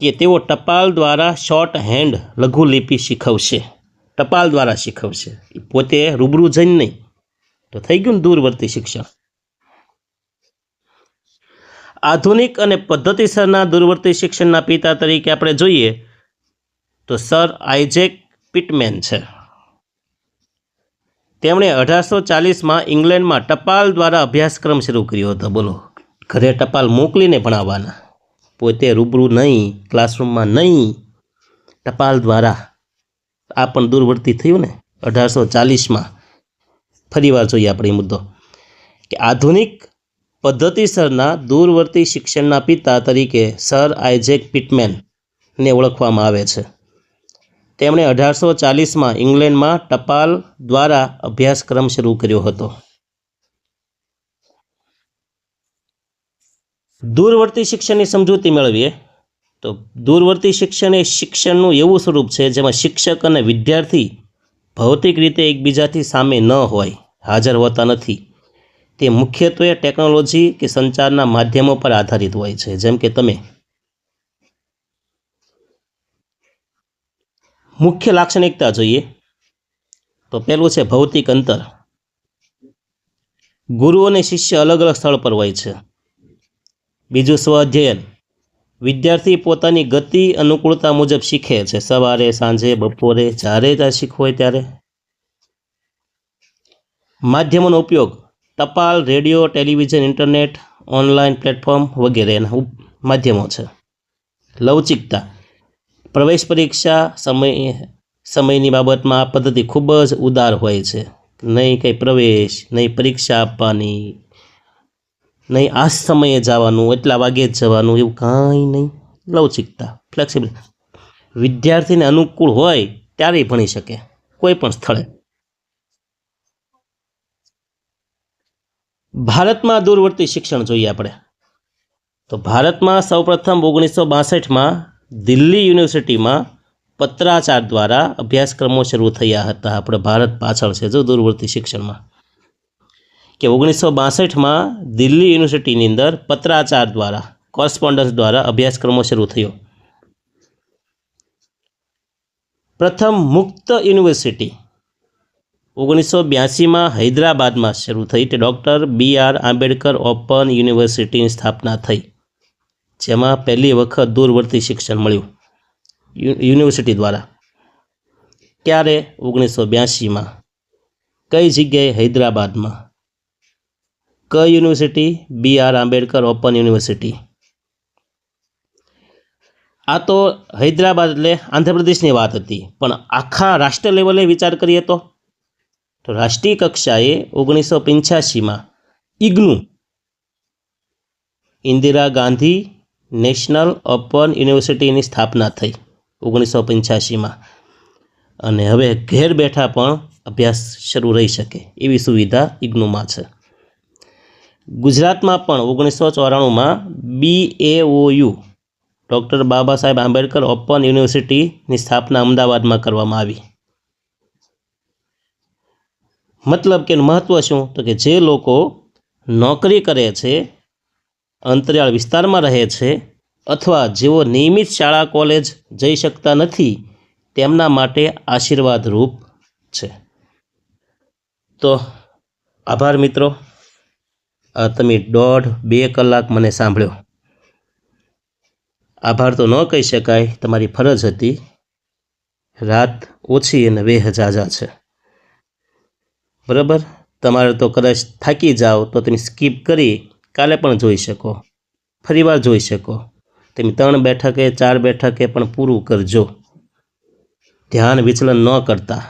કે તેઓ ટપાલ દ્વારા શોર્ટ હેન્ડ લઘુલિપિ શીખવશે. ટપાલ દ્વારા શીખવશે, પોતે રૂબરૂ જઈને નહીં. તો થઈ ગયું ને દૂરવર્તી શિક્ષણ. આધુનિક અને પદ્ધતિસરના દૂરવર્તી શિક્ષણના પિતા તરીકે આપણે જોઈએ તો સર આઇઝેક પિટમેન છે. તેમણે 1840માં ઇંગ્લેન્ડમાં ટપાલ દ્વારા અભ્યાસક્રમ શરૂ કર્યો હતો. બોલો, ઘરે ટપાલ મોકલીને ભણાવવાના, પોતે રૂબરૂ નહીં, ક્લાસરૂમમાં નહીં, ટપાલ દ્વારા. આ પણ દૂરવર્તી થયું ને 1840માં. ફરીવાર જોઈએ આપણે એ મુદ્દો કે આધુનિક પદ્ધતિસરના દૂરવર્તી શિક્ષણના પિતા તરીકે સર આઇઝેક પિટમેનને ઓળખવામાં આવે છે. તેમણે 1840માં ઇંગ્લેન્ડમાં ટપાલ દ્વારા અભ્યાસક્રમ શરૂ કર્યો હતો. દૂરવર્તી શિક્ષણની સમજૂતી મેળવીએ તો દૂરવર્તી શિક્ષણ એ શિક્ષણનું એવું સ્વરૂપ છે જેમાં શિક્ષક અને વિદ્યાર્થી ભૌતિક રીતે એકબીજાથી સામે ન હોય, હાજર હોતા નથી. તે મુખ્યત્વે ટેકનોલોજી કે સંચારના માધ્યમો પર આધારિત હોય છે. જેમ કે તમે મુખ્ય લાક્ષણિકતા જોઈએ તો પહેલું છે ભૌતિક અંતર. ગુરુ અને શિષ્ય અલગ અલગ સ્થળ પર હોય છે. બીજું સ્વ અધ્યયન. વિદ્યાર્થી પોતાની ગતિ અનુકૂળતા મુજબ શીખે છે, સવારે, સાંજે, બપોરે, જ્યારે ત્યાં શીખવું હોય ત્યારે. માધ્યમોનો ઉપયોગ. ટપાલ, radio, television, internet, online platform વગેરે એના માધ્યમો છે. લવચિકતા. પ્રવેશ પરીક્ષા સમયની બાબતમાં આ પદ્ધતિ ખૂબ જ ઉદાર હોય છે. નહીં કંઈ પ્રવેશ, નહીં પરીક્ષા આપવાની, નહીં આ સમયે જવાનું, એટલા વાગ્યે જ જવાનું, એવું કાંઈ નહીં. લવચિકતા, ફ્લેક્સિબલ. વિદ્યાર્થીને અનુકૂળ હોય ત્યારે ભણી શકે, કોઈ પણ સ્થળે. ભારતમાં દૂરવર્તી શિક્ષણ જોઈએ આપણે તો ભારતમાં સૌપ્રથમ 1962માં દિલ્હી યુનિવર્સિટીમાં પત્રાચાર દ્વારા અભ્યાસક્રમો શરૂ થયા હતા. આપણે ભારત પાછળ છે જો દૂરવર્તી શિક્ષણમાં, કે 1962માં દિલ્હી યુનિવર્સિટીની અંદર પત્રાચાર દ્વારા, કોરસ્પોન્ડન્સ દ્વારા અભ્યાસક્રમો શરૂ થયો. પ્રથમ મુક્ત યુનિવર્સિટી 1982માં હૈદરાબાદમાં શરૂ થઈ. તે ડૉક્ટર BR આંબેડકર ઓપન યુનિવર્સિટીની સ્થાપના થઈ, જેમાં પહેલી વખત દૂરવર્તી શિક્ષણ મળ્યું યુનિવર્સિટી દ્વારા. ક્યારે? 1982માં. કઈ જગ્યાએ? હૈદરાબાદમાં. કઈ university? BR Ambedkar open university. આ તો હૈદરાબાદ એટલે આંધ્રપ્રદેશની વાત હતી, પણ આખા રાષ્ટ્ર લેવલે વિચાર કરીએ તો રાષ્ટ્રીય કક્ષાએ 1985માં IGNOU, Indira Gandhi national open યુનિવર્સિટીની સ્થાપના થઈ 1985માં. અને હવે ઘેર બેઠા પણ અભ્યાસ શરૂ રહી શકે એવી સુવિધા ઇગ્નુમાં છે. ગુજરાતમાં પણ 1994માં BAOU doctor Baba Saheb Ambedkar open યુનિવર્સિટીની સ્થાપના અમદાવાદમાં કરવામાં આવી. મતલબ કે મહત્ત્વ શું? તો કે જે લોકો નોકરી કરે છે, અંતરિયાળ વિસ્તારમાં રહે છે, અથવા જેઓ નિયમિત શાળા કોલેજ જઈ શકતા નથી તેમના માટે આશીર્વાદરૂપ છે. તો આભાર મિત્રો, તમે 1.5-2 કલાક મને સાંભળ્યો. આભાર તો ન કહી શકાય, તમારી ફરજ હતી. રાત ઓછી અને વેહ ઝાઝા છે, બરાબર. તમારે તો કદાચ થાકી જાઓ તો તમે સ્કીપ કરી કાલે પણ જોઈ શકો, ફરીવાર જોઈ શકો. તમે 3 બેઠકે 4 બેઠકે પણ પૂરું કરજો. ધ્યાન વિચલન ન કરતા.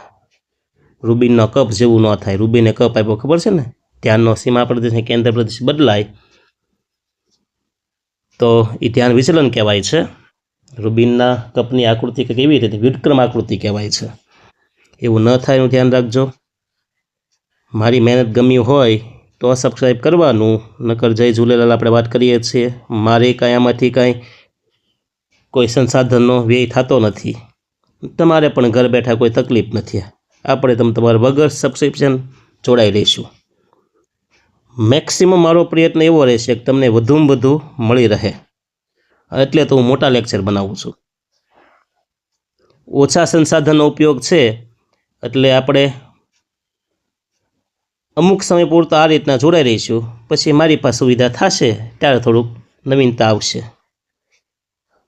રૂબિનનો કપ જેવું ન થાય. રૂબિને કપ આપ્યો ખબર છે ને, ધ્યાનનો સીમા પ્રદેશ અને કેન્દ્ર પ્રદેશ બદલાય તો એ ધ્યાન વિચલન કહેવાય છે. રૂબિનના કપની આકૃતિ કંઈક એવી રીતે વ્યુત્ક્રમ આકૃતિ કહેવાય છે. એવું ન થાય એનું ધ્યાન રાખજો. મારી મહેનત ગમી હોય તો સબસ્ક્રાઈબ કરવાનું, નકર જય ઝૂલેલાલ આપણે વાત કરીએ છીએ. મારે કાંઈ આમાંથી કાંઈ કોઈ સંસાધનનો વ્યય થતો નથી. તમારે પણ ઘર બેઠા કોઈ તકલીફ નથી. આપણે તમારા વગર સબસ્ક્રિપ્શન જોડાઈ રહીશું. મેક્સિમમ મારો પ્રયત્ન એવો રહેશે કે તમને વધુમાં વધુ મળી રહે, એટલે તો હું મોટા લેક્ચર બનાવું છું. ઓછા સંસાધનનો ઉપયોગ છે એટલે આપણે અમુક સમય પૂરતો આ રીતના જોડાઈ રહીશું. પછી મારી પાસે સુવિધા થશે ત્યારે થોડુંક નવીનતા આવશે.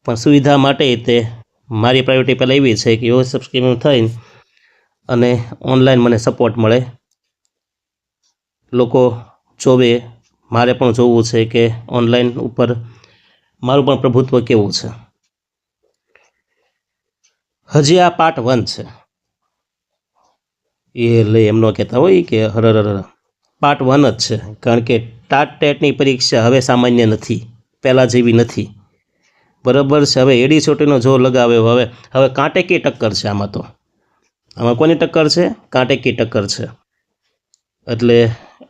પણ સુવિધા માટે તે મારી પ્રાયોરિટી પહેલાં એવી છે કે એવો સબસ્ક્રિપ્શન થઈને અને ઓનલાઈન મને સપોર્ટ મળે, લોકો જોવે. મારે પણ જોવું છે કે ઓનલાઈન ઉપર મારું પણ પ્રભુત્વ કેવું છે. હજી આ પાર્ટ 1 છે. એ લઈ એમ ન કહેતા હોય કે હરર, પાર્ટ 1 જ છે. કારણ કે ટાટની પરીક્ષા હવે સામાન્ય નથી, પહેલાં જેવી નથી, બરાબર છે. હવે એડી ચોટીનો જોર લગાવ્યો. હવે કાંટેકી ટક્કર છે આમાં. તો આમાં કોની ટક્કર છે? કાંટેકી ટક્કર છે. એટલે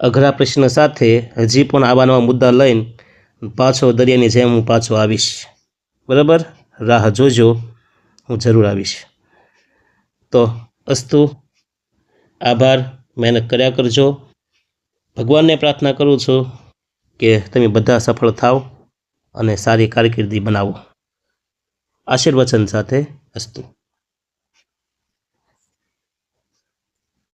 અઘરા પ્રશ્ન સાથે હજી પણ આવા નવા મુદ્દા લઈને પાછો દરિયાની જેમ હું પાછો આવીશ, બરાબર. રાહ જોજો, હું જરૂર આવીશ. તો અસ્તુ, આભાર. મહેનત કર્યા કરજો. ભગવાનને પ્રાર્થના કરું છું કે તમે બધા સફળ થાવ અને સારી કારકિર્દી બનાવો. આશીર્વચન સાથે અસ્તુ.